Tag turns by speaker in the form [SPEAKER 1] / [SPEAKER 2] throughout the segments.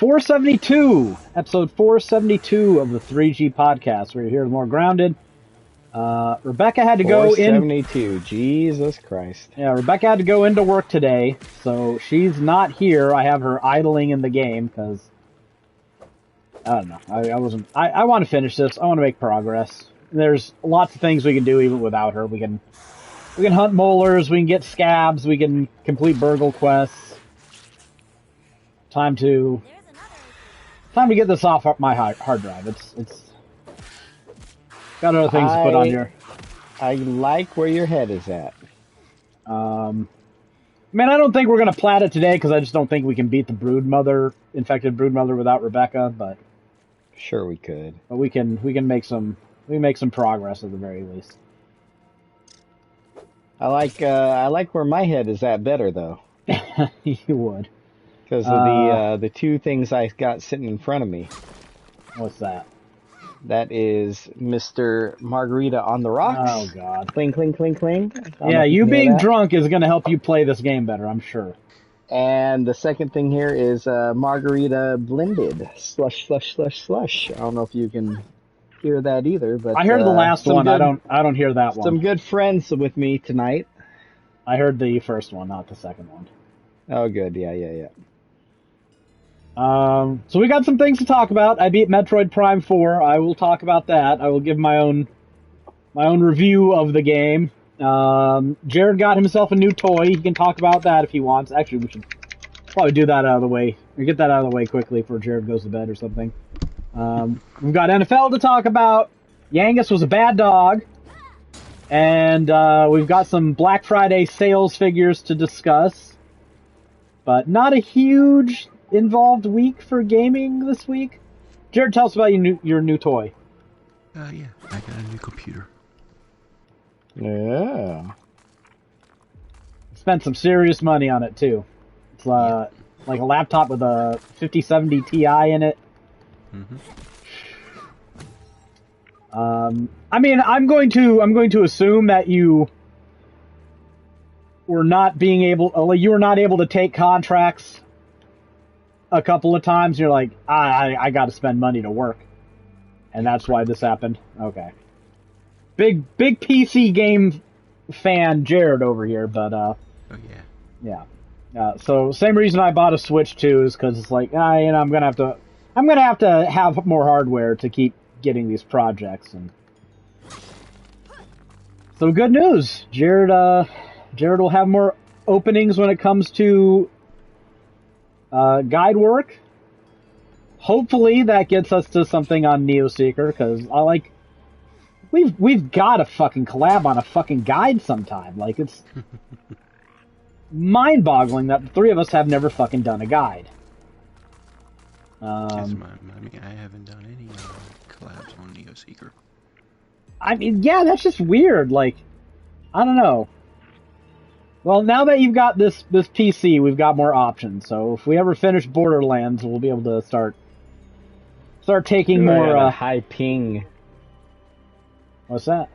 [SPEAKER 1] 472, episode 472 of the 3G podcast. We're here with More Grounded. Rebecca had to go in.
[SPEAKER 2] 472, Jesus Christ.
[SPEAKER 1] Yeah, Rebecca had to go into work today, so she's not here. I have her idling in the game because I don't know. I want to finish this. I want to make progress. There's lots of things we can do even without her. We can hunt molars. We can get scabs. We can complete burgle quests. Time to get this off my hard drive. It's got other things to put on here.
[SPEAKER 2] I like where your head is at.
[SPEAKER 1] I don't think we're gonna plat it today because I just don't think we can beat the infected broodmother without Rebecca. But
[SPEAKER 2] sure, we could.
[SPEAKER 1] But we can make some progress at the very least.
[SPEAKER 2] I like where my head is at better though.
[SPEAKER 1] You would.
[SPEAKER 2] Because of the two things I got sitting in front of me.
[SPEAKER 1] What's that?
[SPEAKER 2] That is Mr. Margarita on the Rocks.
[SPEAKER 1] Oh, God.
[SPEAKER 2] Cling, cling, cling, cling.
[SPEAKER 1] Yeah, you being drunk is going to help you play this game better, I'm sure.
[SPEAKER 2] And the second thing here is Margarita Blended. Slush, slush, slush, slush. I don't know if you can hear that either, but
[SPEAKER 1] I heard the last one. I don't hear that one.
[SPEAKER 2] Some good friends with me tonight.
[SPEAKER 1] I heard the first one, not the second one.
[SPEAKER 2] Oh, good. Yeah.
[SPEAKER 1] So we got some things to talk about. I beat MIDtroid Prime 4. I will talk about that. I will give my own review of the game. Jared got himself a new toy. He can talk about that if he wants. Actually, we should probably do that out of the way. Or get that out of the way quickly before Jared goes to bed or something. We've got NFL to talk about. Yangus was a bad dog. And we've got some Black Friday sales figures to discuss. But not a huge involved week for gaming this week. Jared, tell us about your new toy.
[SPEAKER 3] Yeah, I got a new computer.
[SPEAKER 2] Yeah.
[SPEAKER 1] Spent some serious money on it too. It's like a laptop with a 5070 Ti in it.
[SPEAKER 3] Mm-hmm.
[SPEAKER 1] I'm going to assume that you were not able to take contracts a couple of times. You're like, I got to spend money to work, and that's why this happened. Okay, big PC game fan Jared over here, but
[SPEAKER 3] oh yeah.
[SPEAKER 1] So same reason I bought a Switch too is because it's like, I'm gonna have to have more hardware to keep getting these projects. And so good news, Jared will have more openings when it comes to guide work. Hopefully that gets us to something on Neoseeker, because we've got to fucking collab on a fucking guide sometime. Like, it's mind-boggling that the three of us have never fucking done a guide.
[SPEAKER 3] I haven't done any collabs on Neoseeker.
[SPEAKER 1] Yeah, that's just weird. Like, I don't know. Well, now that you've got this PC, we've got more options. So if we ever finish Borderlands, we'll be able to start taking more.
[SPEAKER 2] I got a high ping.
[SPEAKER 1] What's that?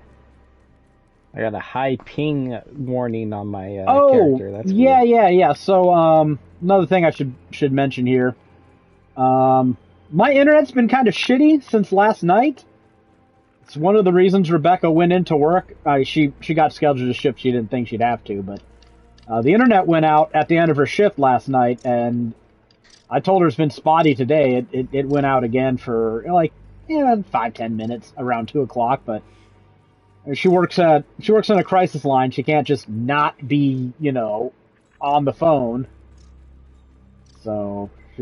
[SPEAKER 2] I got a high ping warning on my character. That's
[SPEAKER 1] yeah,
[SPEAKER 2] weird.
[SPEAKER 1] yeah. So another thing I should mention here. My internet's been kind of shitty since last night. It's one of the reasons Rebecca went into work. She got scheduled to shift. She didn't think she'd have to, but the internet went out at the end of her shift last night, and I told her it's been spotty today. It went out again for 5-10 minutes around 2 o'clock. But she works on a crisis line. She can't just not be on the phone. So she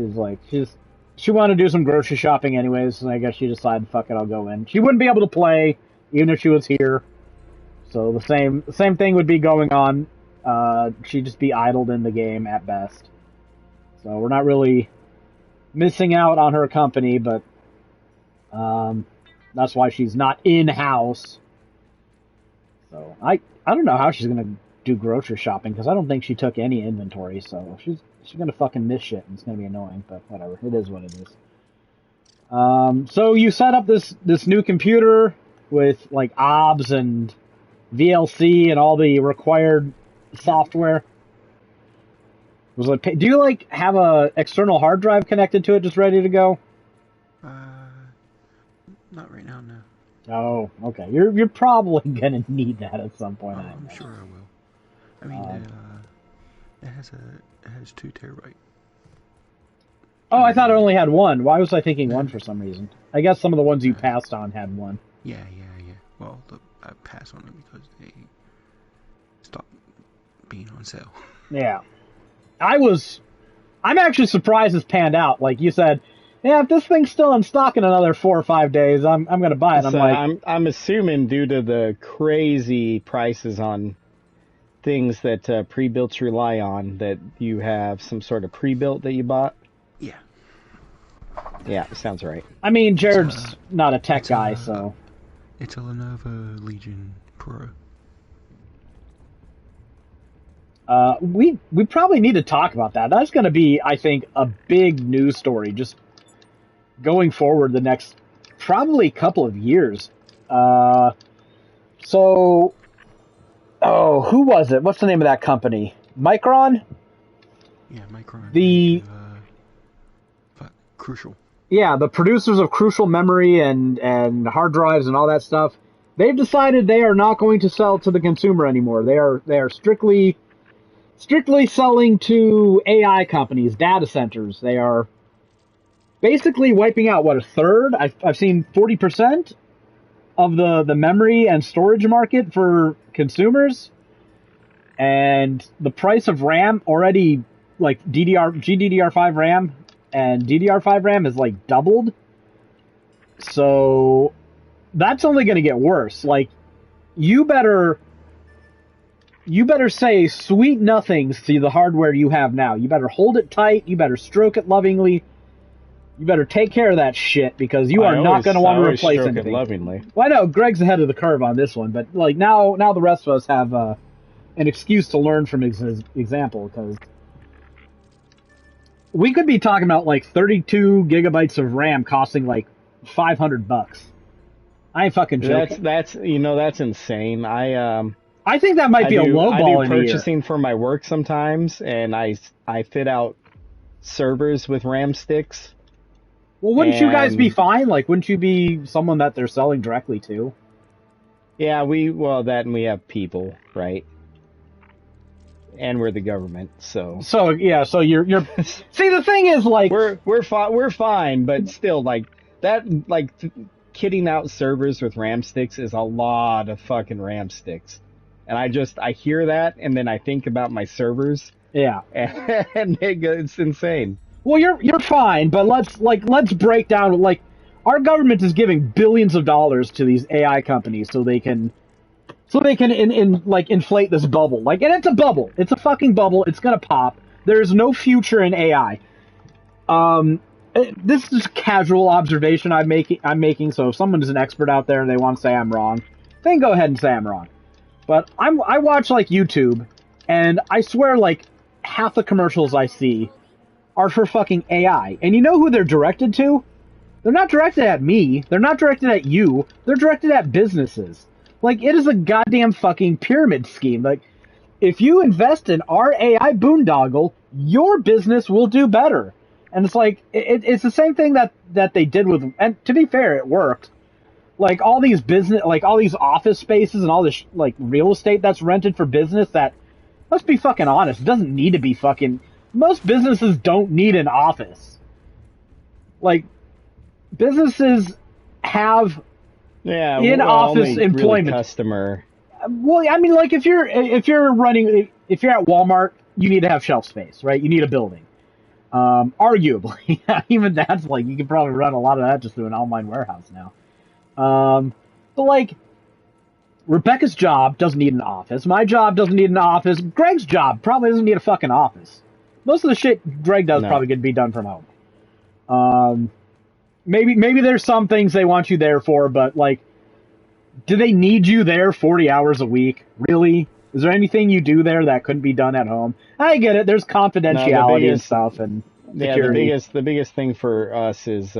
[SPEAKER 1] wanted to do some grocery shopping anyways, and I guess she decided, fuck it, I'll go in. She wouldn't be able to play even if she was here. So the same thing would be going on. She'd just be idled in the game at best. So we're not really missing out on her company, but that's why she's not in-house. So I don't know how she's going to do grocery shopping, because I don't think she took any inventory, so she's going to fucking miss shit, and it's going to be annoying, but whatever. It is what it is. So you set up this new computer with, like, OBS and VLC and all the required software. Was it? Do you like have a external hard drive connected to it, just ready to go?
[SPEAKER 3] Uh, not right now, no.
[SPEAKER 1] Oh, okay. You're probably gonna need that at some point.
[SPEAKER 3] Oh,
[SPEAKER 1] I
[SPEAKER 3] I'm
[SPEAKER 1] imagine.
[SPEAKER 3] sure I will. I mean, it has 2 terabyte.
[SPEAKER 1] Oh, I thought it only had one. Why was I thinking one for some reason? I guess some of the ones you
[SPEAKER 3] Uh,
[SPEAKER 1] passed on had one.
[SPEAKER 3] yeah. Well, I passed on them because they stopped being on sale.
[SPEAKER 1] Yeah. I'm actually surprised it's panned out. Like you said, yeah, if this thing's still in stock in another 4 or 5 days, I'm gonna buy it. I'm
[SPEAKER 2] So
[SPEAKER 1] like,
[SPEAKER 2] I'm assuming due to the crazy prices on things that pre-builts rely on, that you have some sort of pre-built that you bought.
[SPEAKER 3] Yeah.
[SPEAKER 2] Yeah, sounds right.
[SPEAKER 1] I mean, Jared's not a tech
[SPEAKER 3] it's
[SPEAKER 1] guy,
[SPEAKER 3] a-
[SPEAKER 1] so
[SPEAKER 3] It's a Lenovo Legion Pro.
[SPEAKER 1] we probably need to talk about that. That's going to be, I think, a big news story just going forward the next probably couple of years. So, oh, who was it? What's the name of that company? Micron?
[SPEAKER 3] Yeah, Micron.
[SPEAKER 1] The
[SPEAKER 3] Crucial.
[SPEAKER 1] Yeah, the producers of Crucial Memory and hard drives and all that stuff. They've decided they are not going to sell to the consumer anymore. They are strictly selling to AI companies, data centers. They are basically wiping out, what, a third? I've seen 40% of the memory and storage market for consumers. And the price of RAM already, like GDDR5 RAM and DDR5 RAM is like doubled. So that's only going to get worse. Like, you better say sweet nothings to the hardware you have now. You better hold it tight. You better stroke it lovingly. You better take care of that shit, because you are not going to want to replace anything.
[SPEAKER 2] Lovingly.
[SPEAKER 1] Well, I know Greg's ahead of the curve on this one, but like now the rest of us have an excuse to learn from his example, because we could be talking about like 32 gigabytes of RAM costing like $500. I ain't fucking joking.
[SPEAKER 2] That's insane.
[SPEAKER 1] I think that might be a low ball
[SPEAKER 2] I
[SPEAKER 1] in
[SPEAKER 2] do
[SPEAKER 1] here.
[SPEAKER 2] purchasing for my work sometimes, and I fit out servers with RAM sticks.
[SPEAKER 1] Well, wouldn't you guys be fine? Like, wouldn't you be someone that they're selling directly to?
[SPEAKER 2] Yeah, and we have people, right? And we're the government, so
[SPEAKER 1] you're see, the thing is, like,
[SPEAKER 2] we're fine, but still, like that, like kitting out servers with RAM sticks is a lot of fucking RAM sticks, and I hear that, and then I think about my servers,
[SPEAKER 1] yeah,
[SPEAKER 2] and it's insane.
[SPEAKER 1] Well, you're fine, but let's break down, like, our government is giving billions of dollars to these AI companies so they can inflate this bubble. Like, and it's a bubble. It's a fucking bubble. It's gonna pop. There's no future in AI. This is a casual observation I'm making. So if someone is an expert out there and they want to say I'm wrong, then go ahead and say I'm wrong. But I watch like YouTube, and I swear like half the commercials I see are for fucking AI. And you know who they're directed to? They're not directed at me. They're not directed at you. They're directed at businesses. Like, it is a goddamn fucking pyramid scheme. Like, if you invest in our AI boondoggle, your business will do better. And it's like, it's the same thing that they did with, and to be fair, it worked. Like, all these all these office spaces and all this, like, real estate that's rented for business that, let's be fucking honest, it doesn't need to be fucking, most businesses don't need an office. Like, businesses have in-office employment.
[SPEAKER 2] Really customer.
[SPEAKER 1] Well, I mean, like, if you're at Walmart, you need to have shelf space, right? You need a building. Arguably, even that's like, you can probably run a lot of that just through an online warehouse now. But like, Rebecca's job doesn't need an office. My job doesn't need an office. Greg's job probably doesn't need a fucking office. Most of the shit Greg does probably could be done from home. Maybe there's some things they want you there for, but like, do they need you there 40 hours a week? Really? Is there anything you do there that couldn't be done at home? I get it. There's confidentiality and stuff and security.
[SPEAKER 2] Yeah, the biggest thing for us is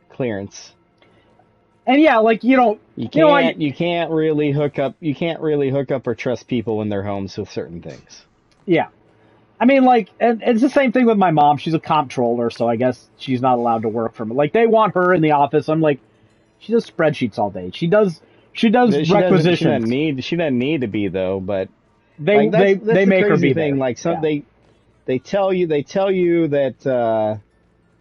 [SPEAKER 2] clearance.
[SPEAKER 1] And yeah, like, you
[SPEAKER 2] can't really hook up or trust people in their homes with certain things.
[SPEAKER 1] Yeah. I mean, like, and it's the same thing with my mom. She's a comptroller, so I guess she's not allowed to work from it. Like, they want her in the office. I'm like, she does spreadsheets all day. She does requisitions.
[SPEAKER 2] She doesn't need to be though, but
[SPEAKER 1] They
[SPEAKER 2] like, that's
[SPEAKER 1] they
[SPEAKER 2] the
[SPEAKER 1] make her
[SPEAKER 2] crazy
[SPEAKER 1] be
[SPEAKER 2] thing.
[SPEAKER 1] there.
[SPEAKER 2] Like some
[SPEAKER 1] Yeah.
[SPEAKER 2] they tell you that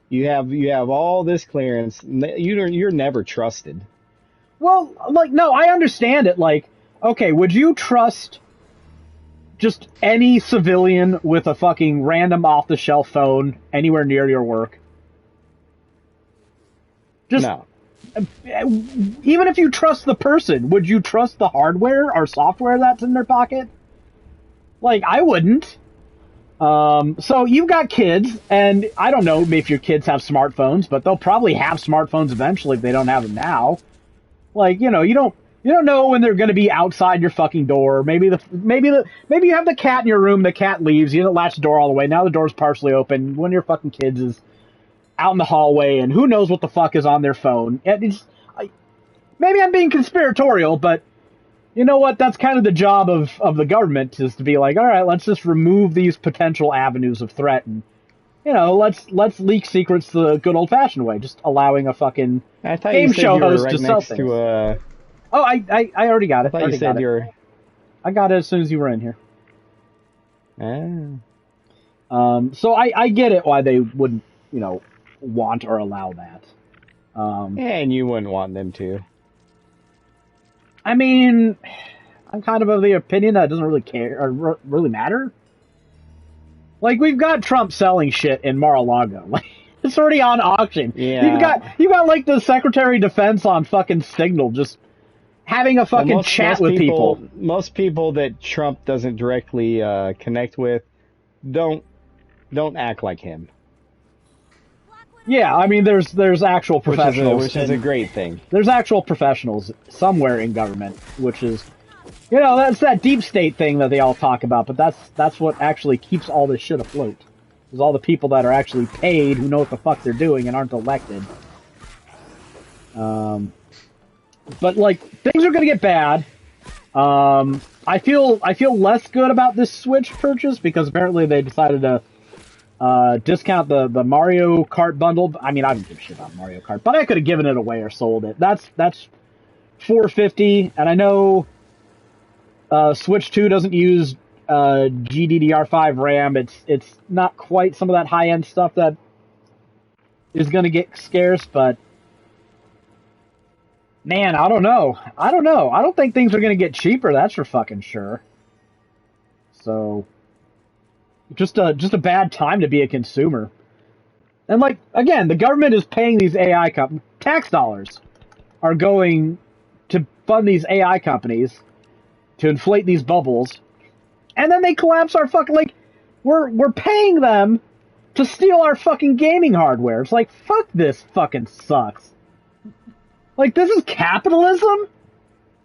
[SPEAKER 2] you have all this clearance. You're never trusted.
[SPEAKER 1] Well, like, no, I understand it. Like, okay, would you trust just any civilian with a fucking random off-the-shelf phone anywhere near your work? Just
[SPEAKER 2] No.
[SPEAKER 1] even if you trust the person, would you trust the hardware or software that's in their pocket? Like, I wouldn't. So you've got kids, and I don't know if your kids have smartphones, but they'll probably have smartphones eventually if they don't have them now. Like, you don't know when they're going to be outside your fucking door. Maybe you have the cat in your room, the cat leaves, you don't latch the door all the way. Now the door's partially open. One of your fucking kids is out in the hallway, and who knows what the fuck is on their phone. Maybe I'm being conspiratorial, but you know what? That's kind of the job of the government, is to be like, all right, let's just remove these potential avenues of threat, and let's leak secrets the good old fashioned way, just allowing a fucking
[SPEAKER 2] I thought
[SPEAKER 1] game
[SPEAKER 2] you said
[SPEAKER 1] show
[SPEAKER 2] you were
[SPEAKER 1] host
[SPEAKER 2] right
[SPEAKER 1] to sell
[SPEAKER 2] next
[SPEAKER 1] things.
[SPEAKER 2] to a.
[SPEAKER 1] Oh, I already got it.
[SPEAKER 2] I thought you said you're.
[SPEAKER 1] I got it as soon as you were in here.
[SPEAKER 2] Ah.
[SPEAKER 1] So I get it why they wouldn't, want or allow that.
[SPEAKER 2] And you wouldn't want them to.
[SPEAKER 1] I mean, I'm kind of the opinion that it doesn't really care or really matter. Like, we've got Trump selling shit in Mar-a-Lago. Like, it's already on auction.
[SPEAKER 2] Yeah.
[SPEAKER 1] You got like the Secretary of Defense on fucking Signal just having a fucking chat with people.
[SPEAKER 2] Most people that Trump doesn't directly connect with don't act like him.
[SPEAKER 1] Yeah, I mean, there's actual professionals,
[SPEAKER 2] which is a great thing.
[SPEAKER 1] There's actual professionals somewhere in government, which is, that's that deep state thing that they all talk about. But that's what actually keeps all this shit afloat. Is all the people that are actually paid, who know what the fuck they're doing and aren't elected. But like, things are gonna get bad. I feel less good about this Switch purchase because apparently they decided to discount the Mario Kart bundle. I mean, I don't give a shit about Mario Kart, but I could have given it away or sold it. That's $450, and I know Switch 2 doesn't use GDDR5 RAM. It's not quite some of that high end stuff that is going to get scarce, but man, I don't know. I don't think things are going to get cheaper. That's for fucking sure. So, just a bad time to be a consumer. And like, again, the government is paying these AI companies. Tax dollars are going to fund these AI companies to inflate these bubbles, and then they collapse our fucking, like, we're paying them to steal our fucking gaming hardware. It's like, fuck, this fucking sucks. Like, this is capitalism?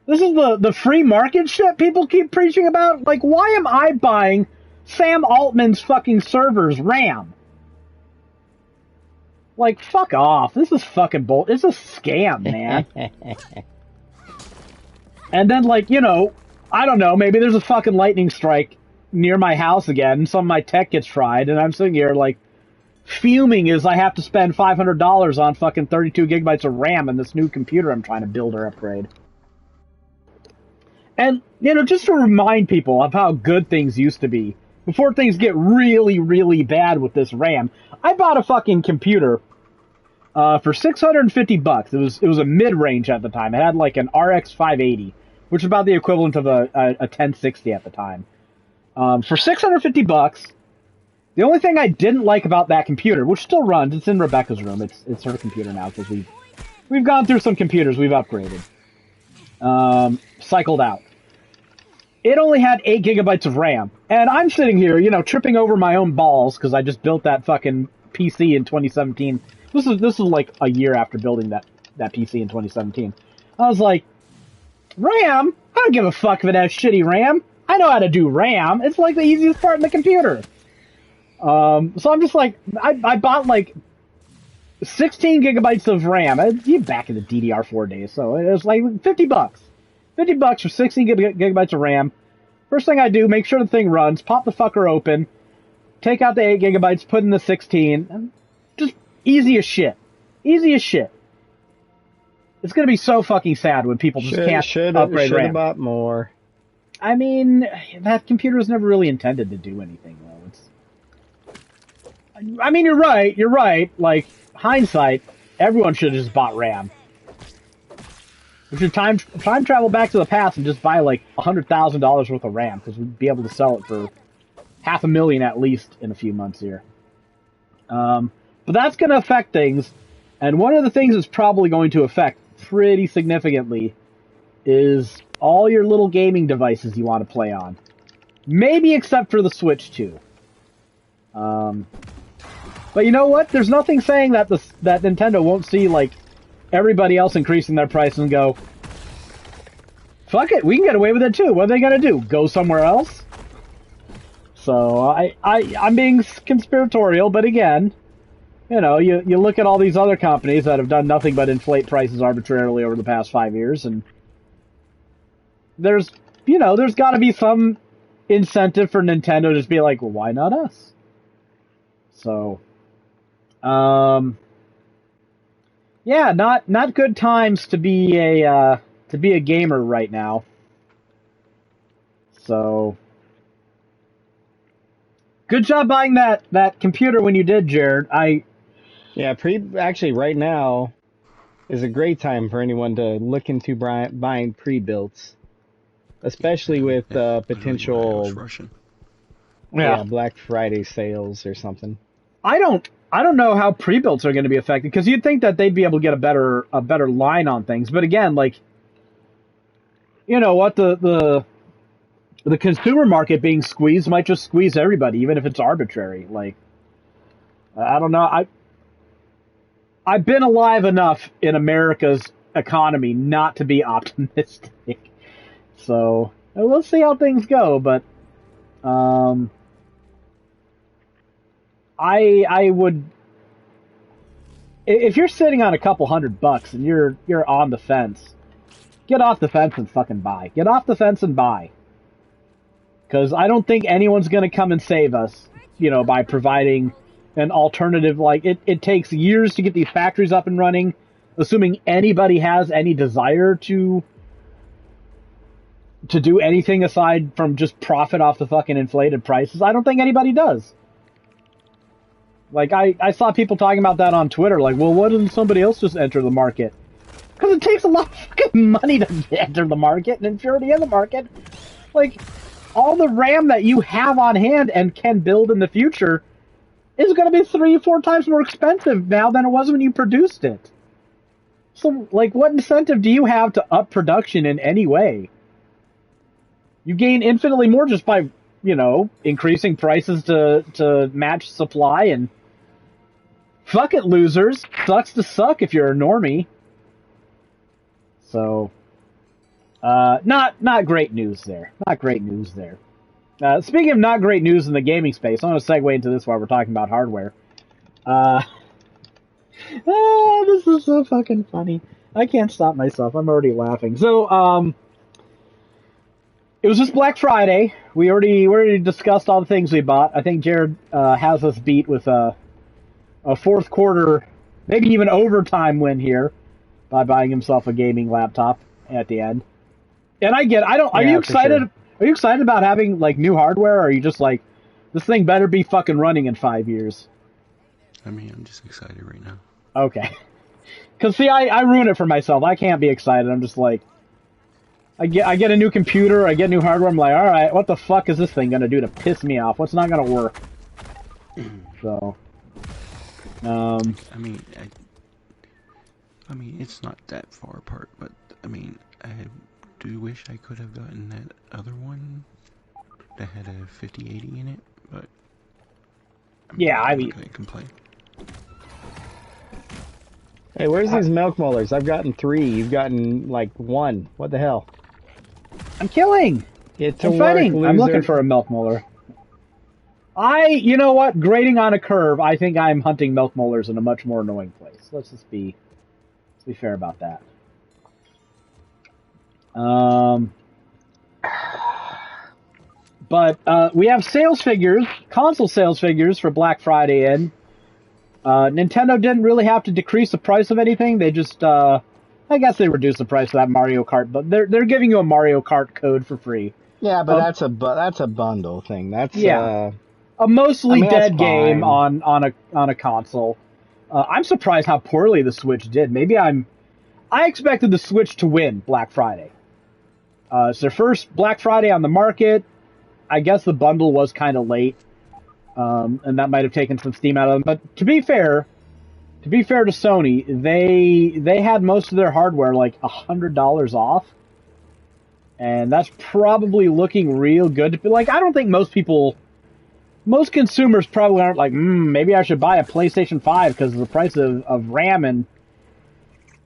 [SPEAKER 1] This is the free market shit people keep preaching about? Like, why am I buying Sam Altman's fucking server's RAM? Like, fuck off. This is fucking bull. It's a scam, man. And then, like, I don't know, maybe there's a fucking lightning strike near my house again, and some of my tech gets fried, and I'm sitting here, like, fuming as I have to spend $500 on fucking 32 gigabytes of RAM in this new computer I'm trying to build or upgrade. And, just to remind people of how good things used to be, before things get really, really bad with this RAM, I bought a fucking computer for $650. It was a mid-range at the time. It had like an RX 580, which is about the equivalent of a 1060 at the time. For $650, the only thing I didn't like about that computer, which still runs, it's in Rebecca's room. It's her computer now because we've gone through some computers we've upgraded, cycled out. It only had 8 gigabytes of RAM, and I'm sitting here, tripping over my own balls because I just built that fucking PC in 2017. This is like a year after building that PC in 2017. I was like, RAM? I don't give a fuck if it has shitty RAM. I know how to do RAM. It's like the easiest part in the computer. So I'm just like, I bought like 16 gigabytes of RAM. Back in the DDR4 days, so it was like $50. $50 for 16 gigabytes of RAM. First thing I do, make sure the thing runs, pop the fucker open, take out the 8 gigabytes, put in the 16, and just easy as shit. Easy as shit. It's gonna be so fucking sad when people just can't upgrade RAM.
[SPEAKER 2] Should have bought more.
[SPEAKER 1] I mean, that computer was never really intended to do anything, though. I mean, you're right. Like, hindsight, everyone should have just bought RAM. We should time travel back to the past and just buy, like, $100,000 worth of RAM, because we'd be able to sell it for $500,000 at least in a few months here. But that's going to affect things, and one of the things it's probably going to affect pretty significantly is all your little gaming devices you want to play on. Maybe except for the Switch 2. But you know what? There's nothing saying that that Nintendo won't see, like, everybody else increasing their price and go, fuck it, we can get away with it too. What are they gonna do? Go somewhere else? So I'm being conspiratorial, but again, you know, you look at all these other companies that have done nothing but inflate prices arbitrarily over the past 5 years, and there's got to be some incentive for Nintendo to just be like, well, why not us? So, yeah, not good times to be a gamer right now. So, good job buying that computer when you did, Jared.
[SPEAKER 2] Actually right now is a great time for anyone to look into buying pre-builts, especially with potential Black Friday sales or something.
[SPEAKER 1] I don't know how pre-builts are going to be affected, because you'd think that they'd be able to get a better line on things. But again, like, you know what, the consumer market being squeezed might just squeeze everybody, even if it's arbitrary. Like, I don't know. I've been alive enough in America's economy not to be optimistic. So we'll see how things go. But I would, if you're sitting on a couple $100 and you're on the fence, get off the fence and fucking buy. Get off the fence and buy. Because I don't think anyone's going to come and save us, you know, by providing an alternative. Like, it takes years to get these factories up and running, assuming anybody has any desire to do anything aside from just profit off the fucking inflated prices. I don't think anybody does. Like, I saw people talking about that on Twitter, like, well, why doesn't somebody else just enter the market? Because it takes a lot of fucking money to enter the market, and if you're already in the market, like, all the RAM that you have on hand and can build in the future is going to be 3-4 times more expensive now than it was when you produced it. So, like, what incentive do you have to up production in any way? You gain infinitely more just by, you know, increasing prices to match supply, and fuck it, losers. Sucks to suck if you're a normie. So, not great news there. Not great news there. Speaking of not great news in the gaming space, I'm going to segue into this while we're talking about hardware. This is so fucking funny. I can't stop myself. I'm already laughing. So, it was just Black Friday. We already discussed all the things we bought. I think Jared has us beat with a fourth quarter, maybe even overtime win here by buying himself a gaming laptop at the end. And are you excited? Sure. Are you excited about having, like, new hardware, or are you just like, this thing better be fucking running in 5 years?
[SPEAKER 3] I mean, I'm just excited right now.
[SPEAKER 1] Okay. Because, see, I ruin it for myself. I can't be excited. I'm just like, I get a new computer, I get new hardware, I'm like, alright, what the fuck is this thing going to do to piss me off? What's not going to work? So,
[SPEAKER 3] I mean, it's not that far apart, but, I mean, I do wish I could have gotten that other one that had a 5080 in it, but I'm not gonna complain.
[SPEAKER 2] Hey, where's these milk molars? I've gotten 3. You've gotten, like, 1. What the hell?
[SPEAKER 1] I'm killing. I'm fighting. I'm looking for a milk molar. You know what? Grading on a curve, I think I'm hunting milk molars in a much more annoying place. Let's be fair about that. But we have sales figures, console sales figures for Black Friday in. Nintendo didn't really have to decrease the price of anything. They just, I guess they reduced the price of that Mario Kart, but they're giving you a Mario Kart code for free.
[SPEAKER 2] Yeah, but that's a bundle thing. That's
[SPEAKER 1] a mostly dead game on a console. I'm surprised how poorly the Switch did. I expected the Switch to win Black Friday. It's their first Black Friday on the market. I guess the bundle was kind of late, and that might have taken some steam out of them. But to be fair to Sony, they had most of their hardware like $100 off, and that's probably looking real good. Like, I don't think most consumers probably aren't like, maybe I should buy a PlayStation 5 because of the price of RAM, and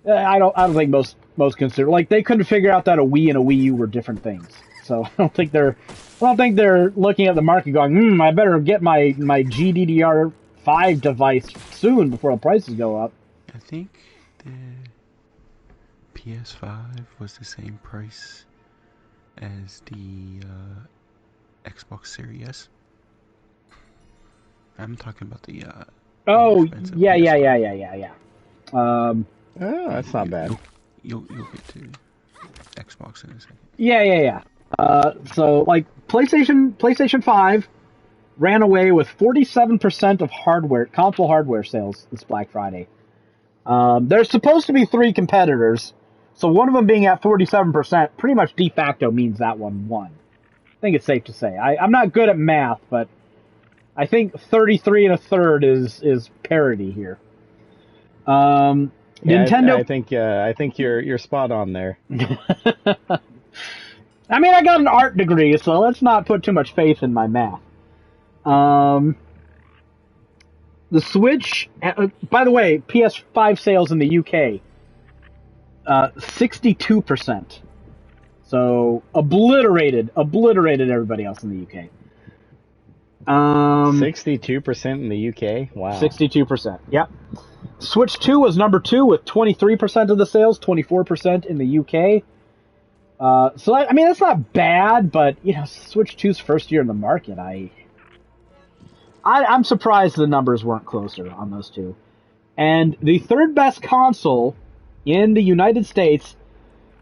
[SPEAKER 1] I don't think most consumers, like, they couldn't figure out that a Wii and a Wii U were different things. So I don't think they're looking at the market going, I better get my GDDR5 device soon before the prices go up.
[SPEAKER 3] I think the PS5 was the same price as the Xbox Series S. I'm talking about the
[SPEAKER 1] yeah.
[SPEAKER 2] That's not bad.
[SPEAKER 3] You'll get to Xbox in a second.
[SPEAKER 1] Yeah. So, like, PlayStation 5 ran away with 47% of console hardware sales this Black Friday. There's supposed to be 3 competitors, so one of them being at 47% pretty much de facto means that one won. I think it's safe to say. I'm not good at math, but I think 33 1/3 is parity here. Nintendo.
[SPEAKER 2] I think you're spot on there.
[SPEAKER 1] I mean, I got an art degree, so let's not put too much faith in my math. The Switch, by the way, PS5 sales in the UK, 62%. So obliterated everybody else in the UK.
[SPEAKER 2] 62% in the UK? Wow.
[SPEAKER 1] 62%, yep. Switch 2 was number 2 with 23% of the sales, 24% in the UK. So, I mean, that's not bad, but, Switch 2's first year in the market, I'm surprised the numbers weren't closer on those two. And the third best console in the United States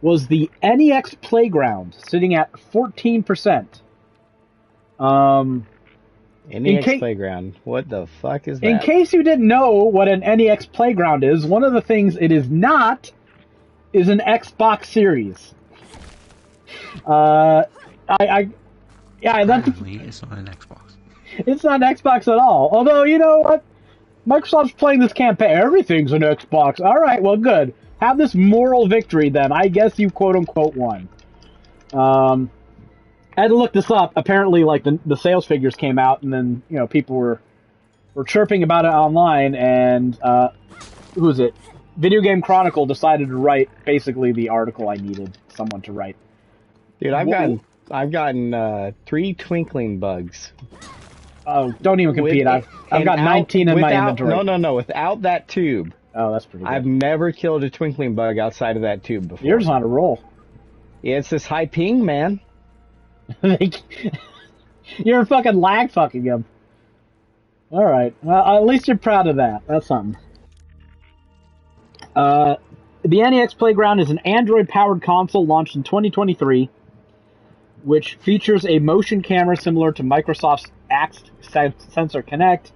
[SPEAKER 1] was the NEX Playground, sitting at 14%.
[SPEAKER 2] NEX Playground. What the fuck is that?
[SPEAKER 1] In case you didn't know what an NEX Playground is, one of the things it is not is an Xbox Series.
[SPEAKER 3] It's not an Xbox.
[SPEAKER 1] It's not an Xbox at all. Although, you know what? Microsoft's playing this campaign. Everything's an Xbox. All right, well, good. Have this moral victory, then. I guess you quote-unquote won. I had to look this up. Apparently, like, the sales figures came out, and then, people were chirping about it online, and, who was it? Video Game Chronicle decided to write basically the article I needed someone to write.
[SPEAKER 2] Dude, I've gotten 3 twinkling bugs.
[SPEAKER 1] Oh, don't even compete. I've got 19 in my inventory.
[SPEAKER 2] No. Without that tube.
[SPEAKER 1] Oh, that's pretty good.
[SPEAKER 2] I've never killed a twinkling bug outside of that tube before.
[SPEAKER 1] You're just on a roll.
[SPEAKER 2] Yeah, it's this high ping, man.
[SPEAKER 1] You're fucking lag fucking him. All right. Well, at least you're proud of that. That's something. The NEX Playground is an Android-powered console launched in 2023, which features a motion camera similar to Microsoft's Axe Sensor Connect.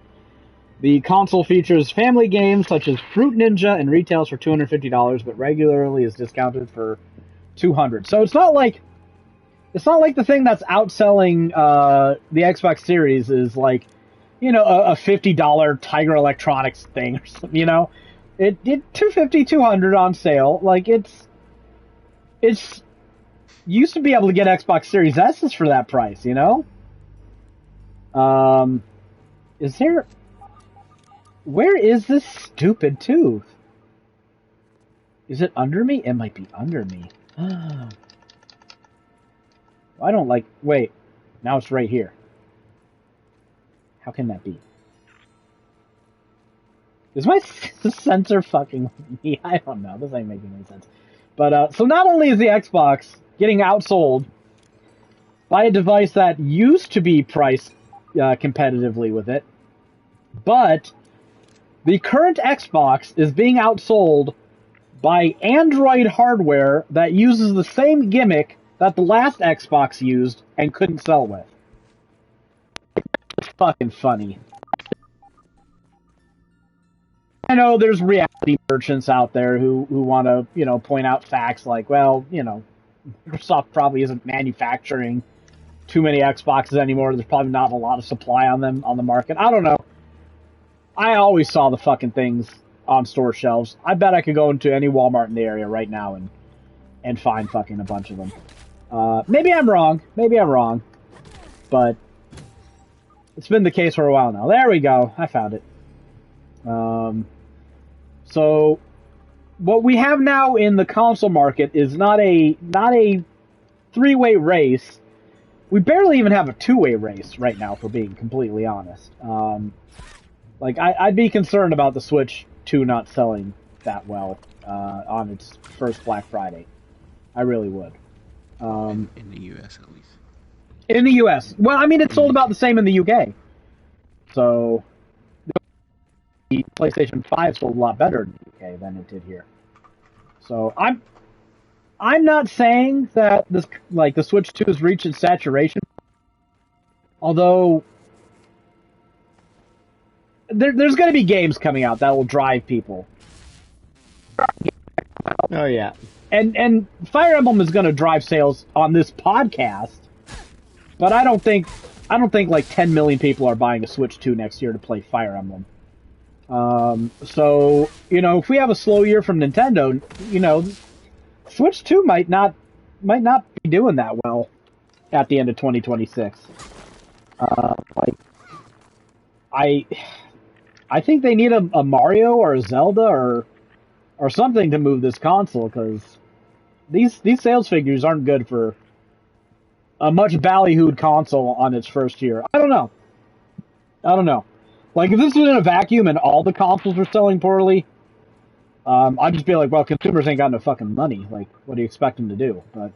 [SPEAKER 1] The console features family games such as Fruit Ninja and retails for $250, but regularly is discounted for $200. So it's not like the thing that's outselling the Xbox Series is like, a $50 Tiger Electronics thing or something. It $250, $200 on sale. Like it's used to be able to get Xbox Series S's for that price. Where is this stupid tooth? Is it under me? It might be under me. I don't like... Wait. Now it's right here. How can that be? Is my sensor fucking with me? I don't know. This ain't making any sense. But, so not only is the Xbox getting outsold Buy a device that used to be priced competitively with it, but the current Xbox is being outsold by Android hardware that uses the same gimmick that the last Xbox used and couldn't sell with. It's fucking funny. I know there's reality merchants out there who want to, point out facts like, well, Microsoft probably isn't manufacturing too many Xboxes anymore. There's probably not a lot of supply on them on the market. I don't know. I always saw the fucking things on store shelves. I bet I could go into any Walmart in the area right now and find fucking a bunch of them. Maybe I'm wrong. But it's been the case for a while now. There we go. I found it. So what we have now in the console market is not a three-way race. We barely even have a two-way race right now, for being completely honest. I'd be concerned about the Switch 2 not selling that well on its first Black Friday. I really would.
[SPEAKER 3] In the U.S. at least.
[SPEAKER 1] In the U.S. Well, I mean, it sold about the same in the U.K. So the PlayStation 5 sold a lot better in the U.K. than it did here. So I'm not saying that this, the Switch 2 has reached its saturation. Although there's going to be games coming out that will drive people.
[SPEAKER 2] Oh yeah.
[SPEAKER 1] And Fire Emblem is going to drive sales on this podcast, but I don't think 10 million people are buying a Switch 2 next year to play Fire Emblem. So, if we have a slow year from Nintendo, Switch 2 might not be doing that well at the end of 2026. I think they need a Mario or a Zelda or something to move this console, because these sales figures aren't good for a much ballyhooed console on its first year. I don't know. If this was in a vacuum and all the consoles were selling poorly, I'd just be like, well, consumers ain't got no fucking money. Like, what do you expect them to do? But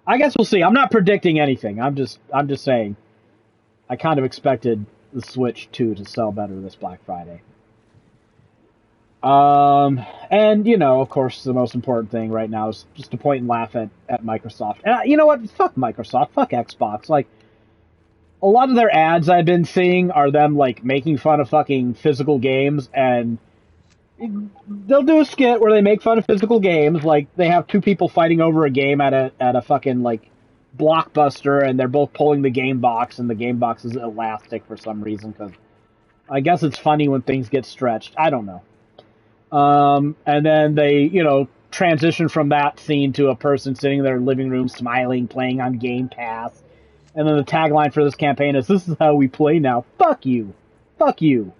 [SPEAKER 1] I guess we'll see. I'm not predicting anything. I'm just saying I kind of expected the Switch 2 to sell better this Black Friday. And, of course, the most important thing right now is just to point and laugh at Microsoft. And you know what? Fuck Microsoft. Fuck Xbox. A lot of their ads I've been seeing are them, making fun of fucking physical games, and they'll do a skit where they make fun of physical games. They have two people fighting over a game at a fucking, Blockbuster, and they're both pulling the game box, and the game box is elastic for some reason, because I guess it's funny when things get stretched. I don't know. And then they, transition from that scene to a person sitting in their living room smiling, playing on Game Pass. And then the tagline for this campaign is, "This is how we play now. Fuck you. Fuck you."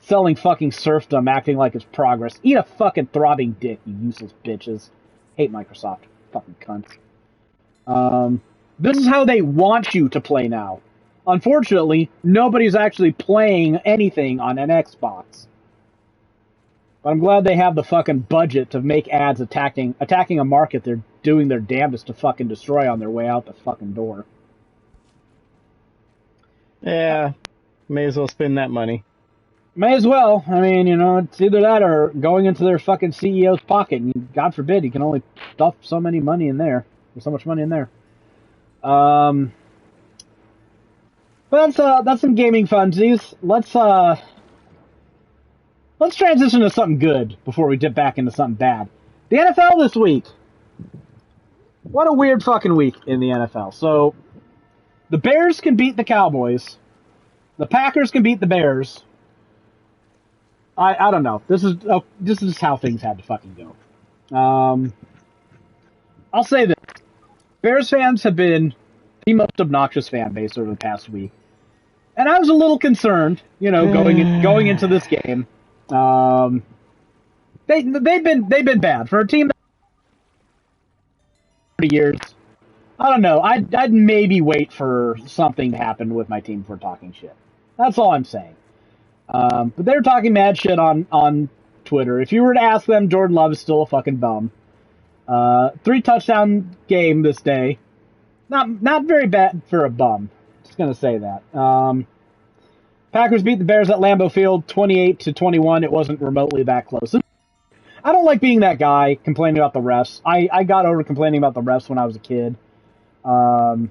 [SPEAKER 1] Selling fucking serfdom, acting like it's progress. Eat a fucking throbbing dick, you useless bitches. Hate Microsoft. Fucking cunts. This is how they want you to play now. Unfortunately, nobody's actually playing anything on an Xbox. But I'm glad they have the fucking budget to make ads attacking a market they're doing their damnedest to fucking destroy on their way out the fucking door.
[SPEAKER 2] Yeah, may as well spend that money.
[SPEAKER 1] May as well. I mean, it's either that or going into their fucking CEO's pocket. And God forbid, he can only stuff so much money in there. But that's some gaming funsies. Let's transition to something good before we dip back into something bad. The NFL this week. What a weird fucking week in the NFL. So, the Bears can beat the Cowboys. The Packers can beat the Bears. I don't know. This is how things had to fucking go. I'll say this. Bears fans have been the most obnoxious fan base over the past week. And I was a little concerned, going into this game. They've been bad for a team that 30 years. I don't know. I'd maybe wait for something to happen with my team before talking shit. That's all I'm saying. But they're talking mad shit on Twitter. If you were to ask them, Jordan Love is still a fucking bum. 3 touchdown game this day. Not very bad for a bum. Just gonna say that. Packers beat the Bears at Lambeau Field 28-21. It wasn't remotely that close. I don't like being that guy complaining about the refs. I got over complaining about the refs when I was a kid. It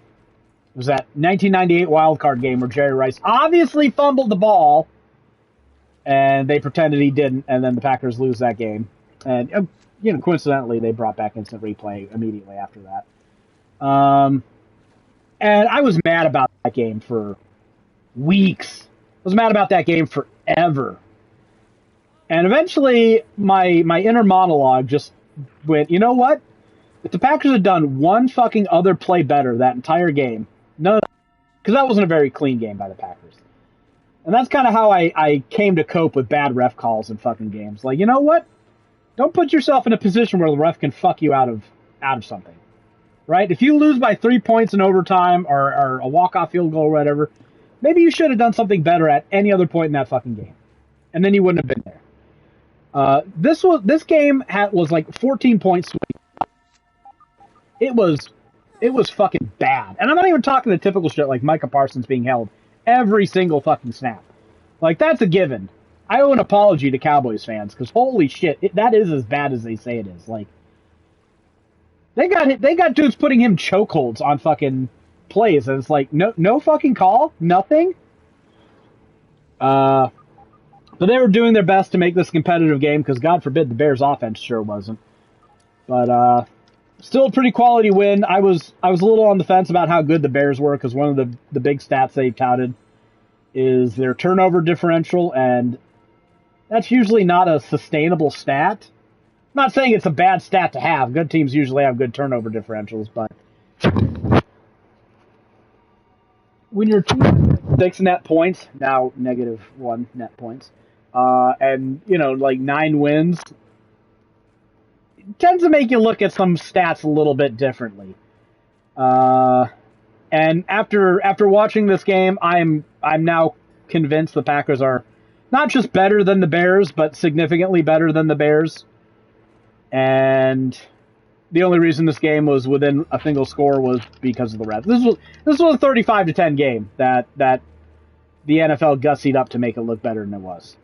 [SPEAKER 1] was that 1998 wild card game where Jerry Rice obviously fumbled the ball, and they pretended he didn't, and then the Packers lose that game. And coincidentally, they brought back instant replay immediately after that. And I was mad about that game for weeks. I was mad about that game forever. And eventually, my inner monologue just went, you know what? If the Packers had done one fucking other play better that entire game, because that wasn't a very clean game by the Packers. And that's kind of how I came to cope with bad ref calls in fucking games. Like, you know what? Don't put yourself in a position where the ref can fuck you out of something. Right? If you lose by 3 points in overtime or a walk-off field goal or whatever, maybe you should have done something better at any other point in that fucking game. And then you wouldn't have been there. This game was like 14-point swing. It was fucking bad. And I'm not even talking the typical shit like Micah Parsons being held every single fucking snap. Like, that's a given. I owe an apology to Cowboys fans, because holy shit, that is as bad as they say it is. Like, they got dudes putting him chokeholds on fucking plays, and it's like, no fucking call? Nothing? But they were doing their best to make this a competitive game, because God forbid the Bears offense sure wasn't. But, still a pretty quality win. I was a little on the fence about how good the Bears were, because one of the big stats they touted is their turnover differential, and that's usually not a sustainable stat. I'm not saying it's a bad stat to have. Good teams usually have good turnover differentials, but when your team has 6 net points, now -1 net points, and, like 9 wins, it tends to make you look at some stats a little bit differently. And after watching this game, I'm now convinced the Packers are not just better than the Bears, but significantly better than the Bears. And the only reason this game was within a single score was because of the refs. This was a 35-10 game that the NFL gussied up to make it look better than it was.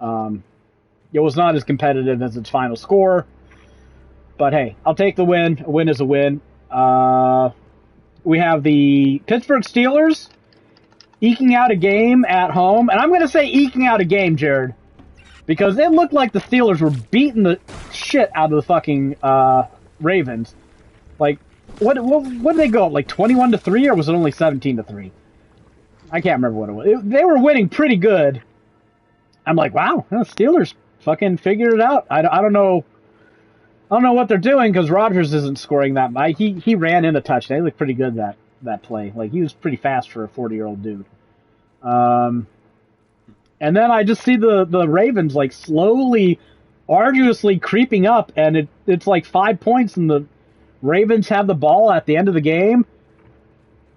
[SPEAKER 1] It was not as competitive as its final score, but hey, I'll take the win. A win is a win. We have the Pittsburgh Steelers eking out a game at home, and I'm going to say eking out a game, Jared, because it looked like the Steelers were beating the shit out of the fucking Ravens. Like, what did they go, like 21-3, or was it only 17-3? I can't remember what it was. They were winning pretty good. I'm like, wow, the Steelers fucking figured it out. I don't know what they're doing, because Rodgers isn't scoring that much. He ran in a touchdown. He looked pretty good that play. Like, he was pretty fast for a 40-year-old dude. And then I just see the Ravens, like, slowly, arduously creeping up, and it's like 5 points, and the Ravens have the ball at the end of the game,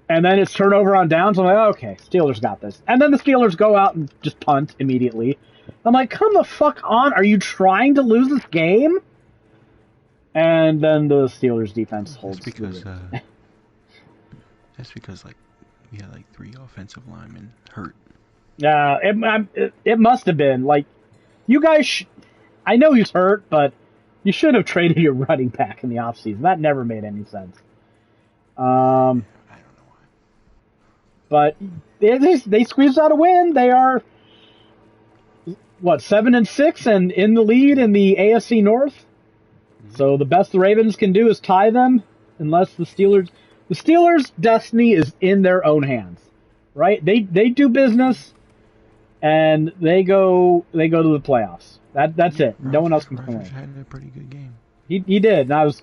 [SPEAKER 1] and then it's turnover on downs. I'm like, okay, Steelers got this. And then the Steelers go out and just punt immediately. I'm like, come the fuck on. Are you trying to lose this game? And then the Steelers defense holds.
[SPEAKER 3] That's because like we had like 3 offensive linemen hurt.
[SPEAKER 1] Yeah, it must have been like you guys. I know he's hurt, but you should have traded your running back in the offseason. That never made any sense.
[SPEAKER 3] I don't know why.
[SPEAKER 1] But they squeezed out a win. They are 7-6 and in the lead in the AFC North. So the best the Ravens can do is tie them, unless the Steelers' destiny is in their own hands, right? They do business, and they go to the playoffs. That's it. No one else can come in.
[SPEAKER 3] Rodgers had a pretty good game.
[SPEAKER 1] He did, and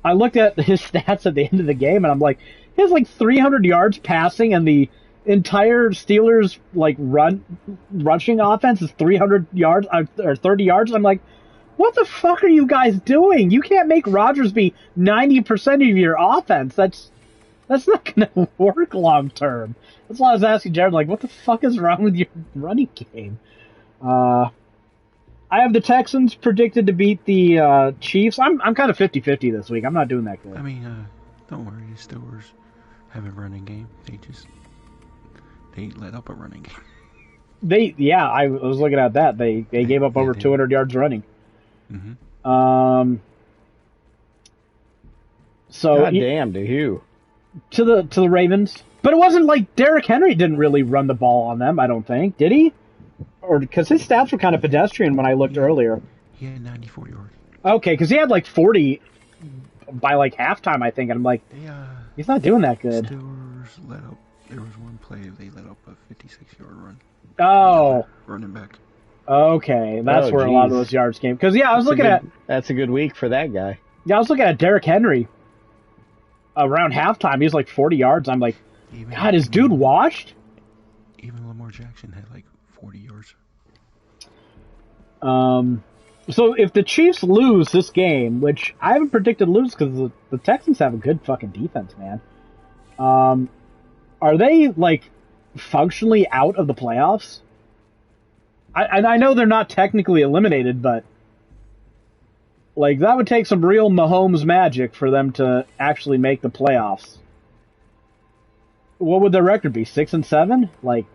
[SPEAKER 1] I looked at his stats at the end of the game, and I'm like, he has like 300 yards passing, and the entire Steelers like rushing offense is 300 yards or 30 yards. I'm like, what the fuck are you guys doing? You can't make Rodgers be 90% of your offense. That's not going to work long term. That's why I was asking Jared, like, what the fuck is wrong with your running game? I have the Texans predicted to beat the Chiefs. I'm kind of 50-50 this week. I'm not doing that good.
[SPEAKER 3] I mean, Don't worry, the Steelers have a running game. They let up a running game.
[SPEAKER 1] Yeah, I was looking at that. They gave up over 200 yards running.
[SPEAKER 3] Mm-hmm.
[SPEAKER 1] So
[SPEAKER 2] God damn, to who?
[SPEAKER 1] To the Ravens, but it wasn't like Derrick Henry didn't really run the ball on them. I don't think, did he? Or because his stats were kind of pedestrian when I looked earlier.
[SPEAKER 3] He had 94 yards.
[SPEAKER 1] Okay, because he had like 40 by like halftime, I think. And I'm like, he's not doing that good.
[SPEAKER 3] Steelers let up. There was one play they let up a 56-yard run.
[SPEAKER 1] Oh,
[SPEAKER 3] running back.
[SPEAKER 1] Okay, that's where a lot of those yards came. Because I was looking at
[SPEAKER 2] that's a good week for that guy.
[SPEAKER 1] Yeah, I was looking at Derrick Henry. Around halftime, he was like 40 yards. I'm like, God, is dude washed?
[SPEAKER 3] Even Lamar Jackson had like 40 yards.
[SPEAKER 1] So if the Chiefs lose this game, which I haven't predicted lose because the Texans have a good fucking defense, man. Are they like functionally out of the playoffs? I know they're not technically eliminated, but like that would take some real Mahomes magic for them to actually make the playoffs. What would their record be? 6-7? Like,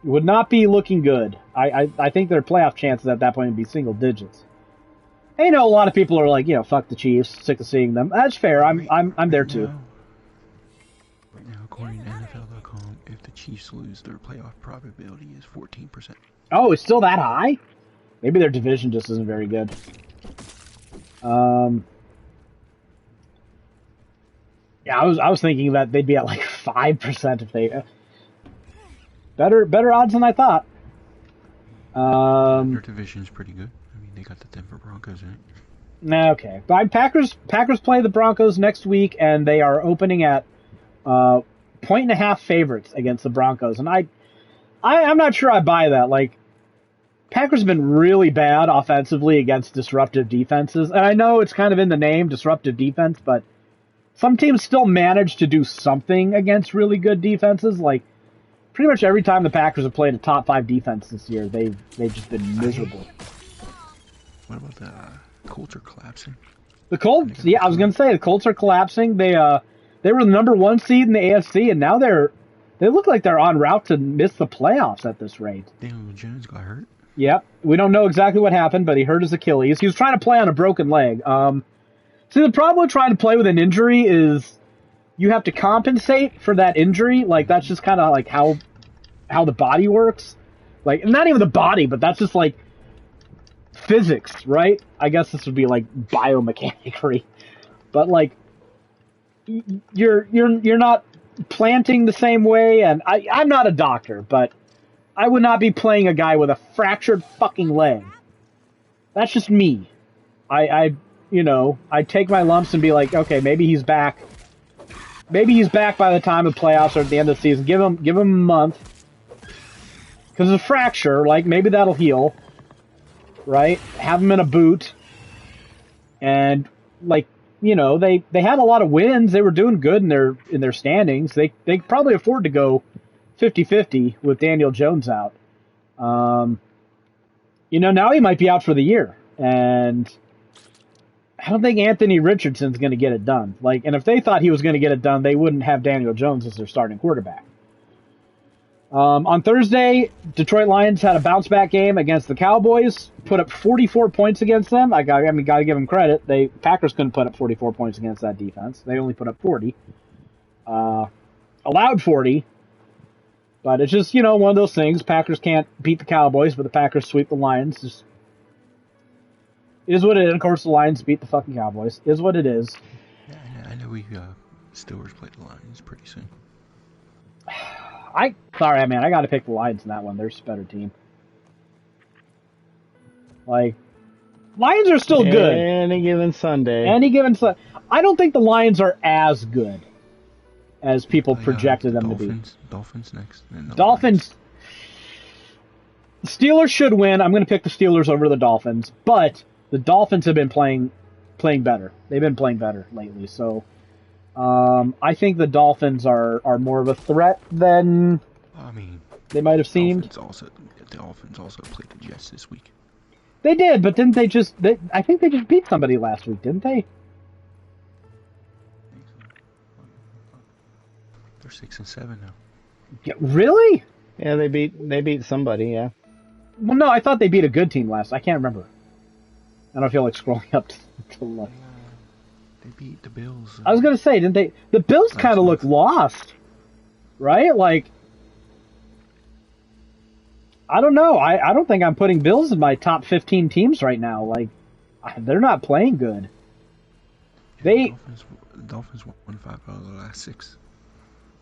[SPEAKER 1] would not be looking good. I think their playoff chances at that point would be single digits. And, you know, a lot of people are like, you know, fuck the Chiefs, sick of seeing them. That's fair. I'm there too.
[SPEAKER 3] Right now, according to NFL.com, if the Chiefs lose, their playoff probability is 14%.
[SPEAKER 1] Oh, it's still that high? Maybe their division just isn't very good. Yeah, I was thinking that they'd be at like 5% if they better odds than I thought.
[SPEAKER 3] Their division's pretty good. I mean, they got the Denver Broncos in it.
[SPEAKER 1] Okay, but Packers play the Broncos next week, and they are opening at 1.5 favorites against the Broncos, and I'm not sure I buy that. Like, Packers have been really bad offensively against disruptive defenses, and I know it's kind of in the name, disruptive defense, but some teams still manage to do something against really good defenses. Like, pretty much every time the Packers have played a top 5 defense this year, they've just been miserable.
[SPEAKER 3] What about the Colts are collapsing?
[SPEAKER 1] The Colts, yeah, I was gonna say the Colts are collapsing. They were the number 1 seed in the AFC, and now they look like they're en route to miss the playoffs at this rate.
[SPEAKER 3] Daniel Jones got hurt.
[SPEAKER 1] Yep, we don't know exactly what happened, but he hurt his Achilles. He was trying to play on a broken leg. See, the problem with trying to play with an injury is you have to compensate for that injury. Like, that's just kind of like how the body works. Like, not even the body, but that's just like physics, right? I guess this would be like biomechanically, but like you're not planting the same way. And I'm not a doctor, but I would not be playing a guy with a fractured fucking leg. That's just me. I take my lumps and be like, okay, maybe he's back. Maybe he's back by the time of playoffs or at the end of the season. Give him a month. Because it's a fracture, like, maybe that'll heal. Right? Have him in a boot. And, like, you know, they had a lot of wins. They were doing good in their standings. They could probably afford to go 50-50 with Daniel Jones out. Now he might be out for the year. And I don't think Anthony Richardson's going to get it done. Like, and if they thought he was going to get it done, they wouldn't have Daniel Jones as their starting quarterback. On Thursday, Detroit Lions had a bounce-back game against the Cowboys, put up 44 points against them. I got to give them credit. Packers couldn't put up 44 points against that defense. They only put up 40. Allowed 40. But it's just, one of those things. Packers can't beat the Cowboys, but the Packers sweep the Lions. Just is what it is. Of course, the Lions beat the fucking Cowboys. Is what it is.
[SPEAKER 3] Yeah, I know we Steelers play the Lions pretty soon.
[SPEAKER 1] Sorry, man. I got to pick the Lions in that one. They're just a better team. Like, Lions are still good.
[SPEAKER 2] Any given Sunday.
[SPEAKER 1] I don't think the Lions are as good as people projected them to be.
[SPEAKER 3] Dolphins next.
[SPEAKER 1] Dolphins. Steelers should win. I'm going to pick the Steelers over the Dolphins, but the Dolphins have been playing better. They've been playing better lately, so I think the Dolphins are more of a threat than they might have seemed.
[SPEAKER 3] The Dolphins also played the Jets this week.
[SPEAKER 1] They did, but didn't they I think they just beat somebody last week, didn't they?
[SPEAKER 3] 6 and 7 now.
[SPEAKER 1] Yeah, really?
[SPEAKER 2] Yeah, they beat somebody. Yeah.
[SPEAKER 1] Well, no, I thought they beat a good team last. I can't remember. I don't feel like scrolling up to look.
[SPEAKER 3] They beat the Bills.
[SPEAKER 1] I was gonna say, didn't they? The Bills kind of look lost, right? Like, I don't know. I don't think I'm putting Bills in my top 15 teams right now. Like, they're not playing good.
[SPEAKER 3] The Dolphins won 5 out of the last 6.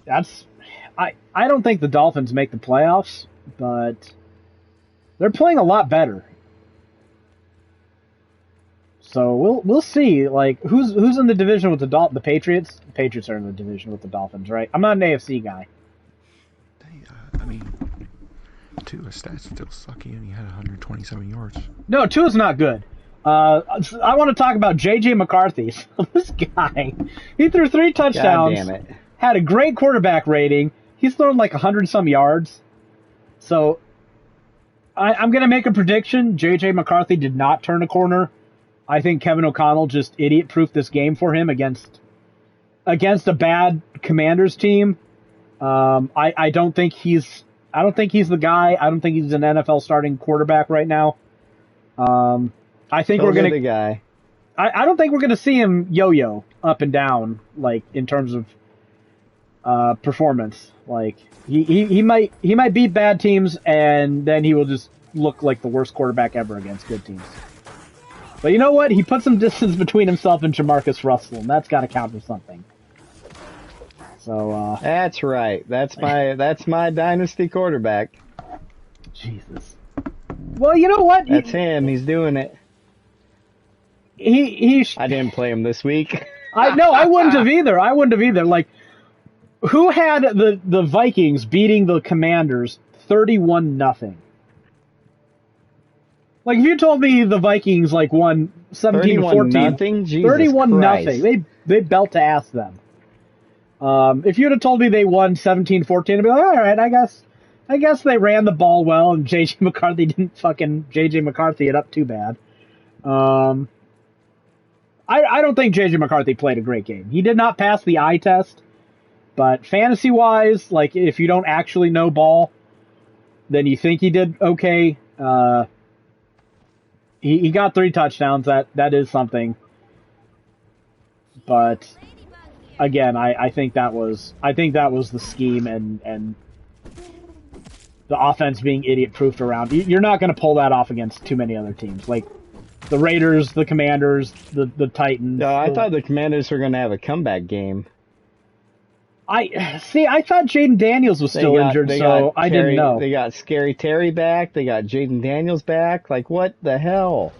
[SPEAKER 1] I don't think the Dolphins make the playoffs, but they're playing a lot better. So we'll see. Like, who's in the division with the Patriots? The Patriots are in the division with the Dolphins, right? I'm not an AFC guy.
[SPEAKER 3] I mean, Tua's stats still suck. He only had 127 yards.
[SPEAKER 1] No, Tua's not good. I want to talk about J.J. McCarthy. This guy, he threw 3 touchdowns.
[SPEAKER 2] God damn it.
[SPEAKER 1] Had a great quarterback rating. He's thrown like 100-some yards. So I'm going to make a prediction. J.J. McCarthy did not turn a corner. I think Kevin O'Connell just idiot-proofed this game for him against a bad Commanders team. I don't think he's the guy. I don't think he's an NFL starting quarterback right now. I think we're gonna.
[SPEAKER 2] The guy.
[SPEAKER 1] I don't think we're gonna see him yo-yo up and down, like, in terms of performance. Like, he might beat bad teams, and then he will just look like the worst quarterback ever against good teams. But you know what? He put some distance between himself and Jamarcus Russell, and that's got to count for something. So
[SPEAKER 2] that's right. That's my dynasty quarterback.
[SPEAKER 1] Jesus. Well, you know what?
[SPEAKER 2] That's him. He's doing it. I didn't play him this week.
[SPEAKER 1] I wouldn't have either. Like, who had the Vikings beating the Commanders 31-0? Like, if you told me the Vikings like won 17-14, 31-0, they belt to ass them. If you'd have told me they won 17-14, I'd be like, all right, I guess they ran the ball well, and J.J. McCarthy didn't fucking J.J. McCarthy it up too bad. I don't think J.J. McCarthy played a great game. He did not pass the eye test, but fantasy-wise, like, if you don't actually know ball, then you think he did okay. He got 3 touchdowns. That is something. But again, I think that was the scheme and the offense being idiot-proofed around. You're not going to pull that off against too many other teams, like the Raiders, the Commanders, the Titans.
[SPEAKER 2] No, I thought the Commanders were going to have a comeback game.
[SPEAKER 1] I thought Jaden Daniels was still injured, so I didn't know.
[SPEAKER 2] They got Scary Terry back. They got Jaden Daniels back. Like, what the hell?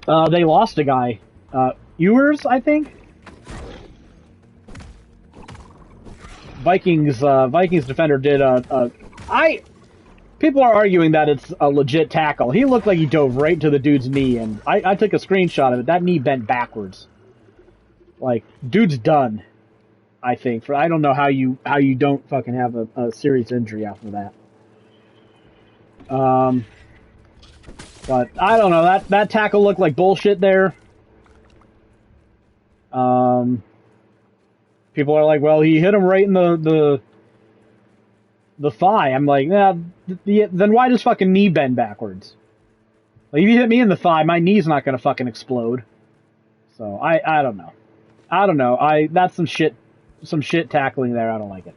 [SPEAKER 1] They lost a guy. Ewers, I think. Vikings defender did people are arguing that it's a legit tackle. He looked like he dove right to the dude's knee, and I took a screenshot of it. That knee bent backwards. Like, dude's done, I think. I don't know how you don't fucking have a serious injury after that. But I don't know. That tackle looked like bullshit there. People are like, well, he hit him right in the thigh. I'm like, nah, then why does fucking knee bend backwards? Like, if you hit me in the thigh, my knee's not gonna fucking explode. So I don't know. That's some shit tackling there. I don't like it.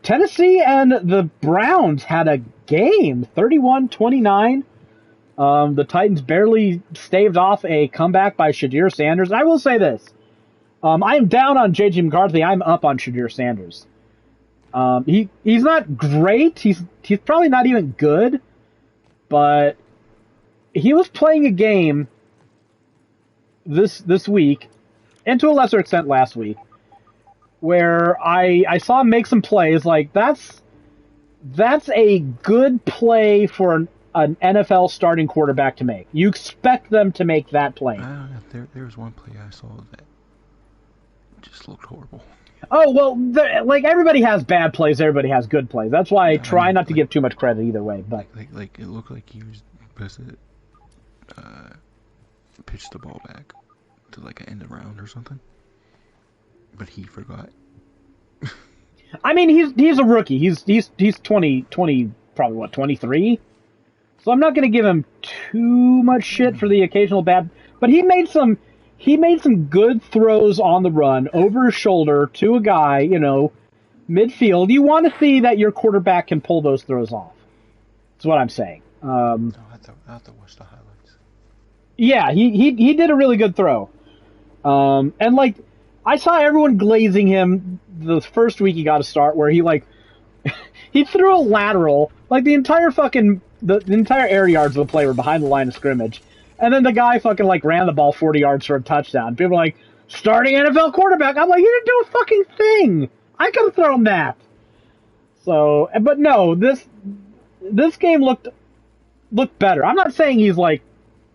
[SPEAKER 1] Tennessee and the Browns had a game, 31-29. The Titans barely staved off a comeback by Shadir Sanders. I will say this. I am down on J.J. McCarthy. I'm up on Shadir Sanders. He's not great. He's probably not even good. But he was playing a game this week, and to a lesser extent last week, where I saw him make some plays. Like, that's a good play for an NFL starting quarterback to make. You expect them to make that play.
[SPEAKER 3] There was one play I saw that just looked horrible.
[SPEAKER 1] Oh, well, like, everybody has bad plays, everybody has good plays. That's why I try not to give too much credit either way. But
[SPEAKER 3] like it looked like he was supposed to pitch the ball back to like an end around or something. But he forgot.
[SPEAKER 1] I mean, he's a rookie. He's 20, probably what, 23? So I'm not going to give him too much shit for the occasional bad, but he made some good throws on the run over his shoulder to a guy, you know, midfield. You want to see that your quarterback can pull those throws off. That's what I'm saying.
[SPEAKER 3] I have to watch the highlights.
[SPEAKER 1] Yeah, he did a really good throw. And like, I saw everyone glazing him the first week he got a start, where he like he threw a lateral, like the entire air yards of the play were behind the line of scrimmage, and then the guy fucking like ran the ball 40 yards for a touchdown. People are like, starting NFL quarterback. I'm like, you didn't do a fucking thing. I could have thrown that. So, but no, this game looked better. I'm not saying he's like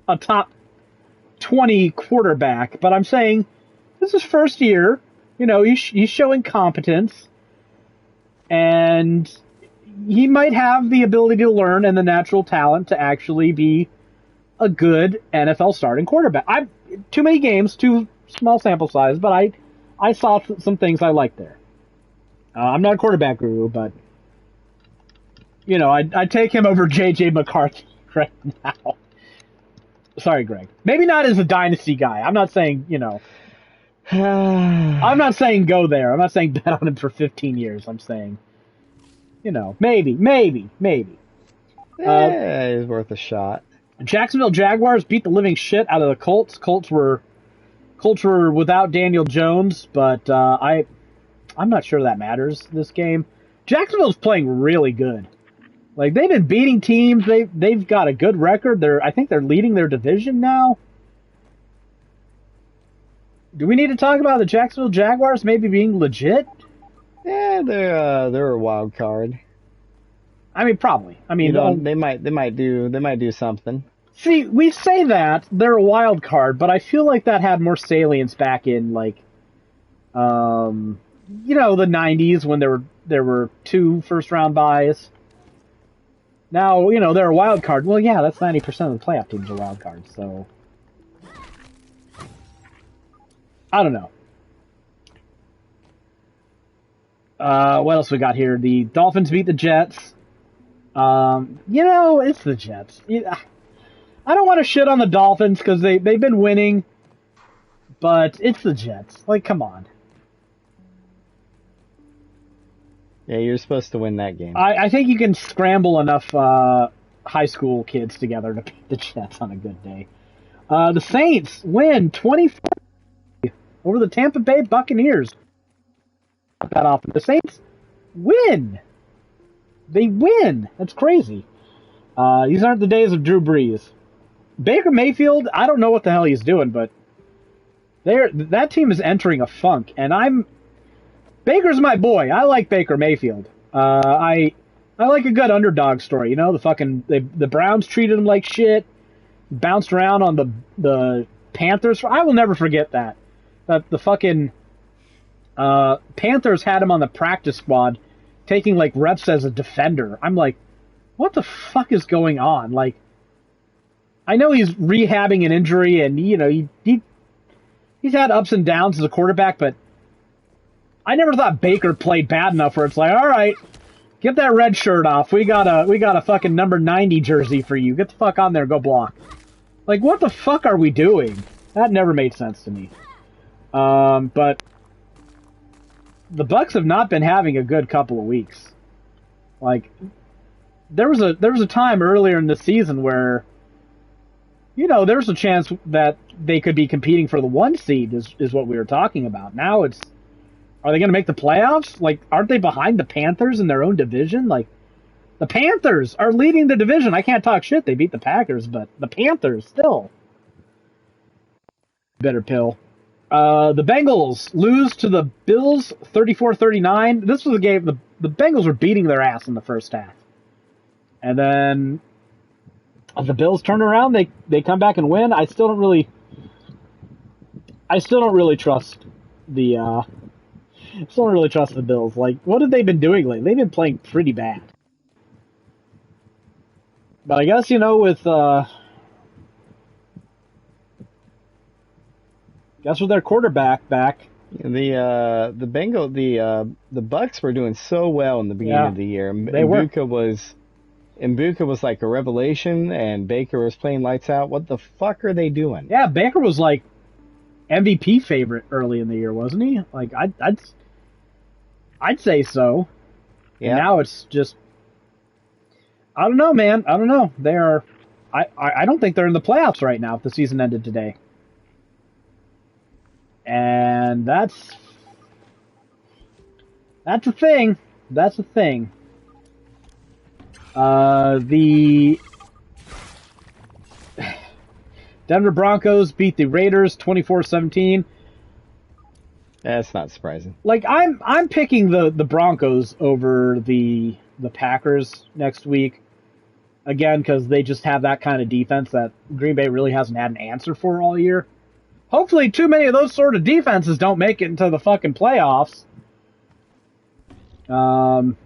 [SPEAKER 1] a top 20 quarterback, but I'm saying this is first year. You know, he's showing competence, and he might have the ability to learn and the natural talent to actually be a good NFL starting quarterback. Too many games, too small sample size, but I saw some things I liked there. I'm not a quarterback guru, but you know, I'd take him over J.J. McCarthy right now. Sorry, Greg. Maybe not as a dynasty guy. I'm not saying, you know, I'm not saying go there. I'm not saying bet on him for 15 years. I'm saying, you know, maybe.
[SPEAKER 2] It's worth a shot.
[SPEAKER 1] Jacksonville Jaguars beat the living shit out of the Colts. Colts were without Daniel Jones, but I'm not sure that matters this game. Jacksonville's playing really good. Like, they've been beating teams. They've got a good record. I think they're leading their division now. Do we need to talk about the Jacksonville Jaguars maybe being legit?
[SPEAKER 2] Yeah, they're a wild card.
[SPEAKER 1] I mean, probably. I mean,
[SPEAKER 2] they might do something.
[SPEAKER 1] See, we say that they're a wild card, but I feel like that had more salience back in like, you know, the 90s when there were 2 first-round buys. Now, you know, they're a wild card. Well, yeah, that's 90% of the playoff teams are wild cards, so I don't know. What else we got here? The Dolphins beat the Jets. You know, it's the Jets. I don't want to shit on the Dolphins because they've been winning, but it's the Jets. Like, come on.
[SPEAKER 2] Yeah, you're supposed to win that game.
[SPEAKER 1] I think you can scramble enough high school kids together to beat the Jets on a good day. The Saints win 24 over the Tampa Bay Buccaneers. Not that often. The Saints win. They win. That's crazy. These aren't the days of Drew Brees. Baker Mayfield, I don't know what the hell he's doing, but that team is entering a funk, and Baker's my boy. I like Baker Mayfield. I like a good underdog story. You know, the Browns treated him like shit, bounced around on the Panthers. I will never forget that the fucking Panthers had him on the practice squad, taking like reps as a defender. I'm like, what the fuck is going on? Like, I know he's rehabbing an injury, and you know he's had ups and downs as a quarterback, but I never thought Baker played bad enough where it's like, all right, get that red shirt off. We got a fucking number 90 jersey for you. Get the fuck on there, go block. Like, what the fuck are we doing? That never made sense to me. But the Bucs have not been having a good couple of weeks. Like, there was a time earlier in the season where, you know, there's a chance that they could be competing for the 1 seed is what we were talking about. Now are they going to make the playoffs? Like, aren't they behind the Panthers in their own division? Like, the Panthers are leading the division. I can't talk shit. They beat the Packers, but the Panthers still. Bitter pill. The Bengals lose to the Bills 34-39. This was a game, the Bengals were beating their ass in the first half. And then as the Bills turn around, they come back and win. I still don't really trust the Bills. Like, what have they been doing lately? They've been playing pretty bad. But I guess, you know, with their quarterback back,
[SPEAKER 2] The Bucks were doing so well in the beginning of the year. Mbuka was like a revelation, and Baker was playing lights out. What the fuck are they doing?
[SPEAKER 1] Yeah, Baker was like MVP favorite early in the year, wasn't he? Like I'd say so. Yeah. And now it's just, I don't know, man. I don't know. They are. I don't think they're in the playoffs right now if the season ended today. And that's a thing. That's a thing. The Denver Broncos beat the Raiders 24-17.
[SPEAKER 2] That's not surprising.
[SPEAKER 1] Like I'm picking the Broncos over the Packers next week. Again, because they just have that kind of defense that Green Bay really hasn't had an answer for all year. Hopefully too many of those sort of defenses don't make it into the fucking playoffs. But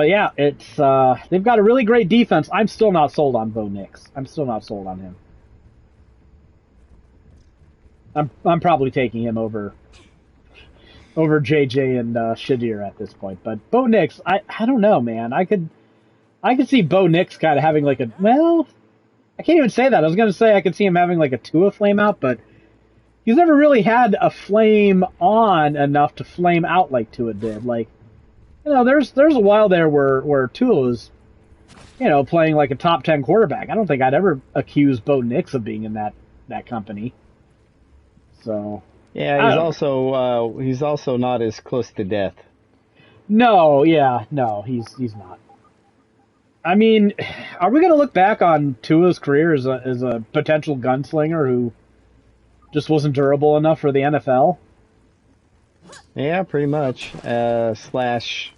[SPEAKER 1] yeah, it's they've got a really great defense. I'm still not sold on Bo Nix. I'm still not sold on him. I'm probably taking him over JJ and Shadir at this point. But Bo Nix, I don't know, man. I could see Bo Nix kind of having like a, well, I can't even say that. I was going to say I could see him having like a Tua flame out, but he's never really had a flame on enough to flame out like Tua did. Like, you know, there's a while there where Tua was, you know, playing like a top 10 quarterback. I don't think I'd ever accuse Bo Nix of being in that company. So
[SPEAKER 2] yeah, he's also not as close to death.
[SPEAKER 1] No, he's not. I mean, are we going to look back on Tua's career as a potential gunslinger who just wasn't durable enough for the NFL?
[SPEAKER 2] Yeah, pretty much. Slash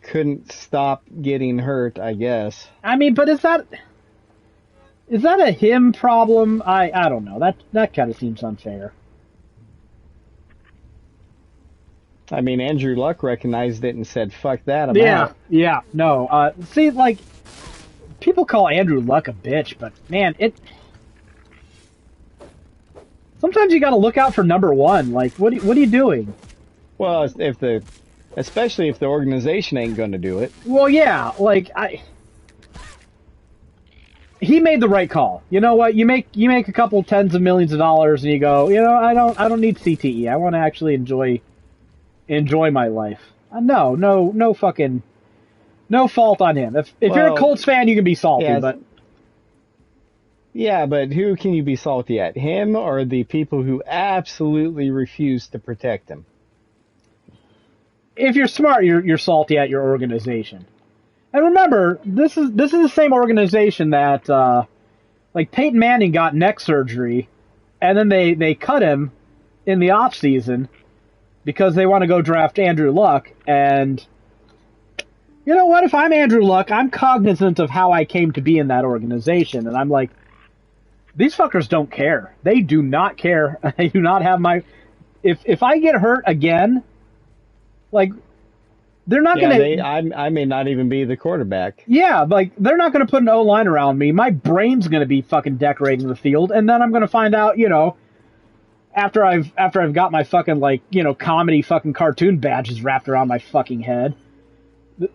[SPEAKER 2] couldn't stop getting hurt, I guess.
[SPEAKER 1] I mean, but is that a him problem? I don't know. That kind of seems unfair.
[SPEAKER 2] I mean, Andrew Luck recognized it and said, fuck that, I'm out.
[SPEAKER 1] Yeah, no. See, like, people call Andrew Luck a bitch, but, man, sometimes you gotta look out for number one. Like, what are you doing?
[SPEAKER 2] Well, especially if the organization ain't gonna do it.
[SPEAKER 1] Well, yeah, like, he made the right call. You know what? You make a couple tens of millions of dollars and you go, you know, I don't need CTE. I want to actually enjoy my life. No fucking, no fault on him. If you're a Colts fan, you can be salty, but
[SPEAKER 2] who can you be salty at? Him or the people who absolutely refuse to protect him?
[SPEAKER 1] If you're smart, you're salty at your organization. And remember, this is the same organization that like Peyton Manning got neck surgery, and then they cut him in the off season because they want to go draft Andrew Luck. And you know what? If I'm Andrew Luck, I'm cognizant of how I came to be in that organization. And I'm like, these fuckers don't care. They do not care. They do not have my... If I get hurt again, like, they're not going to...
[SPEAKER 2] I may not even be the quarterback.
[SPEAKER 1] Yeah, like, they're not going to put an O-line around me. My brain's going to be fucking decorating the field. And then I'm going to find out, you know... After I've got my fucking, like, you know, comedy fucking cartoon badges wrapped around my fucking head,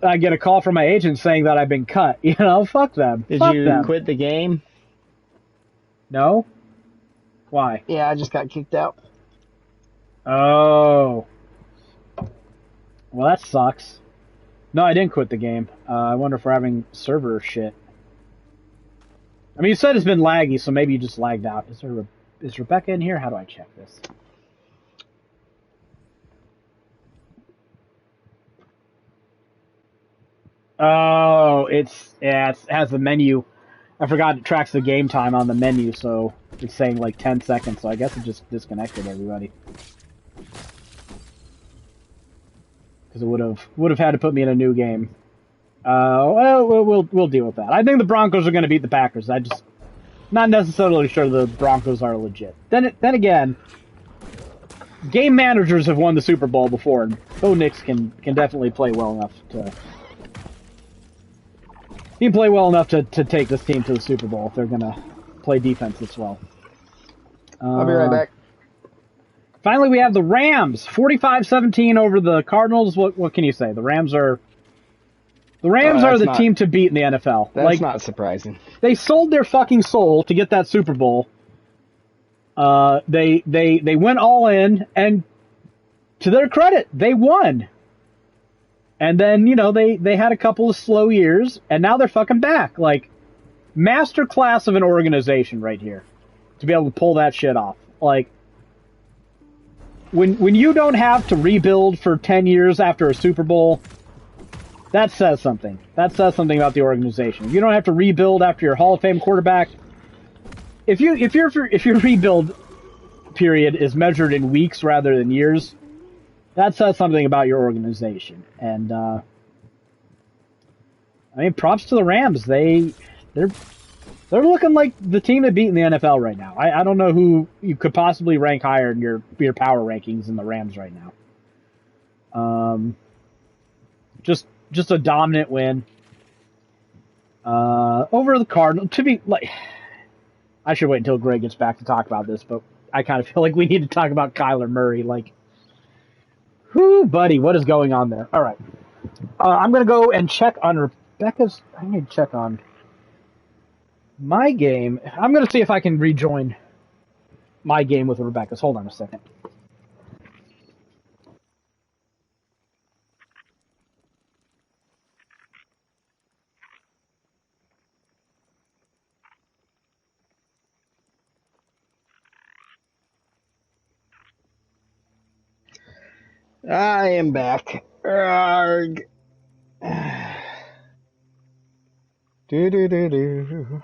[SPEAKER 1] I get a call from my agent saying that I've been cut. You know, fuck them.
[SPEAKER 2] Did you quit the game?
[SPEAKER 1] No? Why?
[SPEAKER 2] Yeah, I just got kicked out.
[SPEAKER 1] Oh. Well, that sucks. No, I didn't quit the game. I wonder if we're having server shit. I mean, you said it's been laggy, so maybe you just lagged out. Is Rebecca in here? How do I check this? Oh, it has the menu. I forgot it tracks the game time on the menu, so it's saying like 10 seconds, so I guess it just disconnected everybody. Because it would have had to put me in a new game. Well, we'll deal with that. I think the Broncos are going to beat the Packers. I just not necessarily sure the Broncos are legit. Then again, game managers have won the Super Bowl before, and Bo Nix can definitely play well enough to. He can play well enough to take this team to the Super Bowl if they're gonna play defense as well.
[SPEAKER 2] I'll be right back.
[SPEAKER 1] Finally, we have the Rams, 45-17 over the Cardinals. What can you say? The Rams are the team to beat in the NFL.
[SPEAKER 2] That's not surprising.
[SPEAKER 1] They sold their fucking soul to get that Super Bowl. They went all in, and to their credit, they won. And then, you know, they had a couple of slow years, and now they're fucking back. Like, masterclass of an organization right here to be able to pull that shit off. Like, when you don't have to rebuild for 10 years after a Super Bowl, that says something. That says something about the organization. If you don't have to rebuild after your Hall of Fame quarterback, if your rebuild period is measured in weeks rather than years, that says something about your organization. And I mean, props to the Rams. They're looking like the team to beat in the NFL right now. I don't know who you could possibly rank higher in your power rankings than the Rams right now. Just a dominant win over the Cardinals. To be like, I should wait until Greg gets back to talk about this, but I kind of feel like we need to talk about Kyler Murray. Like, whoo, buddy, what is going on there? All right, I'm gonna go and check on Rebecca's. I need to check on my game. I'm gonna see if I can rejoin my game with Rebecca's. Hold on a second.
[SPEAKER 2] I am back. Arrgh. Do.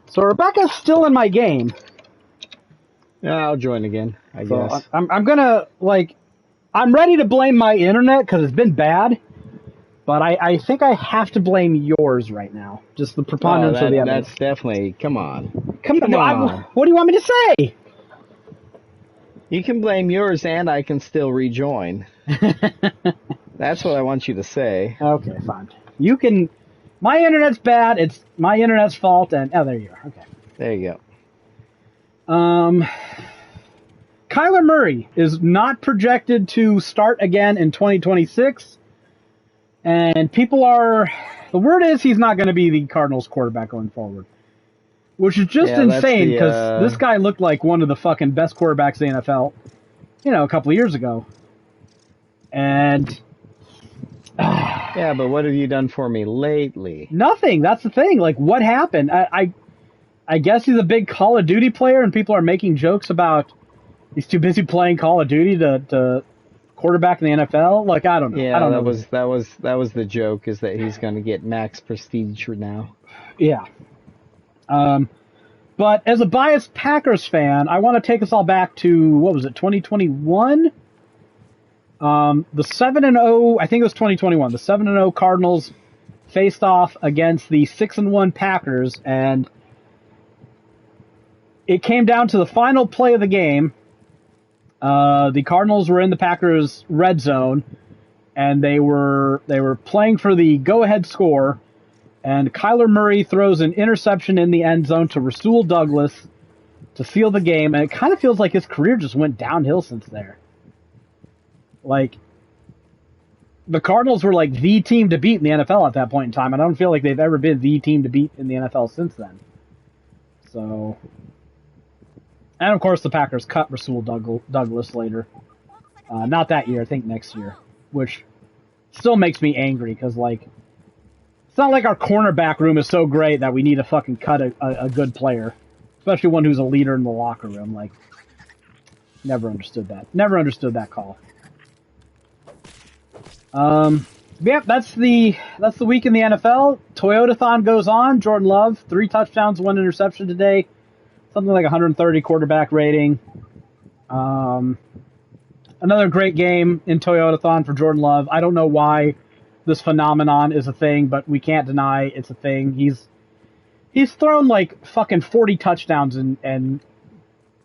[SPEAKER 1] So Rebecca's still in my game.
[SPEAKER 2] Yeah, I'll join again, I guess.
[SPEAKER 1] I'm gonna, like, I'm ready to blame my internet because it's been bad, but I think I have to blame yours right now. Just the preponderance of the evidence.
[SPEAKER 2] That's definitely, come on.
[SPEAKER 1] Come on. What do you want me to say?
[SPEAKER 2] You can blame yours and I can still rejoin. That's what I want you to say.
[SPEAKER 1] Okay, fine. You can... My internet's bad. It's my internet's fault, and... Oh, there you are. Okay.
[SPEAKER 2] There you
[SPEAKER 1] go. Kyler Murray is not projected to start again in 2026, and people are... The word is he's not going to be the Cardinals quarterback going forward, which is just insane, because this guy looked like one of the fucking best quarterbacks in the NFL, you know, a couple of years ago. And...
[SPEAKER 2] Yeah, but what have you done for me lately?
[SPEAKER 1] Nothing. That's the thing. Like, what happened? I guess he's a big Call of Duty player, and people are making jokes about he's too busy playing Call of Duty to quarterback in the NFL. Like, I don't know.
[SPEAKER 2] Yeah,
[SPEAKER 1] I don't know.
[SPEAKER 2] That was the joke, is that he's going to get max prestige now.
[SPEAKER 1] Yeah. But as a biased Packers fan, I want to take us all back to, what was it, 2021? The 7-0, I think it was 2021, the 7-0 Cardinals faced off against the 6-1 Packers, and it came down to the final play of the game. The Cardinals were in the Packers' red zone, and they were playing for the go-ahead score, and Kyler Murray throws an interception in the end zone to Rasul Douglas to seal the game, and it kind of feels like his career just went downhill since there. Like, the Cardinals were like the team to beat in the NFL at that point in time, and I don't feel like they've ever been the team to beat in the NFL since then. So, and of course the Packers cut Rasul Douglas later. Not that year, I think next year, which still makes me angry, because, like, it's not like our cornerback room is so great that we need to fucking cut a good player, especially one who's a leader in the locker room. Like, never understood that. Never understood that call. Yeah, that's the week in the NFL. Toyotathon goes on. Jordan Love, 3 touchdowns, 1 interception today. something like 130 quarterback rating. Another great game in Toyotathon for Jordan Love. I don't know why this phenomenon is a thing, but we can't deny it's a thing. He's thrown like fucking 40 touchdowns and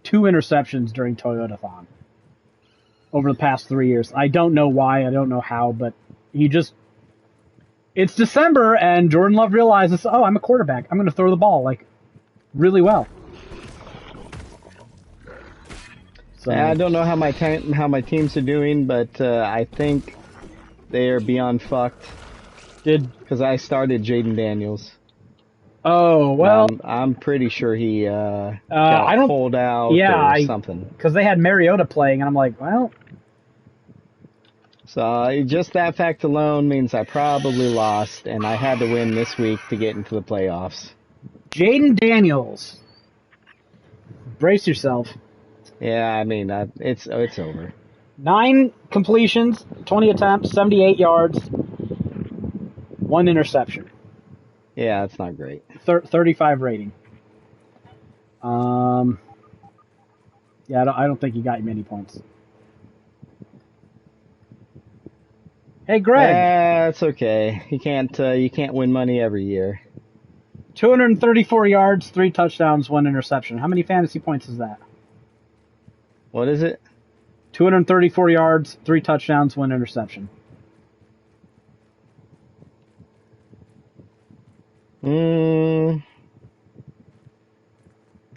[SPEAKER 1] 2 interceptions during Toyotathon over the past 3 years. I don't know why, I don't know how, but it's December and Jordan Love realizes, oh, I'm a quarterback. I'm going to throw the ball like really well. So,
[SPEAKER 2] I don't know how my teams are doing, but I think they are beyond fucked. Because I started Jaden Daniels.
[SPEAKER 1] Oh, well.
[SPEAKER 2] I'm pretty sure he got pulled out or something.
[SPEAKER 1] Because they had Mariota playing, and I'm like, well.
[SPEAKER 2] So just that fact alone means I probably lost, and I had to win this week to get into the playoffs.
[SPEAKER 1] Jaden Daniels. Brace yourself.
[SPEAKER 2] Yeah, I mean, it's over.
[SPEAKER 1] 9 completions, 20 attempts, 78 yards, 1 interception.
[SPEAKER 2] Yeah, that's not great.
[SPEAKER 1] 35 rating. Yeah, I don't think he got you many points. Hey, Greg.
[SPEAKER 2] That's okay. You can't win money every year.
[SPEAKER 1] 234 yards, 3 touchdowns, 1 interception. How many fantasy points is that?
[SPEAKER 2] What is it?
[SPEAKER 1] 234 yards, 3 touchdowns, 1 interception.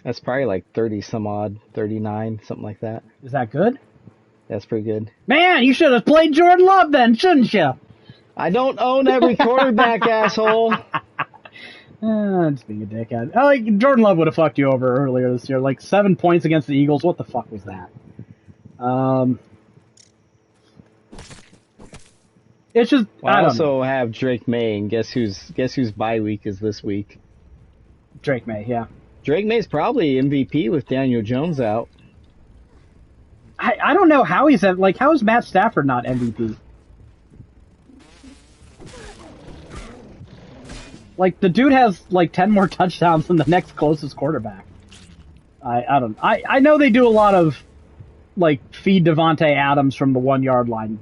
[SPEAKER 2] That's probably like 30 some odd, 39, something like that.
[SPEAKER 1] Is that good?
[SPEAKER 2] That's pretty good.
[SPEAKER 1] Man, you should have played Jordan Love then, shouldn't you?
[SPEAKER 2] I don't own every quarterback, asshole.
[SPEAKER 1] Just being a dickhead. Like Jordan Love would have fucked you over earlier this year. Like 7 points against the Eagles. What the fuck was that? It's just.
[SPEAKER 2] I also have Drake May, and guess whose bye week is this week?
[SPEAKER 1] Drake May, yeah.
[SPEAKER 2] Drake May's probably MVP with Daniel Jones out.
[SPEAKER 1] I don't know how he's at. Like, how is Matt Stafford not MVP? Like, the dude has, like, 10 more touchdowns than the next closest quarterback. I know they do a lot of, like, feed Devontae Adams from the 1-yard line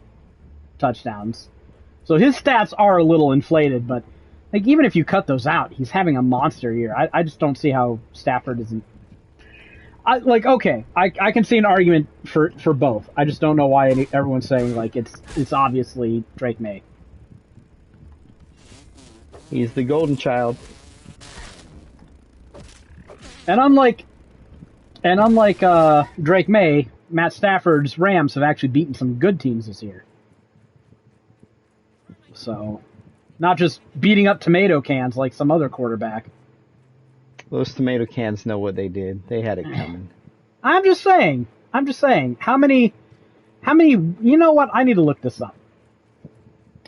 [SPEAKER 1] touchdowns. So his stats are a little inflated, but, like, even if you cut those out, he's having a monster year. I just don't see how Stafford isn't. I can see an argument for both. I just don't know why everyone's saying, like, it's obviously Drake May.
[SPEAKER 2] He's the golden child.
[SPEAKER 1] And unlike Drake May, Matt Stafford's Rams have actually beaten some good teams this year. So, not just beating up tomato cans like some other quarterback.
[SPEAKER 2] Those tomato cans know what they did. They had it coming.
[SPEAKER 1] I'm just saying. How many, you know what? I need to look this up.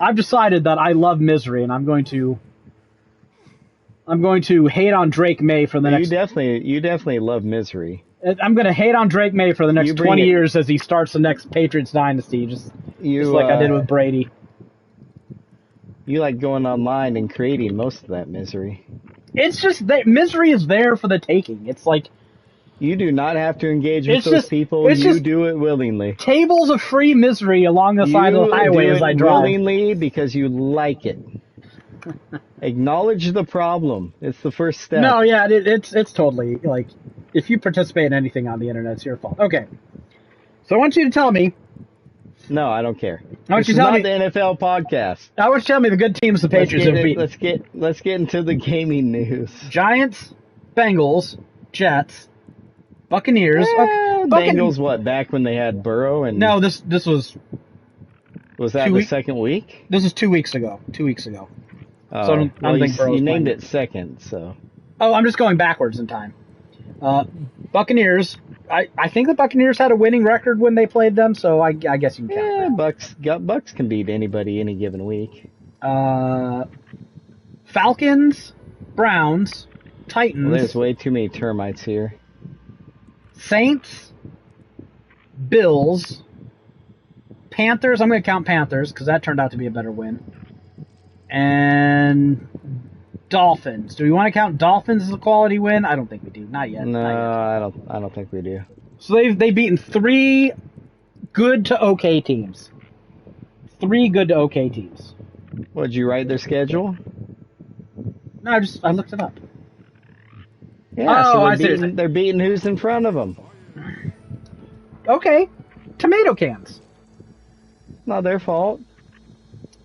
[SPEAKER 1] I've decided that I love misery, and I'm going to hate on Drake May for the next...
[SPEAKER 2] You definitely love misery.
[SPEAKER 1] I'm going to hate on Drake May for the next 20 years as he starts the next Patriots dynasty, just like I did with Brady.
[SPEAKER 2] You like going online and creating most of that misery.
[SPEAKER 1] It's just that misery is there for the taking. It's like...
[SPEAKER 2] You do not have to engage with those people. You do it willingly.
[SPEAKER 1] Tables of free misery along the side of the highway as I drive.
[SPEAKER 2] Willingly because you like it. Acknowledge the problem. It's the first step.
[SPEAKER 1] No, yeah, it's totally, like, if you participate in anything on the internet, it's your fault. Okay. So I want you to tell me...
[SPEAKER 2] No, I don't care.
[SPEAKER 1] This is not
[SPEAKER 2] the NFL podcast.
[SPEAKER 1] I want you to tell me the good teams the Patriots have beaten.
[SPEAKER 2] Let's get into the gaming news.
[SPEAKER 1] Giants, Bengals, Jets, Buccaneers.
[SPEAKER 2] Bengals, what? Back when they had Burrow and...
[SPEAKER 1] No, this was...
[SPEAKER 2] Was that the second week?
[SPEAKER 1] This is 2 weeks ago. 2 weeks ago.
[SPEAKER 2] Oh, so I don't think Burrow's named it second, so...
[SPEAKER 1] Oh, I'm just going backwards in time. Buccaneers... I think the Buccaneers had a winning record when they played them, so I guess you can count that.
[SPEAKER 2] Bucks can beat anybody any given week.
[SPEAKER 1] Falcons, Browns, Titans.
[SPEAKER 2] Well, there's way too many termites here.
[SPEAKER 1] Saints, Bills, Panthers. I'm going to count Panthers because that turned out to be a better win. And Dolphins. Do we want to count Dolphins as a quality win? I don't think we do. Not yet.
[SPEAKER 2] No,
[SPEAKER 1] Not yet.
[SPEAKER 2] I don't think we do.
[SPEAKER 1] So they've beaten 3 good to okay teams. 3 good to okay teams.
[SPEAKER 2] What, did you write their schedule?
[SPEAKER 1] No, I looked it up.
[SPEAKER 2] Yeah,
[SPEAKER 1] Oh,
[SPEAKER 2] so they're beating who's in front of them.
[SPEAKER 1] Okay. Tomato cans.
[SPEAKER 2] Not their fault.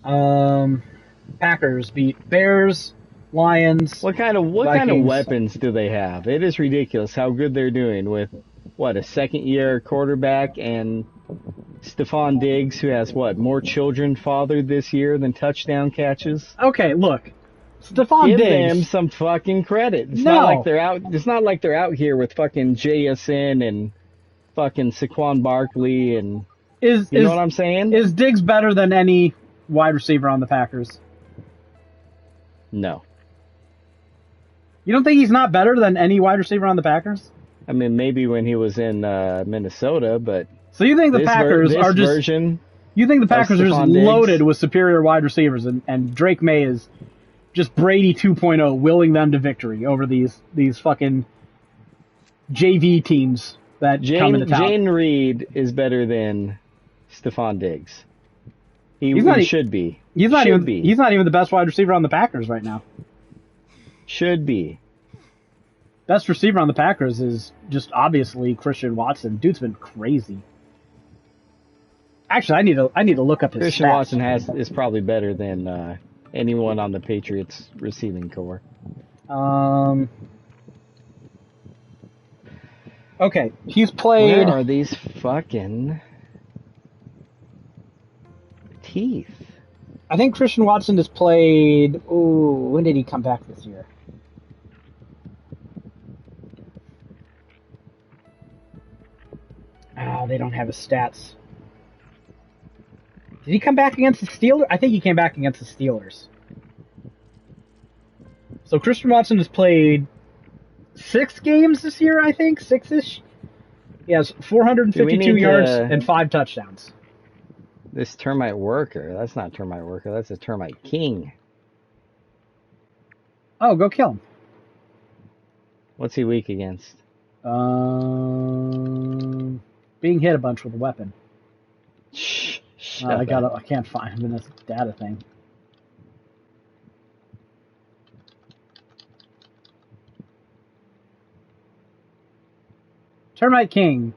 [SPEAKER 1] Packers beat Bears, Lions.
[SPEAKER 2] What kind of
[SPEAKER 1] Vikings.
[SPEAKER 2] weapons do they have? It is ridiculous how good they're doing with a second-year quarterback and Stephon Diggs, who has more children fathered this year than touchdown catches.
[SPEAKER 1] Okay, look. Stephon
[SPEAKER 2] Give
[SPEAKER 1] Diggs.
[SPEAKER 2] them some fucking credit. It's
[SPEAKER 1] No.
[SPEAKER 2] not like they're out. It's not like they're out here with fucking JSN and fucking Saquon Barkley and you know what I'm saying?
[SPEAKER 1] Is Diggs better than any wide receiver on the Packers?
[SPEAKER 2] No.
[SPEAKER 1] You don't think he's not better than any wide receiver on the Packers?
[SPEAKER 2] I mean, maybe when he was in Minnesota, but
[SPEAKER 1] so you think the Packers are just
[SPEAKER 2] version?
[SPEAKER 1] You think the Packers are just
[SPEAKER 2] Stephon Diggs?
[SPEAKER 1] loaded with superior wide receivers, and Drake May is just Brady 2.0, willing them to victory over these fucking JV teams that come into town.
[SPEAKER 2] Jane Reed is better than Stephon Diggs. He should be.
[SPEAKER 1] He's not even the best wide receiver on the Packers right now.
[SPEAKER 2] Should be.
[SPEAKER 1] Best receiver on the Packers is just obviously Christian Watson. Dude's been crazy. Actually, I need to look up his
[SPEAKER 2] Christian
[SPEAKER 1] stats.
[SPEAKER 2] Watson is probably better than anyone on the Patriots receiving core.
[SPEAKER 1] Okay, he's played.
[SPEAKER 2] Where are these fucking teeth?
[SPEAKER 1] I think Christian Watson has played. Ooh, when did he come back this year? Oh, they don't have his stats. Did he come back against the Steelers? I think he came back against the Steelers. So Christian Watson has played 6 games this year, I think. 6-ish. He has 452 yards and 5 touchdowns.
[SPEAKER 2] This termite worker. That's not termite worker. That's a termite king.
[SPEAKER 1] Oh, go kill him.
[SPEAKER 2] What's he weak against?
[SPEAKER 1] Being hit a bunch with a weapon.
[SPEAKER 2] Shh.
[SPEAKER 1] I can't find him in this data thing. Termite King,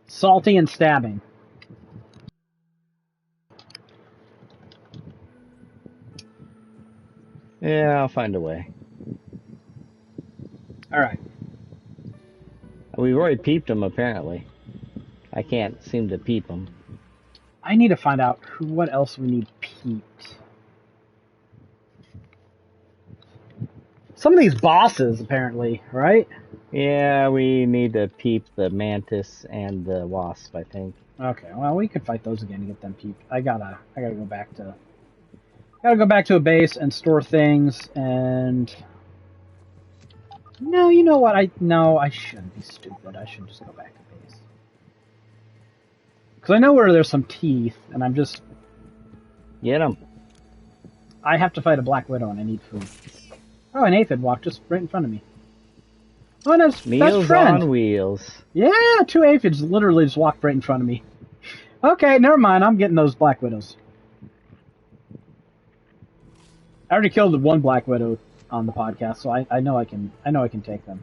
[SPEAKER 1] salty and stabbing.
[SPEAKER 2] Yeah, I'll find a way.
[SPEAKER 1] All right.
[SPEAKER 2] We've already peeped him, apparently. I can't seem to peep him.
[SPEAKER 1] I need to find out what else we need peeped. Some of these bosses, apparently, right?
[SPEAKER 2] Yeah, we need to peep the mantis and the wasp, I think.
[SPEAKER 1] Okay, well, we could fight those again to get them peeped. I gotta go back to a base and store things and. No, you know what? I shouldn't be stupid. I should just go back to base. Because I know where there's some teeth, and I'm just.
[SPEAKER 2] Get them.
[SPEAKER 1] I have to fight a black widow, and I need food. Oh, an aphid walked just right in front of me. Oh, and that's
[SPEAKER 2] Meals
[SPEAKER 1] friend.
[SPEAKER 2] on wheels.
[SPEAKER 1] Yeah, 2 aphids literally just walked right in front of me. Okay, never mind. I'm getting those black widows. I already killed the 1 black widow on the podcast, so I know I can take them.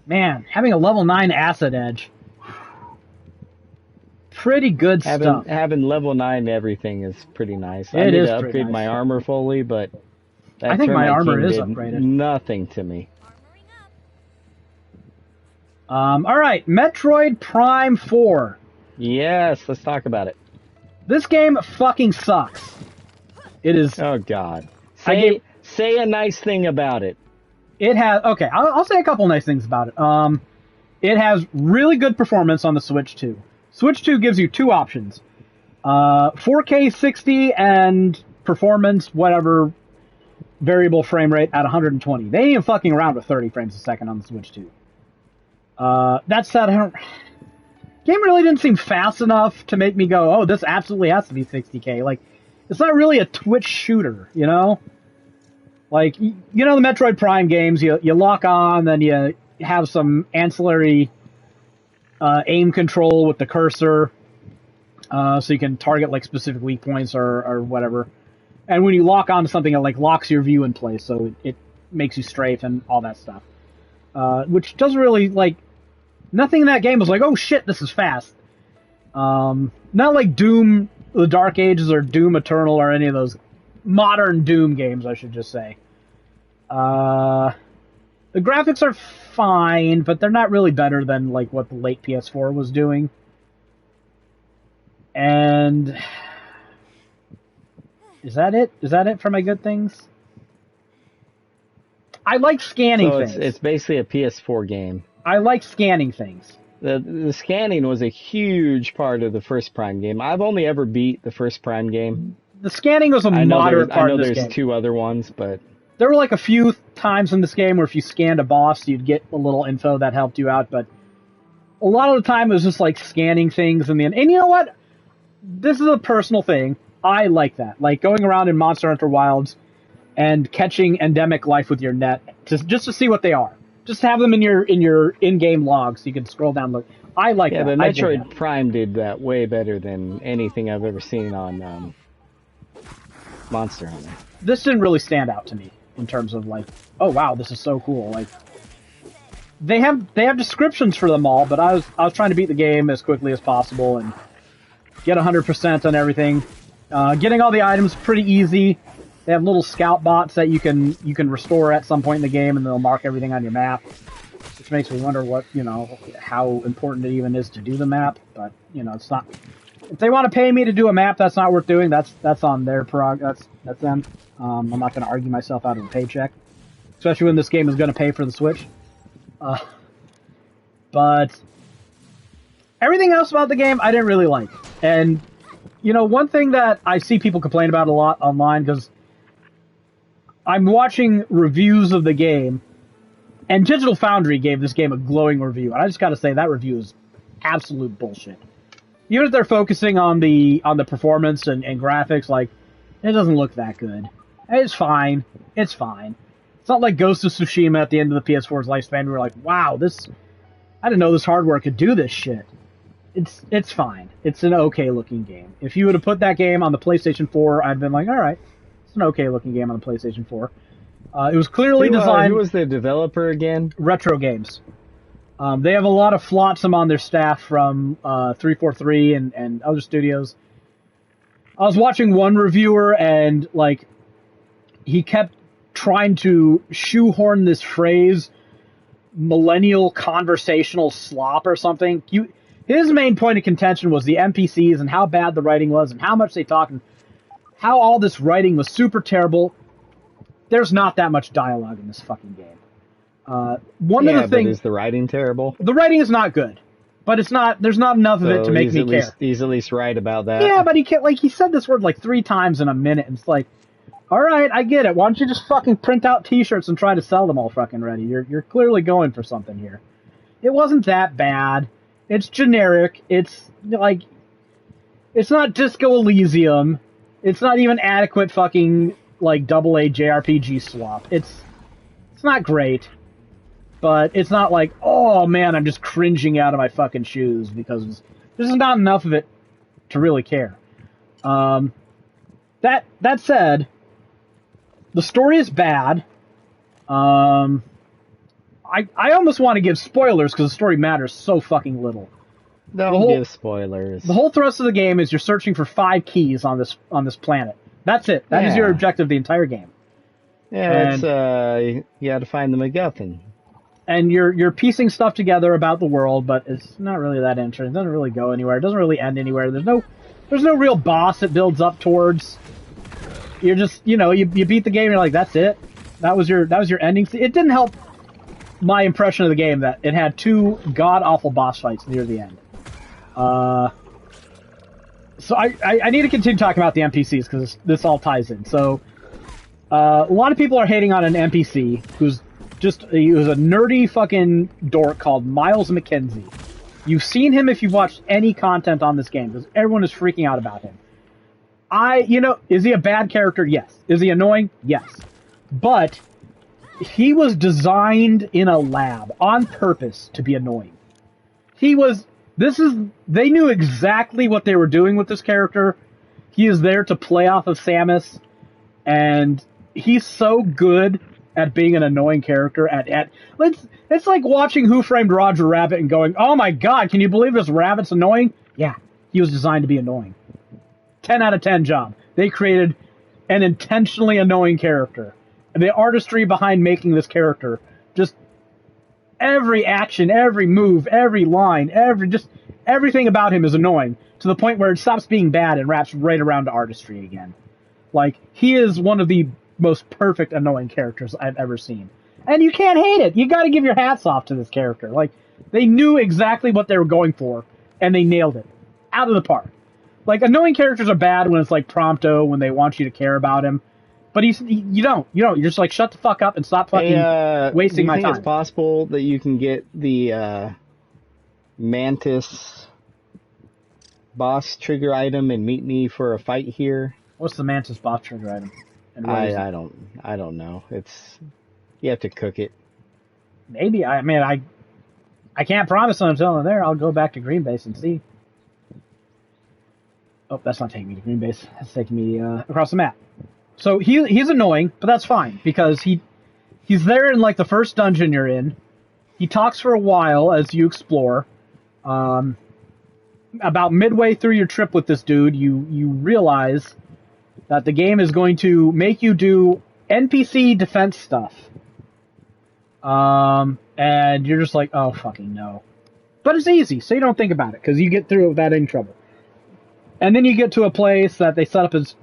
[SPEAKER 1] Man, having a level 9 acid edge. Pretty good stuff.
[SPEAKER 2] Having level 9 everything is pretty nice.
[SPEAKER 1] I
[SPEAKER 2] need
[SPEAKER 1] to
[SPEAKER 2] upgrade my armor fully, but
[SPEAKER 1] I think my armor is upgraded.
[SPEAKER 2] Nothing to me.
[SPEAKER 1] All right, MIDtroid Prime 4.
[SPEAKER 2] Yes, let's talk about it.
[SPEAKER 1] This game fucking sucks. It is.
[SPEAKER 2] Oh God. Say a nice thing about it.
[SPEAKER 1] It has. Okay, I'll say a couple nice things about it. It has really good performance on the Switch 2. Switch 2 gives you 2 options: 4K 60 and performance, whatever variable frame rate at 120. They ain't even fucking around with 30 frames a second on the Switch 2. That said, game really didn't seem fast enough to make me go, oh, this absolutely has to be 60K. Like, it's not really a Twitch shooter, you know? Like, you know the Metroid Prime games, you lock on, then you have some ancillary aim control with the cursor, so you can target like specific weak points or whatever. And when you lock onto something, it like locks your view in place, so it makes you strafe and all that stuff. Which doesn't really, like, nothing in that game was like, oh shit, this is fast. Not like Doom, the Dark Ages, or Doom Eternal, or any of those modern Doom games, I should just say. The graphics are fine, but they're not really better than like what the late PS4 was doing. And is that it? Is that it for my good things? I like scanning things.
[SPEAKER 2] It's basically a PS4 game.
[SPEAKER 1] I like scanning things.
[SPEAKER 2] The scanning was a huge part of the first Prime game. I've only ever beat the first Prime game.
[SPEAKER 1] The scanning was a moderate part of this game.
[SPEAKER 2] I know there's 2 other ones, but...
[SPEAKER 1] There were like a few times in this game where if you scanned a boss, you'd get a little info that helped you out, but a lot of the time it was just like scanning things and you know what? This is a personal thing. I like that. Like going around in Monster Hunter Wilds and catching endemic life with your net just to see what they are. Just have them in your in-game log so you can scroll down and look. I like that.
[SPEAKER 2] Yeah, but Metroid Prime did that way better than anything I've ever seen on Monster Hunter.
[SPEAKER 1] This didn't really stand out to me in terms of like, oh wow, this is so cool. Like they have descriptions for them all, but I was trying to beat the game as quickly as possible and get 100% on everything. Getting all the items pretty easy. They have little scout bots that you can restore at some point in the game, and they'll mark everything on your map, which makes me wonder what, you know, how important it even is to do the map. But you know, it's not. If they want to pay me to do a map, that's not worth doing. That's on their that's them. I'm not going to argue myself out of a paycheck, especially when this game is going to pay for the Switch. But everything else about the game, I didn't really like. And you know, one thing that I see people complain about a lot online, because I'm watching reviews of the game, and Digital Foundry gave this game a glowing review. And I just got to say that review is absolute bullshit. Even if they're focusing on the performance and graphics, like, it doesn't look that good. It's fine. It's fine. It's not like Ghost of Tsushima at the end of the PS4's lifespan. We were like, wow, I didn't know this hardware could do this shit. It's fine. It's an okay looking game. If you would have put that game on the PlayStation 4, I'd been like, all right, it's an okay looking game on the PlayStation 4. It was clearly designed.
[SPEAKER 2] Who was the developer again?
[SPEAKER 1] Retro Games. They have a lot of flotsam on their staff from 343 and other studios. I was watching one reviewer and like he kept trying to shoehorn this phrase, millennial conversational slop or something. His main point of contention was the NPCs and how bad the writing was and how much they talked and how all this writing was super terrible. There's not that much dialogue in this fucking game. Of the things,
[SPEAKER 2] but is the writing terrible?
[SPEAKER 1] The writing is not good, but it's not. There's not enough of it to make me care.
[SPEAKER 2] He's at least right about that.
[SPEAKER 1] Yeah, but he said this word like 3 times in a minute, and it's like, all right, I get it. Why don't you just fucking print out T-shirts and try to sell them all fucking ready? You're clearly going for something here. It wasn't that bad. It's generic. It's like, it's not Disco Elysium. It's not even adequate fucking like AA JRPG swap. It's not great, but it's not like, oh man, I'm just cringing out of my fucking shoes because there's not enough of it to really care. That said, the story is bad. I almost want to give spoilers because the story matters so fucking little.
[SPEAKER 2] Don't give spoilers.
[SPEAKER 1] The whole thrust of the game is you're searching for 5 keys on this planet. That's it. That is your objective the entire game.
[SPEAKER 2] Yeah, and you got to find the MacGuffin.
[SPEAKER 1] And you're piecing stuff together about the world, but it's not really that interesting. It doesn't really go anywhere. It doesn't really end anywhere. There's no real boss it builds up towards. You're just, you beat the game and you're like, that's it. That was your ending. It didn't help my impression of the game that it had 2 god-awful boss fights near the end. So I need to continue talking about the NPCs because this all ties in. So a lot of people are hating on an NPC who's he was a nerdy fucking dork called Miles McKenzie. You've seen him if you've watched any content on this game because everyone is freaking out about him. Is he a bad character? Yes. Is he annoying? Yes. but he was designed in a lab on purpose to be annoying. They knew exactly what they were doing with this character. He is there to play off of Samus, and he's so good at being an annoying character. It's like watching Who Framed Roger Rabbit and going, oh my god, can you believe this rabbit's annoying? Yeah, he was designed to be annoying. 10 out of 10 job. They created an intentionally annoying character. The artistry behind making this character, just every action, every move, every line, everything about him is annoying, to the point where it stops being bad and wraps right around to artistry again. Like, he is one of the most perfect annoying characters I've ever seen. And you can't hate it. You gotta give your hats off to this character. Like, they knew exactly what they were going for, and they nailed it. Out of the park. Like, annoying characters are bad when it's like Prompto, when they want you to care about him. But you don't. You're just like, shut the fuck up and stop fucking wasting my time.
[SPEAKER 2] Do you think it's possible that you can get the Mantis boss trigger item and meet me for a fight here?
[SPEAKER 1] What's the Mantis boss trigger item? And
[SPEAKER 2] I don't know. You have to cook it.
[SPEAKER 1] Maybe. I can't promise until I'm there. I'll go back to Green Base and see. Oh, that's not taking me to Green Base. That's taking me across the map. So he's annoying, but that's fine, because he's there in like the first dungeon you're in. He talks for a while as you explore. About midway through your trip with this dude, you realize that the game is going to make you do NPC defense stuff. And you're just like, oh, fucking no. But it's easy, so you don't think about it, because you get through it without any trouble. And then you get to a place that they set up as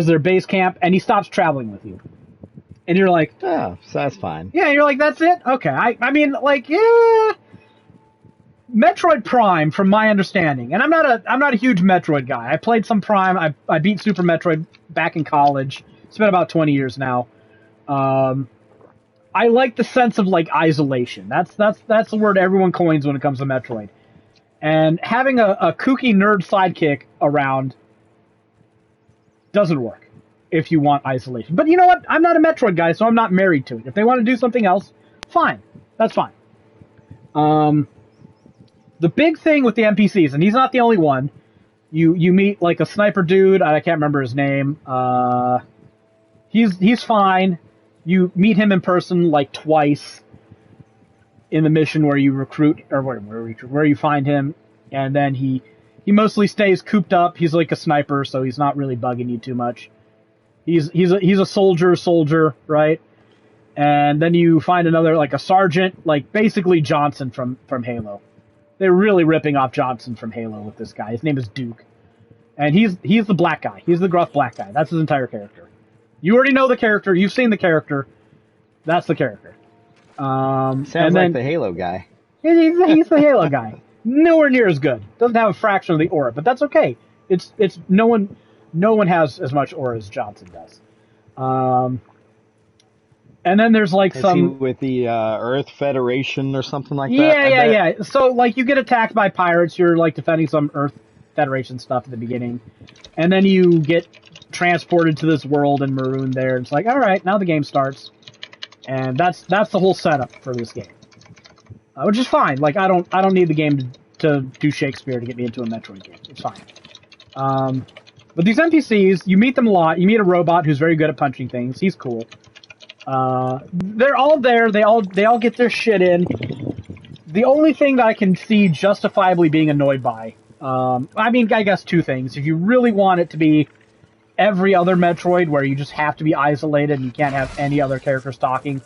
[SPEAKER 1] their base camp, and he stops traveling with you. And you're like,
[SPEAKER 2] oh, so that's fine.
[SPEAKER 1] Yeah, you're like, that's it? Okay. I mean, like, yeah. Metroid Prime, from my understanding, and I'm not a huge Metroid guy. I played some Prime. I beat Super Metroid back in college. It's been about 20 years now. I like the sense of like isolation. That's the word everyone coins when it comes to Metroid. And having a kooky nerd sidekick around doesn't work if you want isolation. But you know what? I'm not a Metroid guy, so I'm not married to it. If they want to do something else, fine. That's fine. The big thing with the NPCs, and he's not the only one, you meet like a sniper dude, I can't remember his name. He's fine. You meet him in person like twice in the mission where you recruit, or where you find him, and then he mostly stays cooped up. He's like a sniper, so he's not really bugging you too much. He's a soldier, right? And then you find another, like a sergeant, like basically Johnson from Halo. They're really ripping off Johnson from Halo with this guy. His name is Duke. And he's the black guy. He's the gruff black guy. That's his entire character. You already know the character. You've seen the character. That's the character.
[SPEAKER 2] Sounds like the Halo guy.
[SPEAKER 1] He's the Halo guy. Nowhere near as good. Doesn't have a fraction of the aura, but that's okay. It's no one has as much aura as Johnson does. And then there's like some
[SPEAKER 2] with the Earth Federation or something like that.
[SPEAKER 1] Yeah. So like you get attacked by pirates. You're like defending some Earth Federation stuff at the beginning, and then you get transported to this world and marooned there. It's like, all right, now the game starts, and that's the whole setup for this game, which is fine. Like I don't need the game to do Shakespeare to get me into a Metroid game. It's fine. But these NPCs, you meet them a lot. You meet a robot who's very good at punching things. He's cool. They're all there. They all get their shit in. The only thing that I can see justifiably being annoyed by, I guess two things. If you really want it to be every other Metroid where you just have to be isolated and you can't have any other characters talking,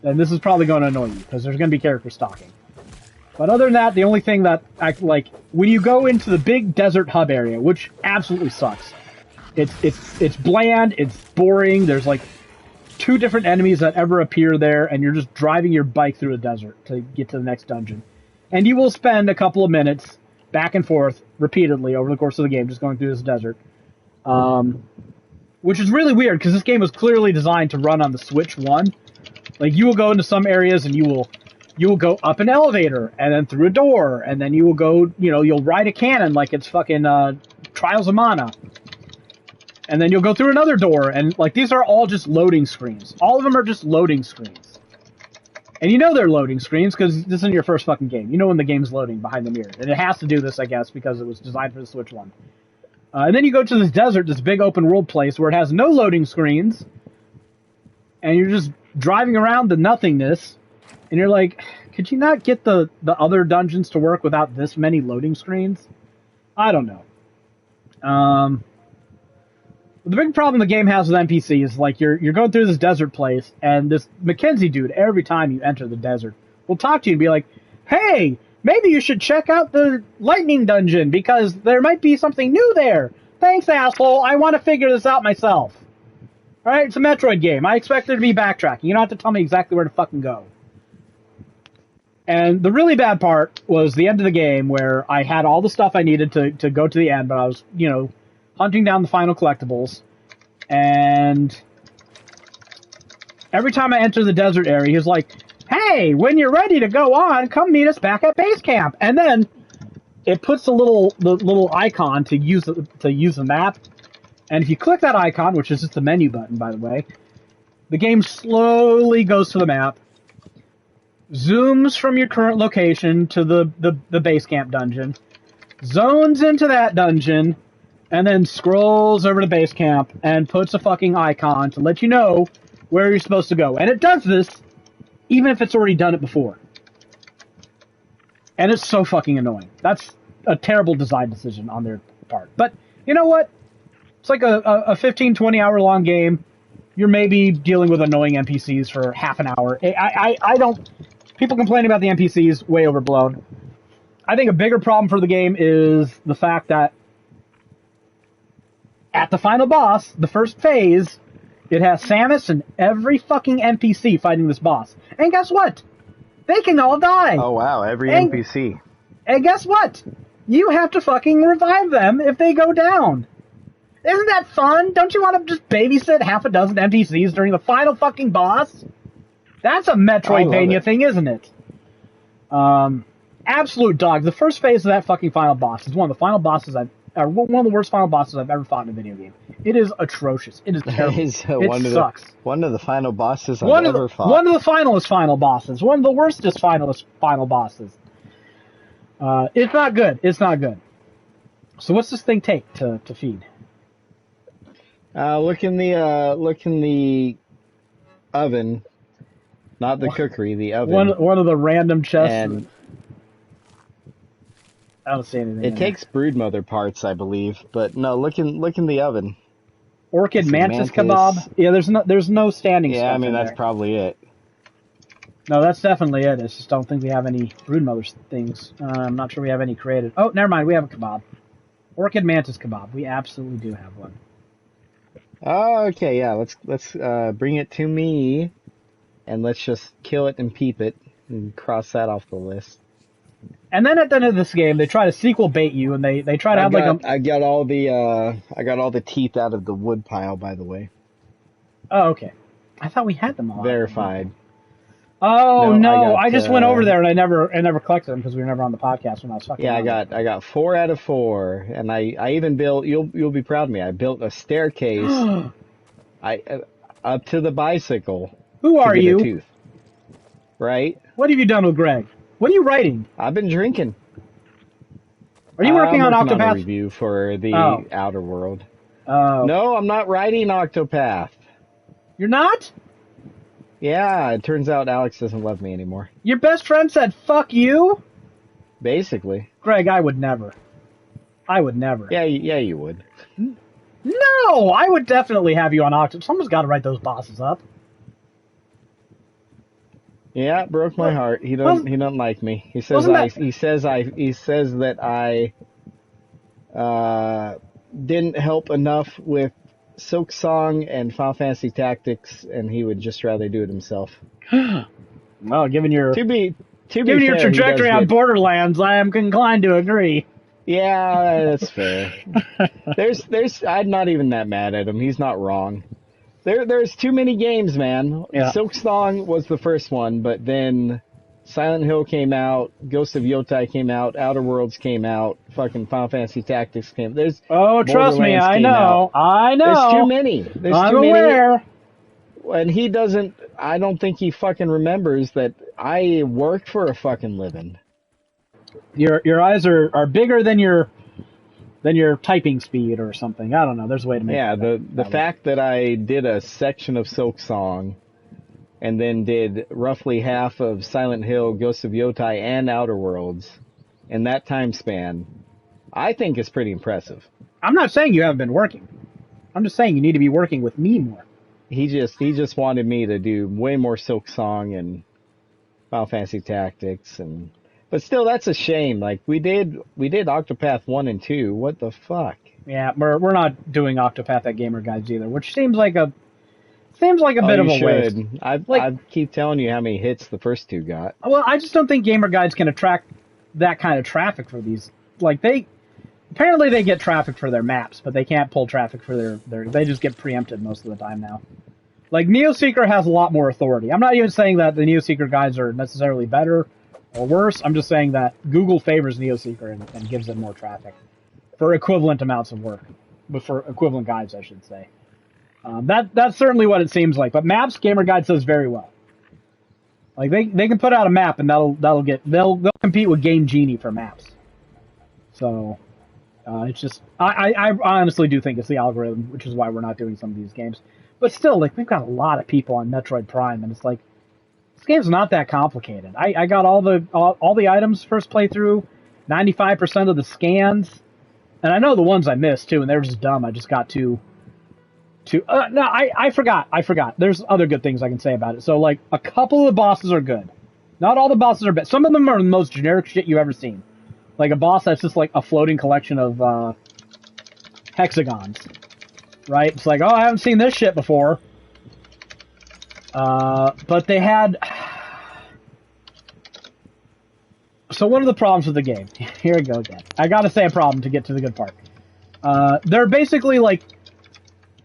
[SPEAKER 1] then this is probably going to annoy you, because there's going to be characters talking. But other than that, the only thing that I like, when you go into the big desert hub area, which absolutely sucks, it's bland, it's boring. There's like 2 different enemies that ever appear there, and you're just driving your bike through a desert to get to the next dungeon. And you will spend a couple of minutes back and forth repeatedly over the course of the game just going through this desert. Which is really weird, because this game was clearly designed to run on the Switch 1. Like, you will go into some areas and you will go up an elevator, and then through a door, and then you will go, you'll ride a cannon like it's fucking Trials of Mana. And then you'll go through another door, and like these are all just loading screens. All of them are just loading screens. And you know they're loading screens because this isn't your first fucking game. You know when the game's loading behind the mirror. And it has to do this, I guess, because it was designed for the Switch 1. And then you go to this desert, this big open world place where it has no loading screens. And you're just driving around the nothingness. And you're like, could you not get the other dungeons to work without this many loading screens? I don't know. The big problem the game has with NPC is like you're going through this desert place, and this Mackenzie dude, every time you enter the desert, will talk to you and be like, hey, maybe you should check out the lightning dungeon because there might be something new there. Thanks, asshole. I want to figure this out myself. Alright, it's a Metroid game. I expect there to be backtracking. You don't have to tell me exactly where to fucking go. And the really bad part was the end of the game where I had all the stuff I needed to go to the end, but I was, hunting down the final collectibles. And every time I enter the desert area, he's like, hey, when you're ready to go on, come meet us back at base camp. And then it puts the little icon to use the map. And if you click that icon, which is just the menu button, by the way, the game slowly goes to the map, zooms from your current location to the base camp dungeon, zones into that dungeon, and then scrolls over to base camp and puts a fucking icon to let you know where you're supposed to go. And it does this even if it's already done it before. And it's so fucking annoying. That's a terrible design decision on their part. But you know what? It's like a 15, 20 hour long game. You're maybe dealing with annoying NPCs for half an hour. I don't... People complaining about the NPCs, way overblown. I think a bigger problem for the game is the fact that at the final boss, the first phase, it has Samus and every fucking NPC fighting this boss. And guess what? They can all die.
[SPEAKER 2] Oh, wow. Every NPC.
[SPEAKER 1] And guess what? You have to fucking revive them if they go down. Isn't that fun? Don't you want to just babysit half a dozen NPCs during the final fucking boss? That's a Metroidvania thing, isn't it? Absolute dog. The first phase of that fucking final boss is one of the final bosses one of the worst final bosses I've ever fought in a video game. It is atrocious. It is terrible. It sucks.
[SPEAKER 2] One of the final bosses I've ever fought.
[SPEAKER 1] One of the finalist final bosses. One of the worstest finalist final bosses. It's not good. It's not good. So what's this thing take to feed?
[SPEAKER 2] Look in the oven. Not the cookery, the oven.
[SPEAKER 1] One of the random chests. And I don't see anything.
[SPEAKER 2] It takes broodmother parts, I believe, but no. Look in the oven.
[SPEAKER 1] Orchid mantis kebab. Yeah, there's no standing.
[SPEAKER 2] Yeah,
[SPEAKER 1] stuff
[SPEAKER 2] I mean
[SPEAKER 1] in
[SPEAKER 2] that's
[SPEAKER 1] there.
[SPEAKER 2] probably it.
[SPEAKER 1] No, that's definitely it. I just don't think we have any broodmother things. I'm not sure we have any created. Oh, never mind. We have a kebab. Orchid mantis kebab. We absolutely do have one.
[SPEAKER 2] Oh, okay, yeah. Let's bring it to me, and let's just kill it and peep it, and cross that off the list.
[SPEAKER 1] And then at the end of this game, they try to sequel bait you, and they try to have
[SPEAKER 2] I got all the teeth out of the wood pile, by the way.
[SPEAKER 1] Oh, okay. I thought we had them all.
[SPEAKER 2] Verified.
[SPEAKER 1] Oh no! I just went over there and I never collected them because we were never on the podcast when I was fucking.
[SPEAKER 2] Yeah, I got 4 out of 4, and I even built. You'll be proud of me. I built a staircase. Up to the bicycle.
[SPEAKER 1] Who are you?
[SPEAKER 2] Tooth. Right.
[SPEAKER 1] What have you done with Greg? What are you writing?
[SPEAKER 2] I've been drinking.
[SPEAKER 1] Are you working on Octopath?
[SPEAKER 2] On a review for the Outer World.
[SPEAKER 1] Oh.
[SPEAKER 2] No, I'm not writing Octopath.
[SPEAKER 1] You're not?
[SPEAKER 2] Yeah, it turns out Alex doesn't love me anymore.
[SPEAKER 1] Your best friend said, fuck you?
[SPEAKER 2] Basically.
[SPEAKER 1] Greg, I would never.
[SPEAKER 2] Yeah, you would.
[SPEAKER 1] No, I would definitely have you on Octopath. Someone's got to write those bosses up.
[SPEAKER 2] Yeah, it broke my heart. He doesn't like me. He says that I didn't help enough with Silksong and Final Fantasy Tactics, and he would just rather do it himself.
[SPEAKER 1] Well, given your
[SPEAKER 2] fair,
[SPEAKER 1] your trajectory on Borderlands, I am inclined to agree.
[SPEAKER 2] Yeah, that's fair. I'm not even that mad at him. He's not wrong. There's too many games, man.
[SPEAKER 1] Yeah.
[SPEAKER 2] Silksong was the first one, but then Silent Hill came out, Ghost of Yotai came out, Outer Worlds came out, fucking Final Fantasy Tactics came out. There's
[SPEAKER 1] trust me, I know. I know.
[SPEAKER 2] There's too many.
[SPEAKER 1] I'm aware.
[SPEAKER 2] And he doesn't, I don't think he fucking remembers that I worked for a fucking living.
[SPEAKER 1] Your eyes are bigger than your typing speed or something. I don't know. There's a way to make it.
[SPEAKER 2] The fact that I did a section of Silk Song and then did roughly half of Silent Hill, Ghost of Yotai, and Outer Worlds in that time span, I think is pretty impressive.
[SPEAKER 1] I'm not saying you haven't been working. I'm just saying you need to be working with me more.
[SPEAKER 2] He just wanted me to do way more Silk Song and Final Fantasy Tactics, but still, that's a shame. Like we did Octopath 1 and 2. What the fuck?
[SPEAKER 1] Yeah, we're not doing Octopath at Gamer Guides either, which seems like a bit of a waste.
[SPEAKER 2] I keep telling you how many hits the first two got.
[SPEAKER 1] Well, I just don't think Gamer Guides can attract that kind of traffic for these. Like apparently they get traffic for their maps, but they can't pull traffic for their. They just get preempted most of the time now. Like NeoSeeker has a lot more authority. I'm not even saying that the NeoSeeker guides are necessarily better or worse. I'm just saying that Google favors NeoSeeker and gives it more traffic for equivalent amounts of work, but for equivalent guides, I should say. That's certainly what it seems like. But maps, Gamer Guides does very well. Like they can put out a map and they'll compete with Game Genie for maps. So it's just I honestly do think it's the algorithm, which is why we're not doing some of these games. But still, like we've got a lot of people on Metroid Prime, and it's like this game's not that complicated. I got all the items first playthrough, 95% of the scans, and I know the ones I missed too, and they're just dumb. I just got I forgot. There's other good things I can say about it. So like a couple of the bosses are good. Not all the bosses are bad. Some of them are the most generic shit you've ever seen. Like a boss that's just like a floating collection of hexagons. Right? It's like, oh, I haven't seen this shit before. But they had... So one of the problems with the game... Here we go again. I gotta say a problem to get to the good part. There are basically like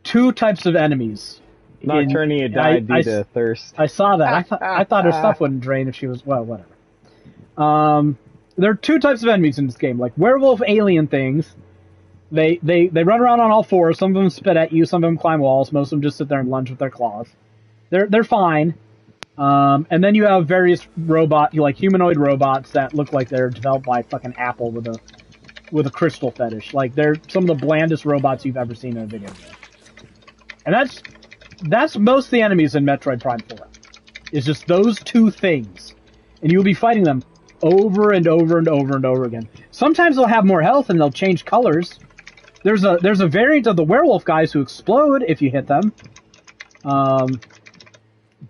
[SPEAKER 1] two types of enemies.
[SPEAKER 2] Nocturnia died due to thirst.
[SPEAKER 1] I saw that. I thought her stuff wouldn't drain if she was... Well, whatever. There are two types of enemies in this game. Like werewolf alien things... They run around on all fours. Some of them spit at you. Some of them climb walls. Most of them just sit there and lunge with their claws. They're fine. And then you have various humanoid robots that look like they're developed by fucking Apple with a crystal fetish. Like they're some of the blandest robots you've ever seen in a video game. And that's most of the enemies in Metroid Prime 4. It's just those two things, and you'll be fighting them over and over and over and over again. Sometimes they'll have more health and they'll change colors. There's a variant of the werewolf guys who explode if you hit them.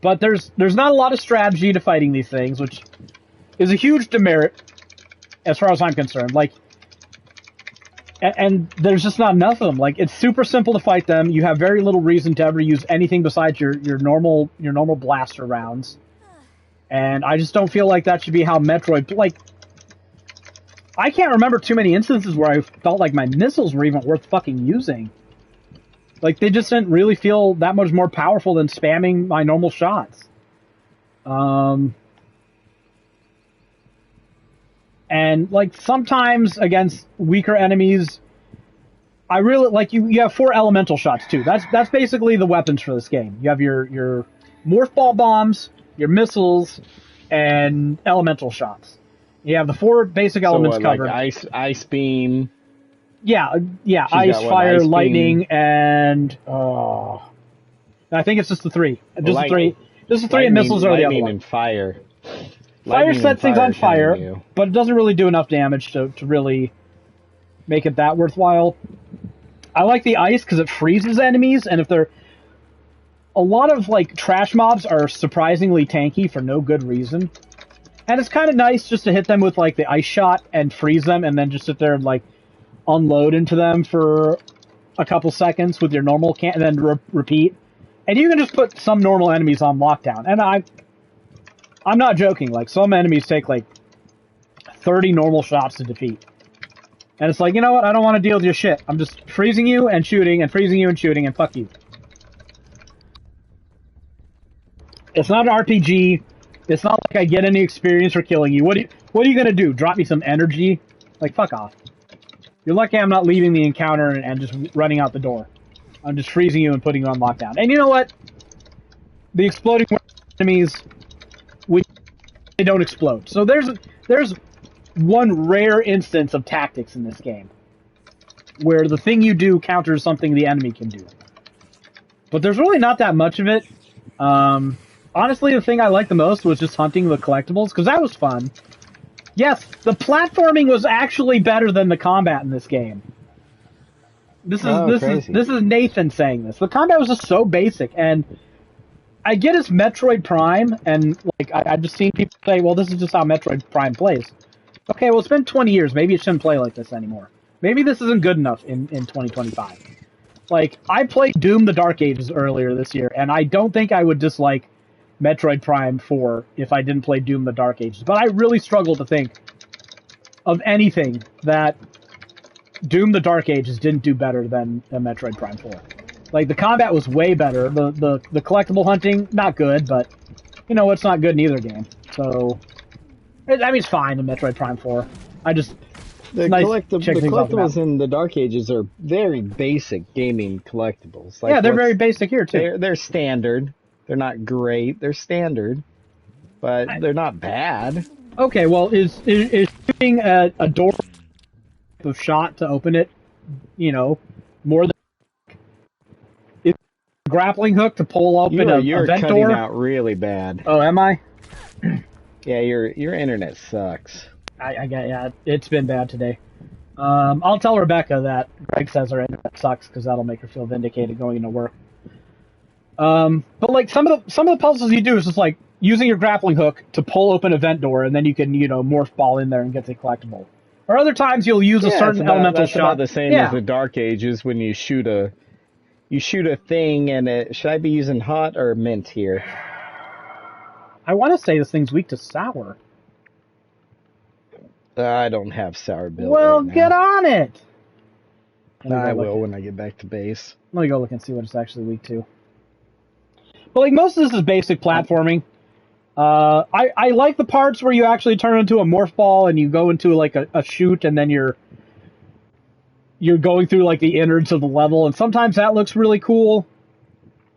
[SPEAKER 1] But there's not a lot of strategy to fighting these things, which is a huge demerit as far as I'm concerned. Like, and there's just not enough of them. Like, it's super simple to fight them. You have very little reason to ever use anything besides your normal blaster rounds. And I just don't feel like that should be how Metroid... Like, I can't remember too many instances where I felt like my missiles were even worth fucking using. Like, they just didn't really feel that much more powerful than spamming my normal shots. And, like, sometimes against weaker enemies, I really... Like, you have 4 elemental shots, too. That's basically the weapons for this game. You have your morph ball bombs, your missiles, and elemental shots. You have the 4 basic elements covered.
[SPEAKER 2] Like ice beam.
[SPEAKER 1] Yeah, ice, fire, lightning, and I think it's just the 3. Just the 3. Just the 3, and missiles are the other one.
[SPEAKER 2] Lightning and fire.
[SPEAKER 1] Fire sets things on fire, but it doesn't really do enough damage to really make it that worthwhile. I like the ice because it freezes enemies, and if they're... A lot of, like, trash mobs are surprisingly tanky for no good reason. And it's kind of nice just to hit them with, like, the ice shot and freeze them, and then just sit there and, like, unload into them for a couple seconds with your normal and then repeat. And you can just put some normal enemies on lockdown. And I'm not joking. Like, some enemies take, like, 30 normal shots to defeat. And it's like, you know what? I don't want to deal with your shit. I'm just freezing you and shooting and freezing you and shooting and fuck you. It's not an RPG. It's not like I get any experience for killing you. What are you gonna do? Drop me some energy? Like, fuck off. You're lucky I'm not leaving the encounter and just running out the door. I'm just freezing you and putting you on lockdown. And you know what? The exploding enemies, they don't explode. So there's one rare instance of tactics in this game where the thing you do counters something the enemy can do. But there's really not that much of it. Honestly, the thing I liked the most was just hunting the collectibles, because that was fun. Yes, the platforming was actually better than the combat in this game. This is Nathan saying this. The combat was just so basic, and I get it's Metroid Prime, and like I've just seen people say, well, this is just how Metroid Prime plays. Okay, well, it's been 20 years. Maybe it shouldn't play like this anymore. Maybe this isn't good enough in 2025. Like, I played Doom the Dark Ages earlier this year, and I don't think I would dislike Metroid Prime 4 if I didn't play Doom the Dark Ages. But I really struggle to think of anything that Doom the Dark Ages didn't do better than Metroid Prime 4. Like, the combat was way better. The collectible hunting, not good, but, you know, it's not good in either game. So, I mean, it's fine in Metroid Prime 4.
[SPEAKER 2] The collectibles in the Dark Ages are very basic gaming collectibles. Like,
[SPEAKER 1] yeah, they're very basic here, too.
[SPEAKER 2] They're standard. They're not great. They're standard. But they're not bad.
[SPEAKER 1] Okay, well, is shooting a door of shot to open it, you know, more than... Is a grappling hook to pull open a vent door?
[SPEAKER 2] You're cutting out really bad.
[SPEAKER 1] Oh, am I?
[SPEAKER 2] Yeah, your internet sucks.
[SPEAKER 1] Yeah, it's been bad today. I'll tell Rebecca that Greg says her internet sucks because that'll make her feel vindicated going into work. But like some of the puzzles you do is just like using your grappling hook to pull open a vent door, and then you can morph ball in there and get the collectible. Or other times you'll use a certain elemental shot.
[SPEAKER 2] About the same as the Dark Ages when you shoot a thing and it. Should I be using hot or mint here?
[SPEAKER 1] I want to say this thing's weak to sour.
[SPEAKER 2] I don't have sour build.
[SPEAKER 1] Well,
[SPEAKER 2] right now.
[SPEAKER 1] get on it.
[SPEAKER 2] I will when I get back to base.
[SPEAKER 1] Let me go look and see what it's actually weak to. But like most of this is basic platforming. I like the parts where you actually turn into a morph ball and you go into like a chute and then you're going through like the innards of the level, and sometimes that looks really cool.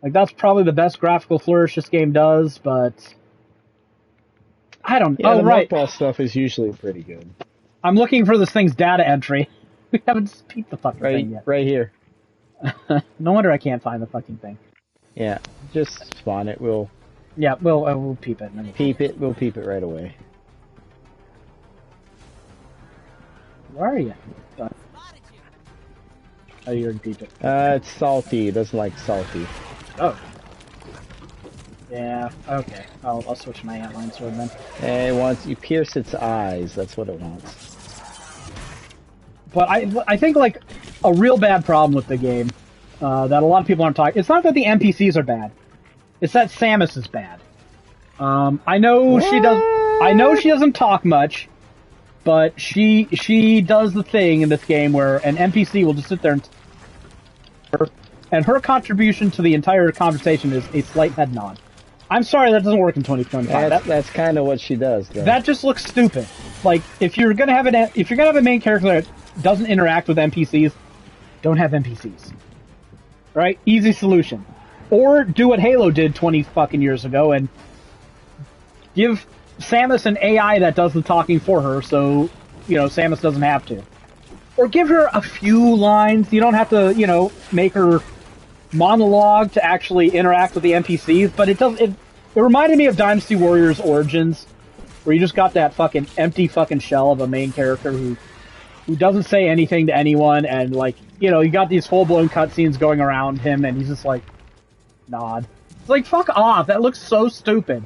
[SPEAKER 1] Like that's probably the best graphical flourish this game does, but I don't know.
[SPEAKER 2] Yeah,
[SPEAKER 1] the
[SPEAKER 2] morph ball stuff is usually pretty good.
[SPEAKER 1] I'm looking for this thing's data entry. We haven't peeped the fucking thing yet.
[SPEAKER 2] Right here.
[SPEAKER 1] No wonder I can't find the fucking thing.
[SPEAKER 2] Yeah, just spawn it. We'll
[SPEAKER 1] peep it.
[SPEAKER 2] We'll peep it right away.
[SPEAKER 1] Where are you? Oh, you already peeped it.
[SPEAKER 2] It's salty. It doesn't like salty.
[SPEAKER 1] Oh. Yeah, okay. I'll switch my antline sword then.
[SPEAKER 2] It wants you pierce its eyes. That's what it wants.
[SPEAKER 1] But I think like a real bad problem with the game that a lot of people aren't talking. It's not that the NPCs are bad. It's that Samus is bad. I know she doesn't talk much, but she does the thing in this game where an NPC will just sit there and her contribution to the entire conversation is a slight head nod. I'm sorry, that doesn't work in 2025.
[SPEAKER 2] That's kind of what she does, though.
[SPEAKER 1] That just looks stupid. Like if you're gonna have a main character that doesn't interact with NPCs, don't have NPCs. Right? Easy solution. Or do what Halo did 20 fucking years ago and give Samus an AI that does the talking for her, so Samus doesn't have to. Or give her a few lines. You don't have to, make her monologue to actually interact with the NPCs, but it reminded me of Dynasty Warriors Origins, where you just got that fucking empty fucking shell of a main character who doesn't say anything to anyone, and you got these full-blown cutscenes going around him, and he's just like, nod. It's like, fuck off, that looks so stupid.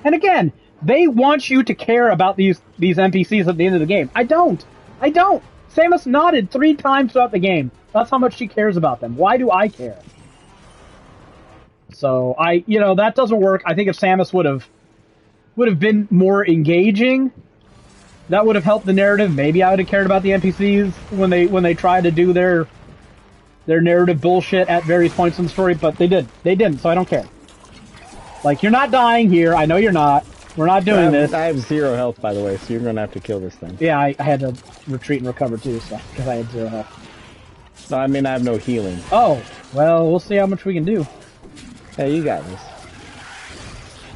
[SPEAKER 1] And again, they want you to care about these NPCs at the end of the game. I don't. Samus nodded 3 times throughout the game. That's how much she cares about them. Why do I care? So that doesn't work. I think if Samus would have been more engaging, that would have helped the narrative. Maybe I would have cared about the NPCs when they tried to do their narrative bullshit at various points in the story, but they didn't. So I don't care. Like, you're not dying here. I know you're not. We're not doing this.
[SPEAKER 2] I have 0 health, by the way, so you're gonna have to kill this thing.
[SPEAKER 1] Yeah, I had to retreat and recover too, so because I had 0 health.
[SPEAKER 2] No, I mean I have no healing.
[SPEAKER 1] Oh, well, we'll see how much we can do.
[SPEAKER 2] Hey, you got this.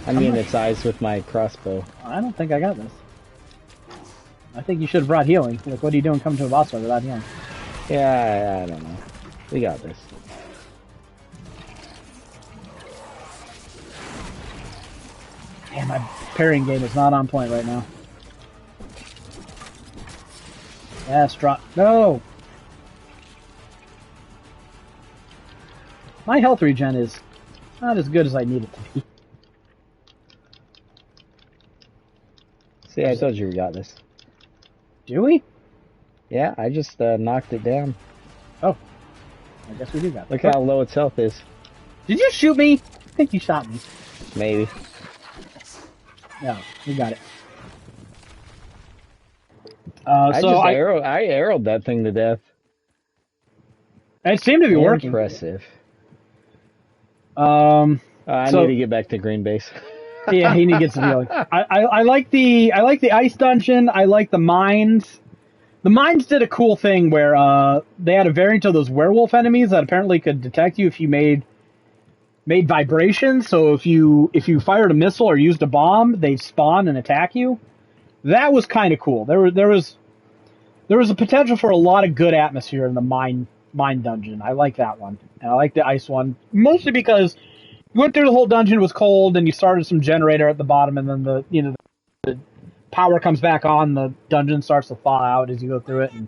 [SPEAKER 2] I mean its eyes with my crossbow.
[SPEAKER 1] I don't think I got this. I think you should have brought healing. Like, what are you doing coming to a boss fight without healing?
[SPEAKER 2] Yeah, I don't know. We got this.
[SPEAKER 1] Damn, my parrying game is not on point right now. Yes, drop. No! My health regen is not as good as I need it to be.
[SPEAKER 2] See, I told you we got this.
[SPEAKER 1] Do we?
[SPEAKER 2] Yeah, I just knocked it down.
[SPEAKER 1] Oh. I guess we do got it.
[SPEAKER 2] Look how low its health is.
[SPEAKER 1] Did you shoot me? I think you shot me.
[SPEAKER 2] Maybe.
[SPEAKER 1] No, we got it.
[SPEAKER 2] I arrowed that thing to death.
[SPEAKER 1] It seemed to be working.
[SPEAKER 2] Impressive.
[SPEAKER 1] I
[SPEAKER 2] need to get back to green base.
[SPEAKER 1] Yeah, he needs to get some healing. I like the ice dungeon. I like the mines. The mines did a cool thing where they had a variant of those werewolf enemies that apparently could detect you if you made vibrations. So if you fired a missile or used a bomb, they'd spawn and attack you. That was kind of cool. There was a potential for a lot of good atmosphere in the mine dungeon. I like that one, and I like the ice one mostly because you went through the whole dungeon, it was cold, and you started some generator at the bottom, and then the power comes back on, the dungeon starts to thaw out as you go through it. And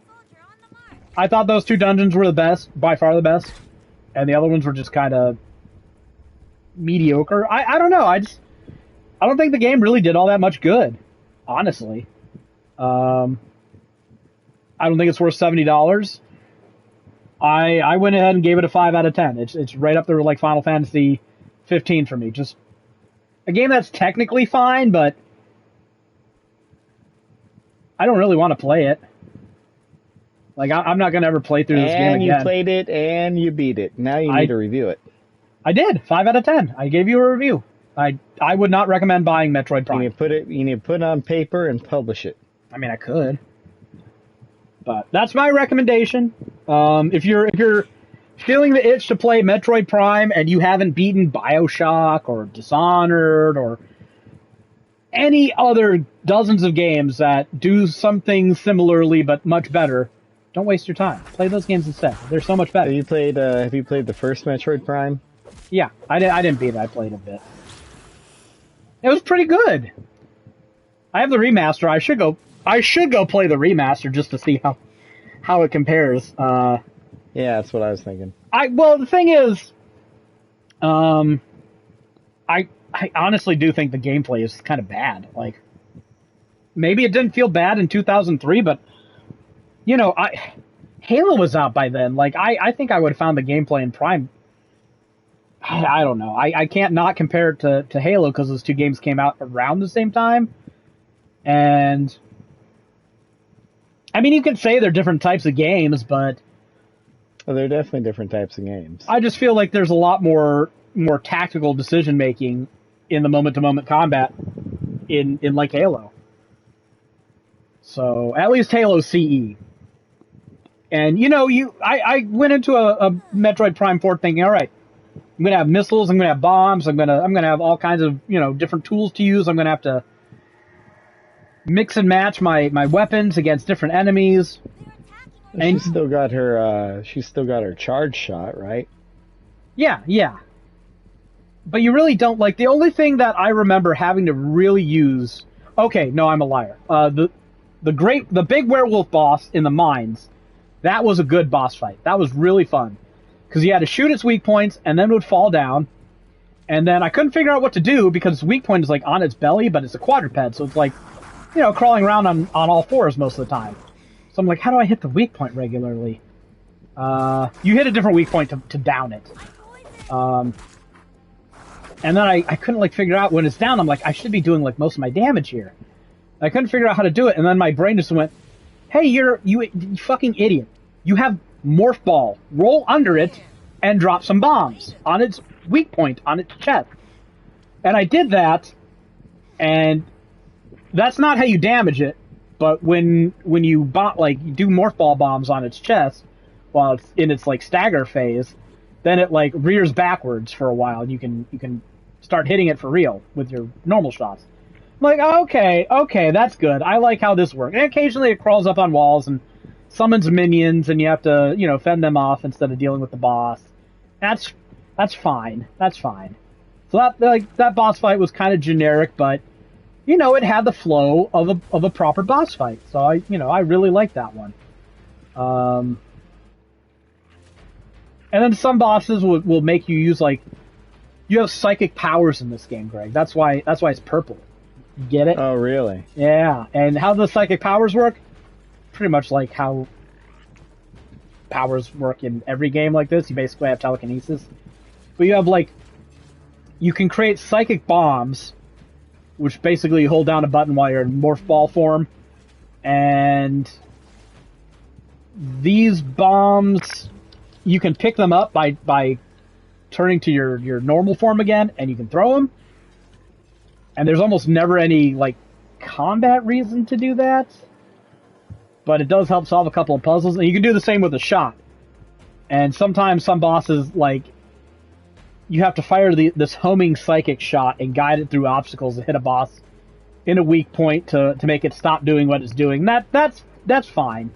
[SPEAKER 1] I thought those 2 dungeons were the best, by far the best, and the other ones were just kind of mediocre. I don't know. I don't think the game really did all that much good, honestly. I don't think it's worth $70. I went ahead and gave it a 5 out of 10. It's right up there with like Final Fantasy 15 for me. Just a game that's technically fine, but I don't really want to play it. Like, I'm not going to ever play through this game again.
[SPEAKER 2] And you played it, and you beat it. Now you need to review it.
[SPEAKER 1] I did. 5 out of 10. I gave you a review. I would not recommend buying Metroid Prime.
[SPEAKER 2] You need to put it on paper and publish it.
[SPEAKER 1] I mean, I could. But that's my recommendation. If you're feeling the itch to play Metroid Prime and you haven't beaten BioShock or Dishonored or any other dozens of games that do something similarly but much better, don't waste your time. Play those games instead. They're so much better.
[SPEAKER 2] Have you played the first Metroid Prime?
[SPEAKER 1] Yeah, I didn't beat it. I played a bit. It was pretty good. I have the remaster. I should go play the remaster just to see how it compares.
[SPEAKER 2] Yeah, that's what I was thinking.
[SPEAKER 1] Well, the thing is, I honestly do think the gameplay is kind of bad. Like, maybe it didn't feel bad in 2003, but Halo was out by then. Like, I think I would have found the gameplay in Prime. I don't know. I can't not compare it to Halo because those 2 games came out around the same time. And I mean, you could say they're different types of games, but
[SPEAKER 2] well, they're definitely different types of games.
[SPEAKER 1] I just feel like there's a lot more tactical decision making in the moment-to-moment combat in like Halo. So at least Halo CE. And I went into a Metroid Prime 4 thinking, all right, I'm gonna have missiles, I'm gonna have bombs, I'm gonna have all kinds of different tools to use. I'm gonna have to mix and match my weapons against different enemies.
[SPEAKER 2] And she's still got her charge shot, right?
[SPEAKER 1] Yeah. But you really don't, like, the only thing that I remember having to really use. Okay, no, I'm a liar. The big werewolf boss in the mines, that was a good boss fight. That was really fun because you had to shoot its weak points and then it would fall down. And then I couldn't figure out what to do because its weak point is like on its belly, but it's a quadruped, so it's like crawling around on all fours most of the time. So I'm like, how do I hit the weak point regularly? You hit a different weak point to down it. And then I couldn't figure out when it's down. I'm like, I should be doing most of my damage here. I couldn't figure out how to do it. And then my brain just went, hey, you fucking idiot. You have Morph Ball. Roll under it and drop some bombs on its weak point, on its chest. And I did that. And that's not how you damage it, but when you do morph ball bombs on its chest while it's in its like stagger phase, then it like rears backwards for a while, and you can start hitting it for real with your normal shots. I'm like, okay, that's good. I like how this works. And occasionally it crawls up on walls and summons minions, and you have to, fend them off instead of dealing with the boss. That's fine. That's fine. So that boss fight was kind of generic, but it had the flow of a proper boss fight. So I really liked that one. And then some bosses will make you use you have psychic powers in this game, Greg. That's why it's purple. You get it?
[SPEAKER 2] Oh, really?
[SPEAKER 1] Yeah. And how the psychic powers work? Pretty much like how powers work in every game like this. You basically have telekinesis. But you have you can create psychic bombs, which basically you hold down a button while you're in morph ball form. And these bombs, you can pick them up by turning to your normal form again, and you can throw them. And there's almost never any combat reason to do that, but it does help solve a couple of puzzles. And you can do the same with a shot. And sometimes some bosses you have to fire this homing psychic shot and guide it through obstacles to hit a boss in a weak point to make it stop doing what it's doing. That's fine.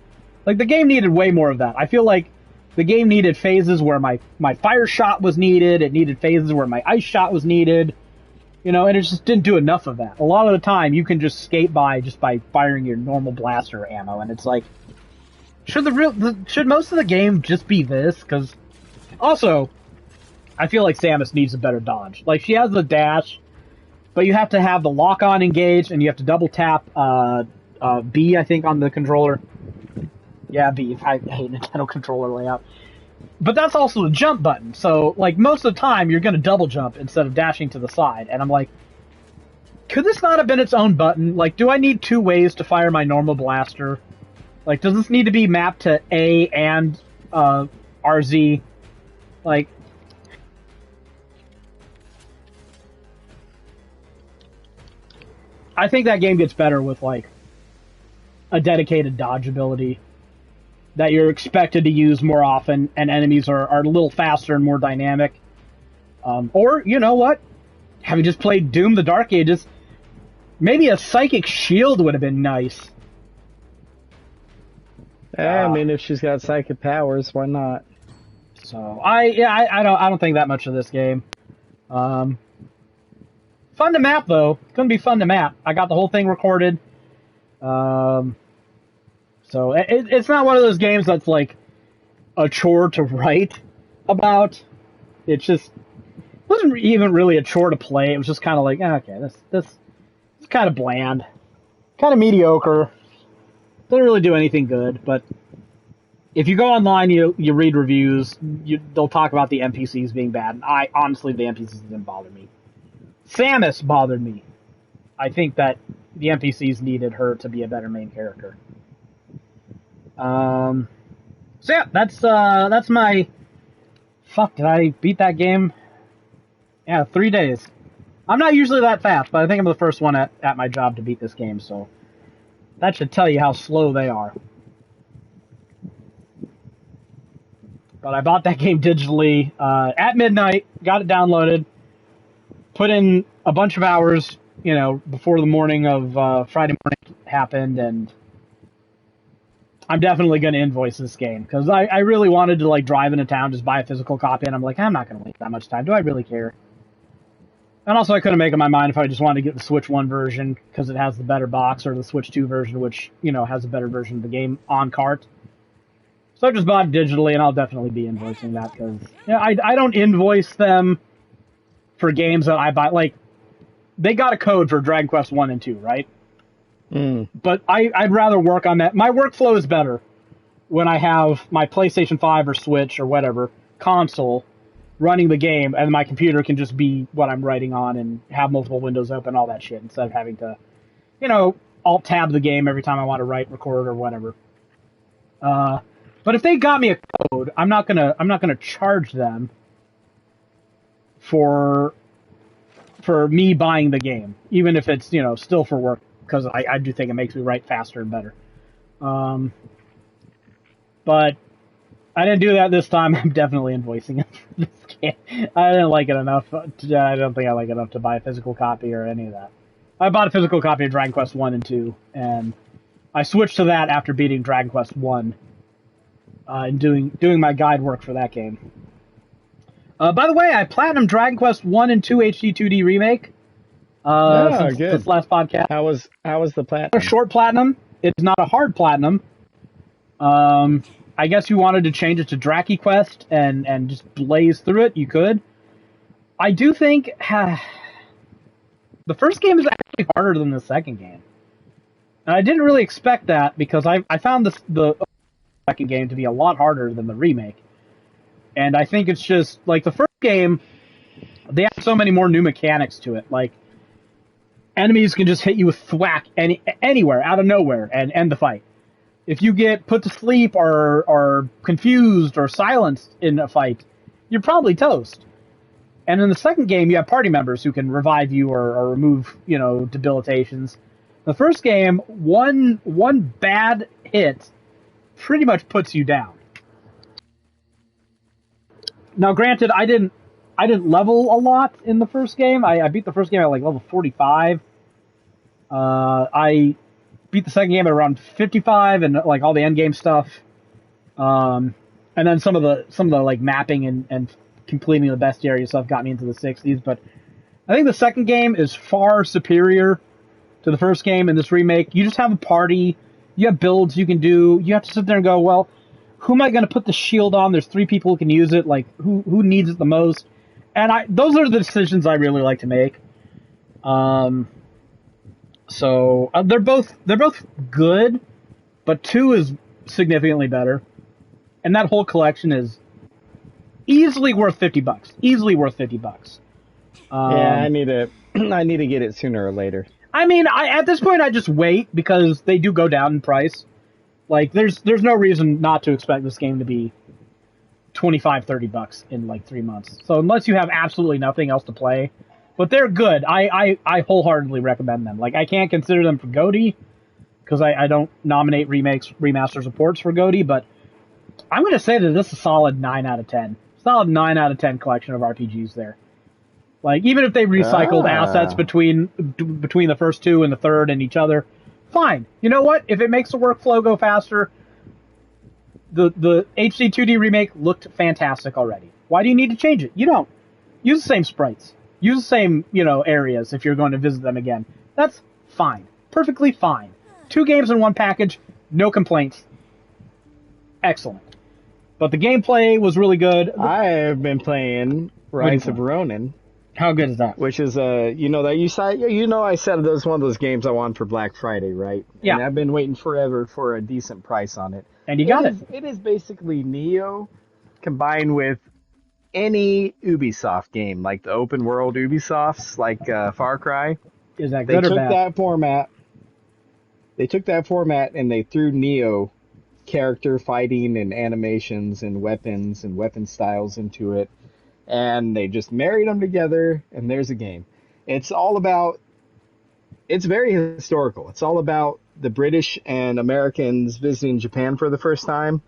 [SPEAKER 1] The game needed way more of that. I feel like the game needed phases where my fire shot was needed. It needed phases where my ice shot was needed. And it just didn't do enough of that. A lot of the time, you can just skate by just by firing your normal blaster ammo, and it's should most of the game just be this? Because also, I feel like Samus needs a better dodge. She has the dash, but you have to have the lock-on engaged, and you have to double tap B, I think, on the controller. Yeah, B. I hate Nintendo controller layout. But that's also the jump button. So, most of the time, you're going to double jump instead of dashing to the side. And I'm like, could this not have been its own button? Do I need two ways to fire my normal blaster? Does this need to be mapped to A and RZ? I think that game gets better with, a dedicated dodge ability that you're expected to use more often, and enemies are a little faster and more dynamic. Or, you know what? Having just played Doom the Dark Ages, maybe a psychic shield would have been nice.
[SPEAKER 2] I mean, if she's got psychic powers, why not?
[SPEAKER 1] So, I don't think that much of this game. Fun to map, though. It's going to be fun to map. I got the whole thing recorded. So it's not one of those games that's a chore to write about. It just wasn't even really a chore to play. It was just kind of okay, this is kind of bland, kind of mediocre. Doesn't really do anything good. But if you go online, you read reviews, they'll talk about the NPCs being bad. And honestly, the NPCs didn't bother me. Samus bothered me. I think that the NPCs needed her to be a better main character. So yeah, that's my... Fuck, did I beat that game? Yeah, 3 days. I'm not usually that fast, but I think I'm the first one at my job to beat this game, so that should tell you how slow they are. But I bought that game digitally at midnight, got it downloaded, put in a bunch of hours, before the morning of Friday morning happened, and I'm definitely going to invoice this game, because I really wanted to drive into town, just buy a physical copy, and I'm I'm not going to waste that much time. Do I really care? And also, I couldn't make up my mind if I just wanted to get the Switch 1 version, because it has the better box, or the Switch 2 version, which, has a better version of the game on cart. So I just bought it digitally, and I'll definitely be invoicing that, because I don't invoice them for games that I buy. They got a code for Dragon Quest 1 and 2, right? But I'd rather work on that. My workflow is better when I have my PlayStation 5 or Switch or whatever console running the game, and my computer can just be what I'm writing on and have multiple windows open, all that shit, instead of having to, alt-tab the game every time I want to write, record, or whatever. But if they got me a code, I'm not gonna charge them for for me buying the game, even if it's still for work, because I do think it makes me write faster and better. But I didn't do that this time. I'm definitely invoicing it for this game. I didn't like it enough. I don't think I like it enough to buy a physical copy or any of that. I bought a physical copy of Dragon Quest 1 and 2, and I switched to that after beating Dragon Quest 1 and doing my guide work for that game. By the way, I platinumed Dragon Quest 1 and 2 HD 2D remake since last podcast.
[SPEAKER 2] How was the platinum?
[SPEAKER 1] A short platinum. It's not a hard platinum. I guess you wanted to change it to Draki Quest and just blaze through it, you could. I do think the first game is actually harder than the second game. And I didn't really expect that because I found the second game to be a lot harder than the remake. And I think it's just, like, the first game, they have so many more new mechanics to it. Like, enemies can just hit you with thwack anywhere, out of nowhere, and end the fight. If you get put to sleep or confused or silenced in a fight, you're probably toast. And in the second game, you have party members who can revive you or remove, debilitations. The first game, one bad hit pretty much puts you down. Now, granted, I didn't level a lot in the first game. I beat the first game at like level 45. I beat the second game at around 55 and like all the end game stuff. And then some of the like mapping and completing the bestiary stuff got me into the 60s. But I think the second game is far superior to the first game in this remake. You just have a party. You have builds you can do. You have to sit there and go, well, who am I going to put the shield on? There's 3 people who can use it. Like, who needs it the most? And those are the decisions I really like to make. So they're both good, but 2 is significantly better. And that whole collection is easily worth $50. Easily worth $50.
[SPEAKER 2] Yeah, I need to get it sooner or later.
[SPEAKER 1] I mean, at this point, I just wait because they do go down in price. Like, there's no reason not to expect this game to be $25-$30 in like 3 months. So unless you have absolutely nothing else to play, but they're good. I wholeheartedly recommend them. Like, I can't consider them for GOTY because I don't nominate remakes, remasters, or ports for GOTY, but I'm going to say that this is a solid 9 out of 10. Solid 9 out of 10 collection of RPGs there. Like, even if they recycled assets between the first 2 and the third and each other, fine. You know what? If it makes the workflow go faster, the HD 2D remake looked fantastic already. Why do you need to change it? You don't. Use the same sprites. Use the same, areas if you're going to visit them again. That's fine. Perfectly fine. 2 games in 1 package, no complaints. Excellent. But the gameplay was really good.
[SPEAKER 2] I have been playing Rise of Ronin.
[SPEAKER 1] How good is that?
[SPEAKER 2] Which is I said that was one of those games I wanted for Black Friday, right?
[SPEAKER 1] Yeah.
[SPEAKER 2] And I've been waiting forever for a decent price on it.
[SPEAKER 1] And you got it.
[SPEAKER 2] It is basically Neo combined with any Ubisoft game, like the open world Ubisofts, like Far Cry.
[SPEAKER 1] Is that good or bad?
[SPEAKER 2] They took that format and they threw Neo character fighting and animations and weapon styles into it. And they just married them together, and there's a game. It's very historical. It's all about the British and Americans visiting Japan for the first time.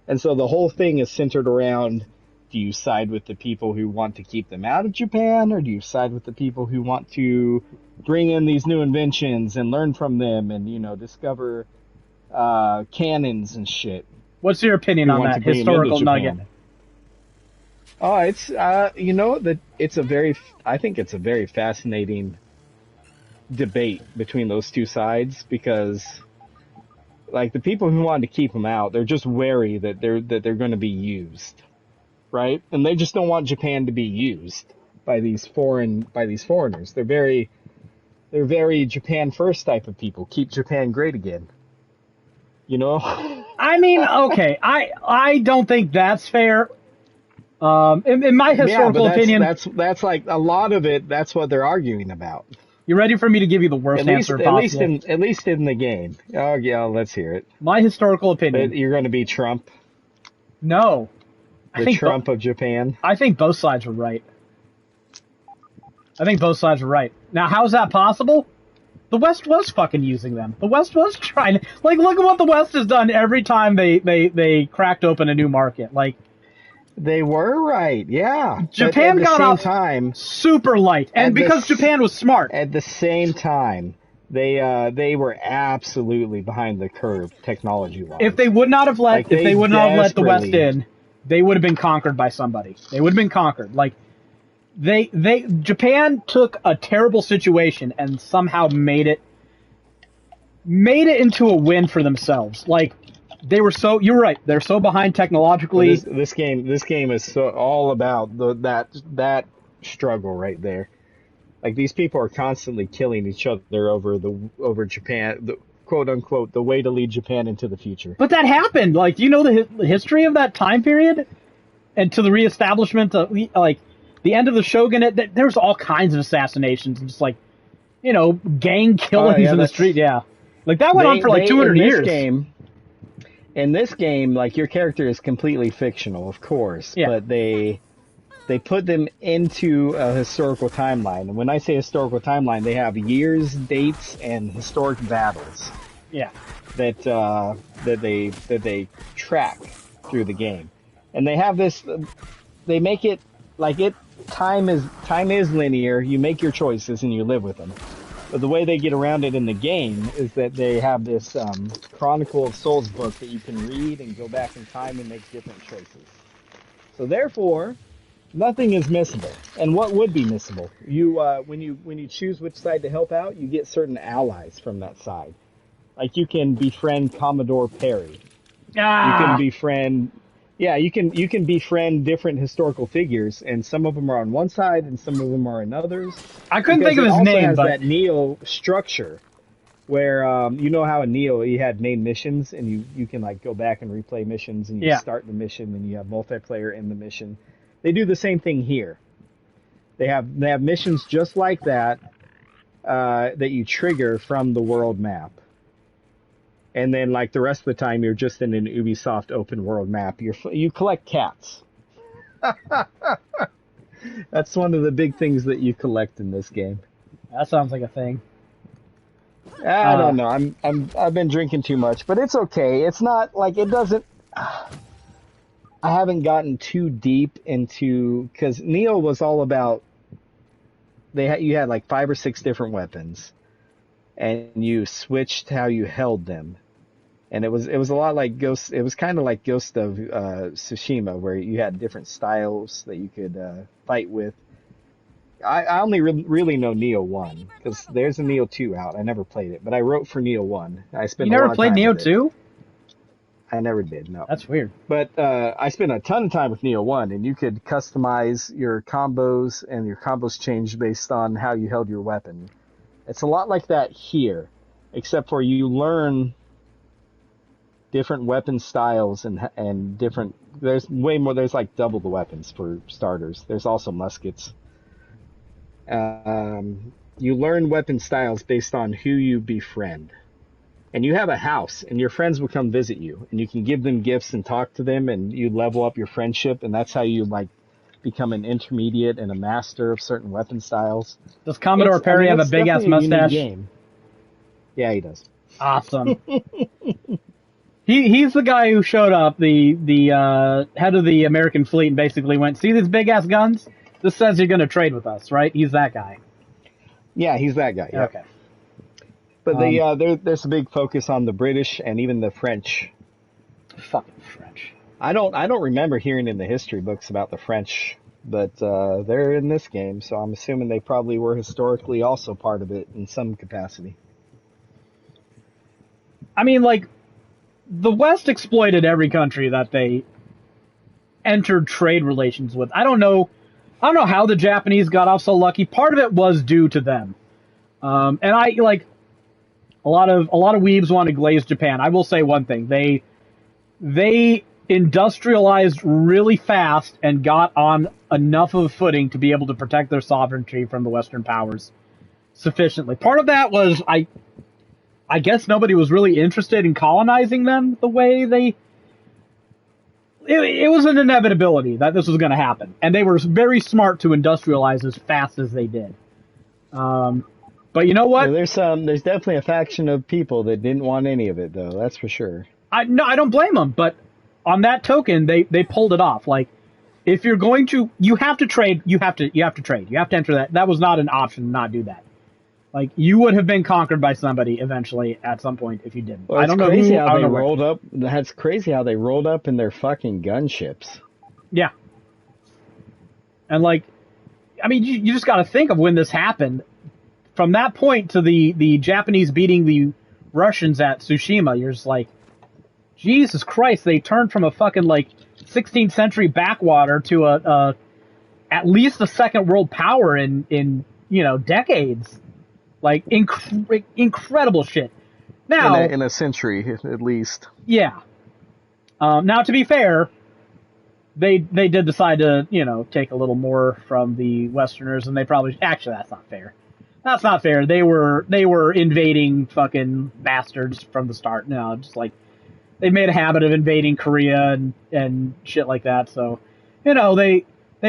[SPEAKER 2] And so the whole thing is centered around, do you side with the people who want to keep them out of Japan, or do you side with the people who want to bring in these new inventions and learn from them and, discover cannons and shit?
[SPEAKER 1] What's your opinion on that historical nugget?
[SPEAKER 2] Oh, it's I think it's a very fascinating debate between those two sides because, like, the people who want to keep them out, they're just wary that they're going to be used, right? And they just don't want Japan to be used by these foreigners. They're very Japan first type of people. Keep Japan great again.
[SPEAKER 1] I mean, okay, I don't think that's fair. In my historical opinion,
[SPEAKER 2] that's like a lot of it. That's what they're arguing about.
[SPEAKER 1] You ready for me to give you the worst answer possible?
[SPEAKER 2] At least in the game. Oh yeah, let's hear it.
[SPEAKER 1] My historical opinion.
[SPEAKER 2] But you're going to be Trump.
[SPEAKER 1] No,
[SPEAKER 2] the Trump of Japan.
[SPEAKER 1] I think both sides were right. I think both sides are right. Now, how is that possible? The West was fucking using them. The West was trying. Like, look at what the West has done every time they cracked open a new market. Like,
[SPEAKER 2] they were right, yeah.
[SPEAKER 1] Japan got off
[SPEAKER 2] time
[SPEAKER 1] super light, and because Japan was smart.
[SPEAKER 2] At the same time, they were absolutely behind the curve technology-wise.
[SPEAKER 1] If they would not have let let the West in, they would have been conquered by somebody. They would have been conquered. Like, Japan took a terrible situation and somehow made it into a win for themselves. Like, they were so, you're right, they're so behind technologically.
[SPEAKER 2] This game is so all about that struggle right there. Like, these people are constantly killing each other over Japan, the quote unquote the way to lead Japan into the future.
[SPEAKER 1] But that happened. Like, do you know the history of that time period and to the reestablishment of, like, the end of the shogunate? There's all kinds of assassinations and just, like, you know, gang killings in the street. Yeah, like that went on for like 200 years.
[SPEAKER 2] In this game, like, your character is completely fictional, of course, but they put them into a historical timeline. And when I say historical timeline, they have years, dates, and historic battles.
[SPEAKER 1] Yeah.
[SPEAKER 2] That they track through the game. And they have this, they make it like time is linear. You make your choices and you live with them. But the way they get around it in the game is that they have this Chronicle of Souls book that you can read and go back in time and make different choices. So therefore, nothing is missable. And what would be missable? You when you choose which side to help out, you get certain allies from that side. Like, you can befriend Commodore Perry. You can befriend you can befriend different historical figures, and some of them are on one side and some of them are in others.
[SPEAKER 1] I couldn't think of his name,
[SPEAKER 2] has
[SPEAKER 1] but
[SPEAKER 2] that Neo structure where you know how in Neo he had main missions, and you can, like, go back and replay missions, and you start the mission, and you have multiplayer in the mission. They do the same thing here. They have missions just like that that you trigger from the world map. And then, like, the rest of the time, you're just in an Ubisoft open world map. You collect cats. That's one of the big things that you collect in this game.
[SPEAKER 1] That sounds like a thing.
[SPEAKER 2] I don't know. I've been drinking too much, but it's okay. It's not like it doesn't. I haven't gotten too deep into, because Neo was all about. You had like 5 or 6 different weapons, and you switched how you held them. And it was a lot like Ghost. It was kind of like Ghost of Tsushima, where you had different styles that you could fight with. I only really know Neo 1, because there's a Neo 2 out. I never played it, but I wrote for Neo 1.
[SPEAKER 1] You never played Neo 2?
[SPEAKER 2] I never did, no.
[SPEAKER 1] That's weird.
[SPEAKER 2] But I spent a ton of time with Neo 1, and you could customize your combos, and your combos changed based on how you held your weapon. It's a lot like that here, except for you learn different weapon styles and different. There's way more. There's like double the weapons for starters. There's also muskets. You learn weapon styles based on who you befriend, and you have a house, and your friends will come visit you, and you can give them gifts and talk to them, and you level up your friendship, and that's how you, like, become an intermediate and a master of certain weapon styles.
[SPEAKER 1] Does Commodore Perry have a big ass mustache?
[SPEAKER 2] Yeah, he does.
[SPEAKER 1] Awesome. He's the guy who showed up, the head of the American fleet, and basically went, "See these big ass guns? This says you're going to trade with us, right?" He's that guy.
[SPEAKER 2] Yeah, he's that guy. Yeah.
[SPEAKER 1] Okay.
[SPEAKER 2] But there's a big focus on the British and even the French.
[SPEAKER 1] Fucking French.
[SPEAKER 2] I don't remember hearing in the history books about the French, but they're in this game, so I'm assuming they probably were historically also part of it in some capacity.
[SPEAKER 1] I mean, like, the West exploited every country that they entered trade relations with. I don't know how the Japanese got off so lucky. Part of it was due to them. And I, like, a lot of weebs want to glaze Japan. I will say one thing. They industrialized really fast and got on enough of a footing to be able to protect their sovereignty from the Western powers sufficiently. Part of that was, I guess nobody was really interested in colonizing them the way it was an inevitability that this was going to happen. And they were very smart to industrialize as fast as they did. But you know what?
[SPEAKER 2] There's definitely a faction of people that didn't want any of it, though. That's for sure.
[SPEAKER 1] I don't blame them. But on that token, they pulled it off. Like, if you're going to, you have to trade. You have to trade. You have to enter that. That was not an option to not do that. Like, you would have been conquered by somebody eventually at some point if you didn't.
[SPEAKER 2] Well,
[SPEAKER 1] I don't know
[SPEAKER 2] crazy
[SPEAKER 1] who.
[SPEAKER 2] how they rolled up. That's crazy how they rolled up in their fucking gunships.
[SPEAKER 1] Yeah. And like, I mean, you just got to think of when this happened. From that point to the Japanese beating the Russians at Tsushima, you're just like, Jesus Christ, they turned from a fucking like 16th century backwater to a at least a second world power in decades. Like incredible shit. Now
[SPEAKER 2] in a century at least.
[SPEAKER 1] Yeah. Now to be fair, they did decide to take a little more from the Westerners, and they probably actually that's not fair. That's not fair. They were invading fucking bastards from the start. No, just like they made a habit of invading Korea and shit like that. So, they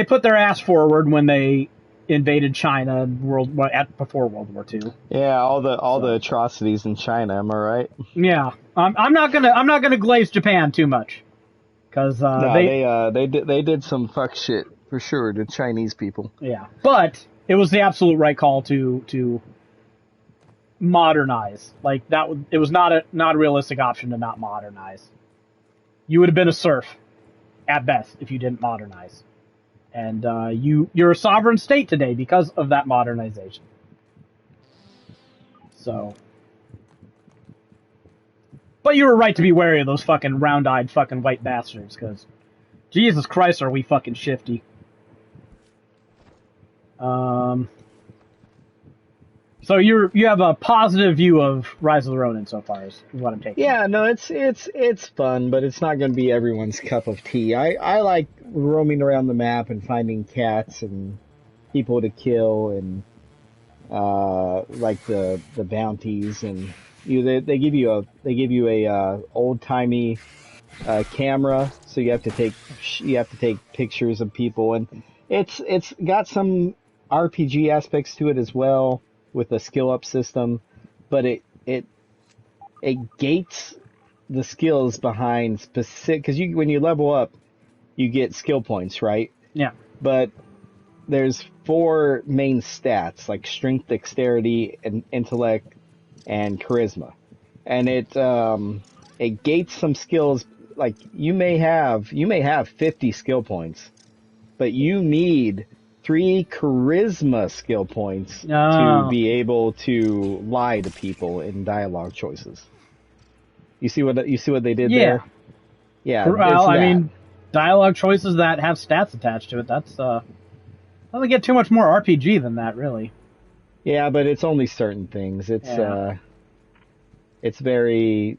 [SPEAKER 1] put their ass forward when they invaded China before World War II.
[SPEAKER 2] Yeah, all the atrocities in China. Am I right?
[SPEAKER 1] Yeah, I'm not gonna glaze Japan too much because
[SPEAKER 2] they did some fuck shit for sure. The Chinese people.
[SPEAKER 1] Yeah, but it was the absolute right call to modernize. Like that, it was not a realistic option to not modernize. You would have been a serf at best if you didn't modernize, and you're a sovereign state today because of that modernization. So, but you were right to be wary of those fucking round-eyed fucking white bastards, because Jesus Christ, are we fucking shifty. So you have a positive view of Rise of the Ronin so far, is what I'm taking.
[SPEAKER 2] Yeah, no, it's fun, but it's not going to be everyone's cup of tea. I like roaming around the map and finding cats and people to kill and like the bounties, and they give you a old timey camera, so you have to take pictures of people, and it's got some RPG aspects to it as well, with a skill up system, but it gates the skills behind specific, because when you level up, you get skill points, right?
[SPEAKER 1] Yeah.
[SPEAKER 2] But there's 4 main stats, like strength, dexterity, and intellect, and charisma, and it gates some skills. Like you may have 50 skill points, but you need 3 charisma skill points to be able to lie to people in dialogue choices. You see what they did there? Yeah.
[SPEAKER 1] Well, I mean, dialogue choices that have stats attached to it. That's doesn't get too much more RPG than that, really.
[SPEAKER 2] Yeah, but it's only certain things. It's very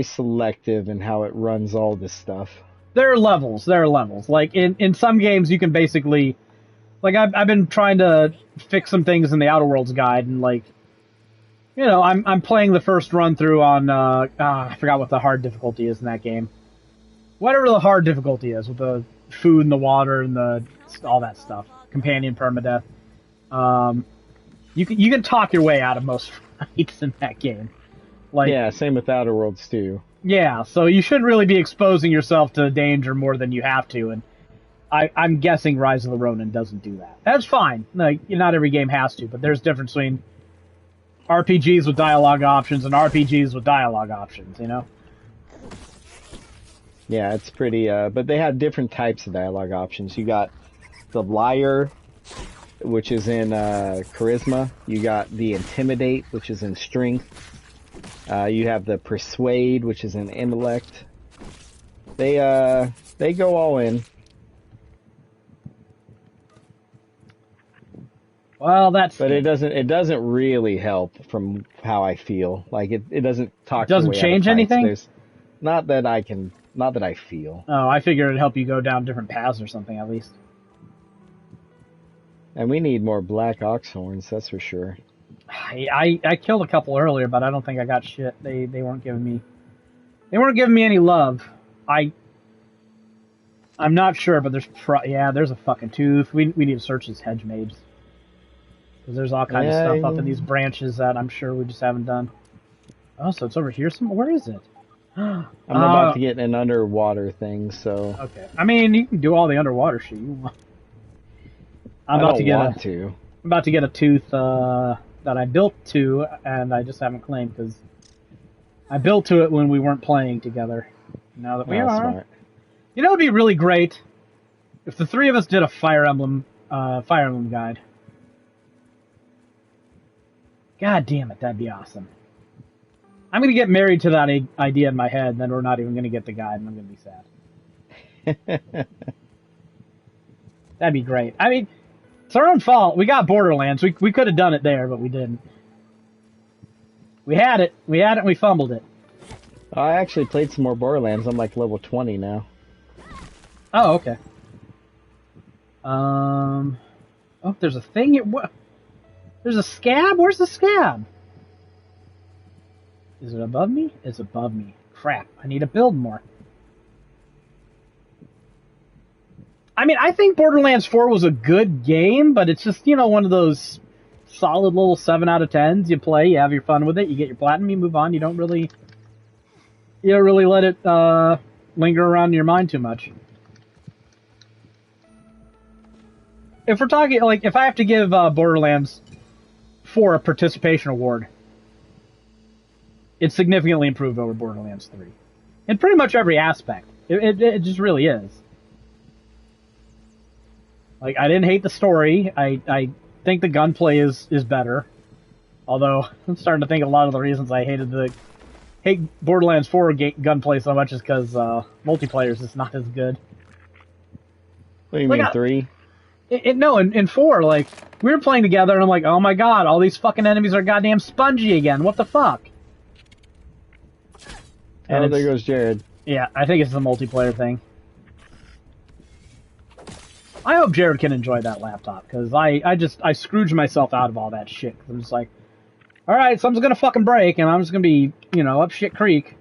[SPEAKER 2] selective in how it runs all this stuff.
[SPEAKER 1] There are levels. Like in some games, you can basically, like I've been trying to fix some things in the Outer Worlds guide, and like, I'm playing the first run through on I forgot what the hard difficulty is in that game. Whatever the hard difficulty is with the food and the water and all that stuff, companion permadeath. You can talk your way out of most fights in that game. Like,
[SPEAKER 2] yeah, same with Outer Worlds too.
[SPEAKER 1] Yeah, so you shouldn't really be exposing yourself to danger more than you have to, and I'm guessing Rise of the Ronin doesn't do that. That's fine. Like, not every game has to, but there's a difference between RPGs with dialogue options and RPGs with dialogue options,
[SPEAKER 2] Yeah, it's pretty, but they have different types of dialogue options. You got the Liar, which is in Charisma. You got the Intimidate, which is in Strength. You have the Persuade, which is in Intellect. They go all in.
[SPEAKER 1] Well,
[SPEAKER 2] but it doesn't really help from how I feel. Like it doesn't talk.
[SPEAKER 1] It doesn't change anything.
[SPEAKER 2] There's not that I feel.
[SPEAKER 1] Oh, I figured it'd help you go down different paths or something at least.
[SPEAKER 2] And we need more black ox horns, that's for sure.
[SPEAKER 1] I killed a couple earlier, but I don't think I got shit. They weren't giving me any love. I'm not sure, but there's a fucking tooth. We need to search these hedge mages. Because there's all kinds of stuff up in these branches that I'm sure we just haven't done. Oh, so it's over here somewhere? Where is it?
[SPEAKER 2] I'm about to get an underwater thing, so...
[SPEAKER 1] Okay. I mean, you can do all the underwater shit you want. I'm about to get a tooth that I built to, and I just haven't claimed, because I built to it when we weren't playing together. Now that we are... Smart. You know what would be really great? If the three of us did a Fire Emblem guide. God damn it, that'd be awesome. I'm going to get married to that idea in my head, and then we're not even going to get the guide, and I'm going to be sad. That'd be great. I mean, it's our own fault. We got Borderlands. We could have done it there, but we didn't. We had it, and we fumbled it.
[SPEAKER 2] I actually played some more Borderlands. I'm like level 20 now.
[SPEAKER 1] Oh, okay. Oh, there's a thing here. What? There's a scab? Where's the scab? Is it above me? It's above me. Crap. I need to build more. I mean, I think Borderlands 4 was a good game, but it's just, you know, one of those solid little 7 out of 10s. You play, you have your fun with it, you get your platinum, you move on. You don't really let it linger around in your mind too much. If we're talking, like, if I have to give Borderlands 4 a participation award, it's significantly improved over Borderlands 3. In pretty much every aspect. It just really is. Like, I didn't hate the story. I think the gunplay is better. Although, I'm starting to think a lot of the reasons I hate Borderlands 4 gunplay so much is because multiplayer is just not as good.
[SPEAKER 2] What do you mean, 3?
[SPEAKER 1] No, in 4, like, we were playing together and I'm like, oh my god, all these fucking enemies are goddamn spongy again. What the fuck?
[SPEAKER 2] And there goes Jared.
[SPEAKER 1] Yeah, I think it's the multiplayer thing. I hope Jared can enjoy that laptop, because I scrooged myself out of all that shit. I'm just like, alright, something's gonna fucking break, and I'm just gonna be, you know, up shit creek.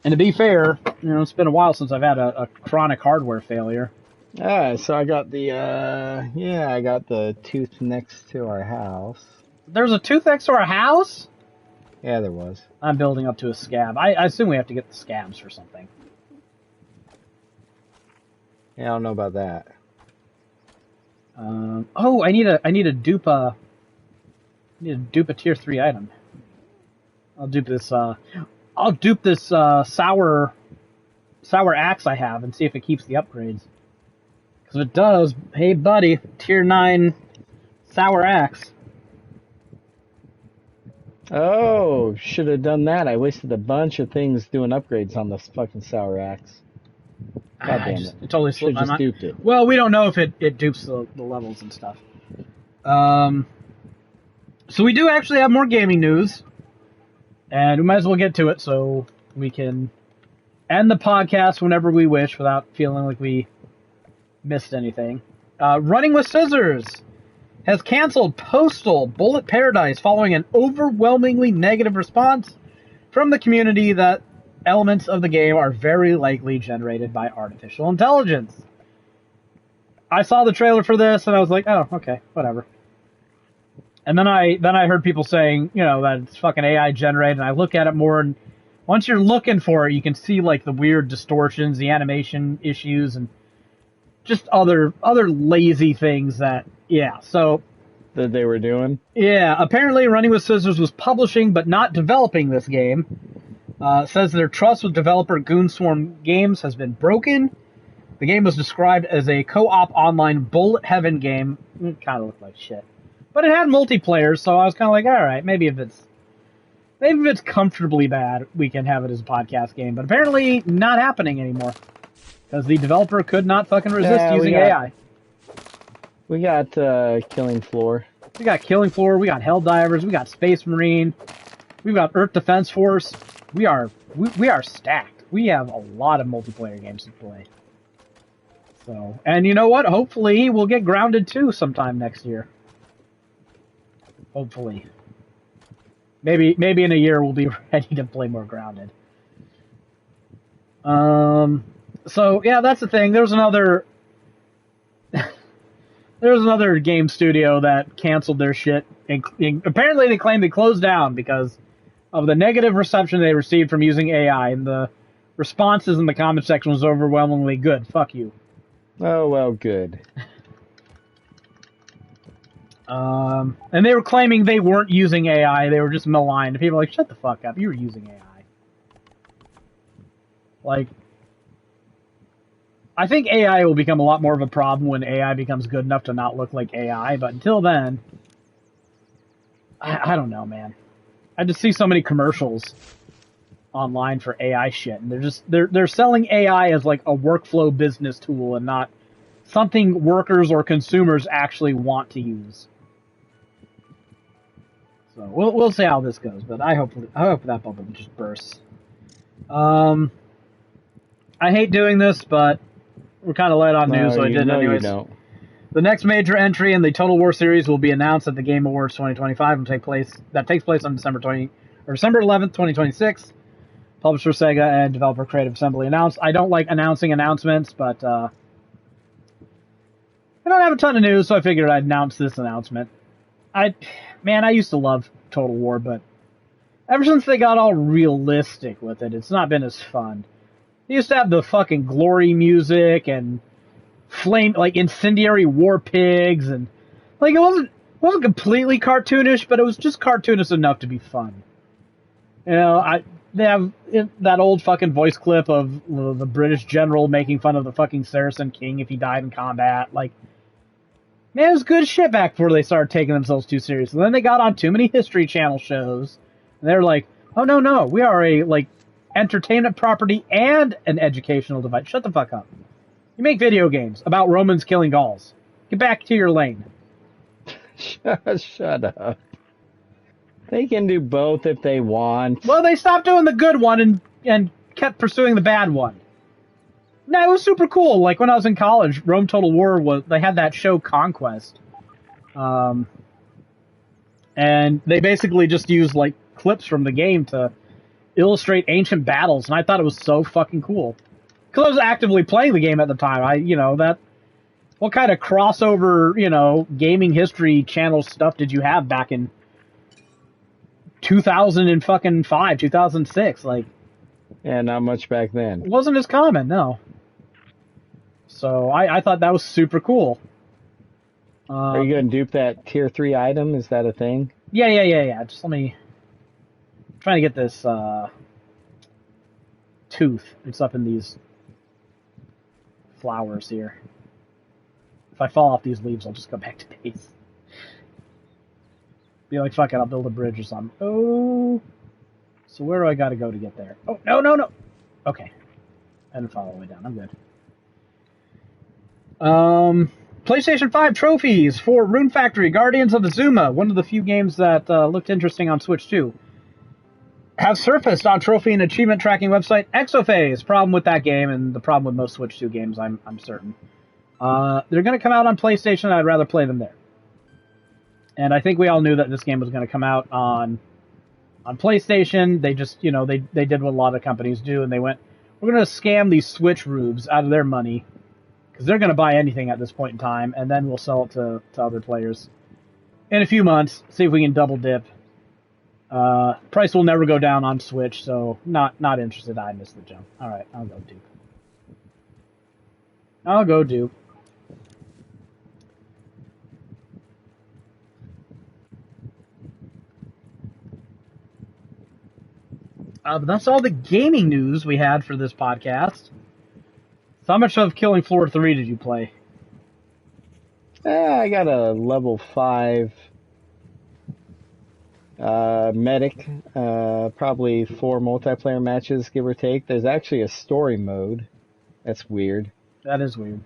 [SPEAKER 1] And to be fair, you know, it's been a while since I've had a chronic hardware failure.
[SPEAKER 2] So I got the tooth next to our house.
[SPEAKER 1] There's a tooth next to our house?
[SPEAKER 2] Yeah, there was. I'm
[SPEAKER 1] building up to a scab. I assume we have to get the scabs for something.
[SPEAKER 2] Yeah, I don't know about that.
[SPEAKER 1] Oh, I need a dupe a tier 3 item. I'll dupe this sour axe I have and see if it keeps the upgrades. Because if it does, hey buddy, tier 9 sour axe.
[SPEAKER 2] Oh, should have done that. I wasted a bunch of things doing upgrades on this fucking sour axe. God damn it.
[SPEAKER 1] It totally slipped my mind.
[SPEAKER 2] Duped it.
[SPEAKER 1] Well, we don't know if it dupes the levels and stuff. So we do actually have more gaming news. And we might as well get to it so we can end the podcast whenever we wish without feeling like we missed anything. Running with Scissors has canceled Postal Bullet Paradise following an overwhelmingly negative response from the community that elements of the game are very likely generated by artificial intelligence. I saw the trailer for this and I was like, oh, okay, whatever. And then I heard people saying, you know, that it's fucking AI generated, and I look at it more, and once you're looking for it, you can see, like, the weird distortions, the animation issues, and just other lazy things that, yeah, so...
[SPEAKER 2] That they were doing?
[SPEAKER 1] Yeah, apparently Running with Scissors was publishing but not developing this game. Says their trust with developer Goonswarm Games has been broken. The game was described as a co-op online bullet heaven game. It kind of looked like shit. But it had multiplayer, so I was kind of like, all right, maybe if it's comfortably bad, we can have it as a podcast game. But apparently not happening anymore. Because the developer could not fucking resist using AI.
[SPEAKER 2] We got Killing Floor.
[SPEAKER 1] We got Killing Floor, we got Helldivers, we got Space Marine, we've got Earth Defense Force. We are stacked. We have a lot of multiplayer games to play. So, and you know what? Hopefully we'll get Grounded 2 sometime next year. Hopefully. Maybe in a year we'll be ready to play more Grounded. So yeah, that's the thing. There's another game studio that canceled their shit. And apparently, they claim they closed down because of the negative reception they received from using AI, and the responses in the comment section was overwhelmingly good. Fuck you.
[SPEAKER 2] Oh well, good.
[SPEAKER 1] And they were claiming they weren't using AI; they were just maligned. People were like, shut the fuck up! You were using AI. Like, I think AI will become a lot more of a problem when AI becomes good enough to not look like AI. But until then, I don't know, man. I just see so many commercials online for AI shit, and they're selling AI as like a workflow business tool and not something workers or consumers actually want to use. So we'll see how this goes, but I hope that bubble just bursts. I hate doing this, but we're kind of light on news, so I did it anyways.
[SPEAKER 2] You don't.
[SPEAKER 1] The next major entry in the Total War series will be announced at the Game Awards 2025 and takes place on December 11th, 2026. Publisher Sega and developer Creative Assembly announced. I don't like announcing announcements, but I don't have a ton of news, so I figured I'd announce this announcement. I used to love Total War, but ever since they got all realistic with it, it's not been as fun. They used to have the fucking glory music and incendiary war pigs, and like it wasn't completely cartoonish, but it was just cartoonish enough to be fun. You know, they have that old fucking voice clip of the British general making fun of the fucking Saracen king if he died in combat. Like, man, it was good shit back before they started taking themselves too seriously. And then they got on too many History Channel shows, and they're like, oh no, we are a entertainment property and an educational device. Shut the fuck up. You make video games about Romans killing Gauls. Get back to your lane.
[SPEAKER 2] Shut up. They can do both if they want.
[SPEAKER 1] Well, they stopped doing the good one and kept pursuing the bad one. No, it was super cool. Like when I was in college, Rome Total War they had that show Conquest. And they basically just used like clips from the game to illustrate ancient battles, and I thought it was so fucking cool. Because I was actively playing the game at the time. What kind of crossover, gaming history channel stuff did you have back in 2005, 2006? Like,
[SPEAKER 2] yeah, not much back then.
[SPEAKER 1] It wasn't as common, no. So I thought that was super cool.
[SPEAKER 2] Are you going to dupe that tier 3 item? Is that a thing?
[SPEAKER 1] Yeah. Just let me... I'm trying to get this tooth. It's up in these flowers here. If I fall off these leaves, I'll just go back to base. Be like, fuck it, I'll build a bridge or something. Oh. So where do I got to go to get there? Oh, no. Okay. I didn't fall all the way down. I'm good. PlayStation 5 trophies for Rune Factory Guardians of Azuma, one of the few games that looked interesting on Switch 2, have surfaced on trophy and achievement tracking website Exophase. Problem with that game, and the problem with most Switch 2 games, I'm certain. They're going to come out on PlayStation. I'd rather play them there. And I think we all knew that this game was going to come out on PlayStation. They just, they did what a lot of companies do, and they went, we're going to scam these Switch rubes out of their money, because they're going to buy anything at this point in time, and then we'll sell it to other players in a few months, see if we can double dip. Price will never go down on Switch, so not interested. I missed the jump. Alright, I'll go dupe. But that's all the gaming news we had for this podcast. So how much of Killing Floor 3 did you play?
[SPEAKER 2] I got a level 5 medic, probably 4 multiplayer matches, give or take. There's actually a story mode. That's weird.
[SPEAKER 1] That is weird.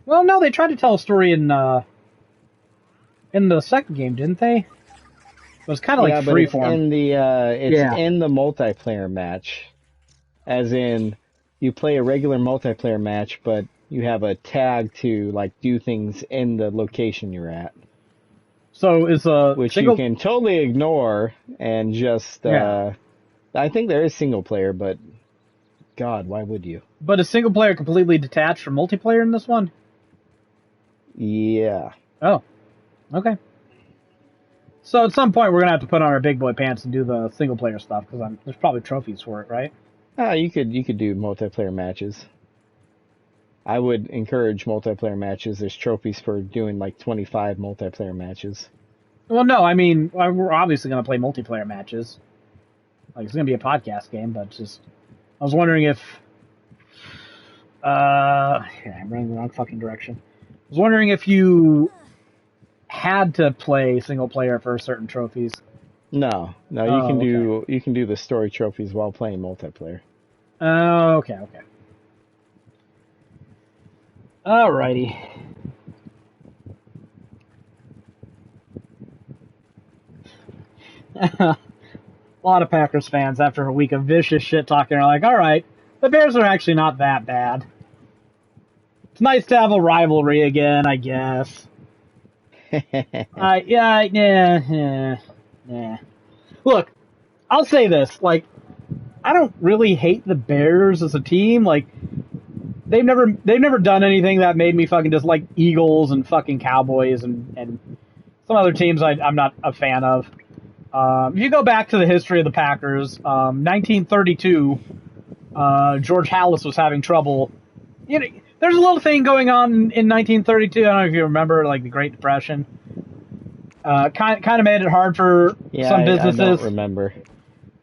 [SPEAKER 1] Well, no, they tried to tell a story in the second game, didn't they? It was kind of like freeform.
[SPEAKER 2] In the multiplayer match, as in you play a regular multiplayer match, but you have a tag to do things in the location you're at.
[SPEAKER 1] So it's
[SPEAKER 2] which you can totally ignore and just. I think there is single player, but God, why would you?
[SPEAKER 1] But is single player completely detached from multiplayer in this one?
[SPEAKER 2] Yeah.
[SPEAKER 1] Oh, okay. So at some point we're gonna have to put on our big boy pants and do the single player stuff because there's probably trophies for it, right?
[SPEAKER 2] You could do multiplayer matches. I would encourage multiplayer matches. There's trophies for doing like 25 multiplayer matches.
[SPEAKER 1] Well, no, I mean we're obviously gonna play multiplayer matches. Like it's gonna be a podcast game, but just I was wondering if yeah, I'm running the wrong fucking direction. I was wondering if you had to play single player for certain trophies.
[SPEAKER 2] No, you can do the story trophies while playing multiplayer.
[SPEAKER 1] Oh, okay. Alrighty. A lot of Packers fans, after a week of vicious shit talking, are like, alright, the Bears are actually not that bad. It's nice to have a rivalry again, I guess. Yeah. Look, I'll say this, like, I don't really hate the Bears as a team, like, they've never done anything that made me fucking dislike Eagles and fucking Cowboys and some other teams I'm not a fan of. If you go back to the history of the Packers, 1932, George Halas was having trouble. You know, there's a little thing going on in 1932. I don't know if you remember, like the Great Depression. Kind of made it hard for some businesses.
[SPEAKER 2] I don't remember.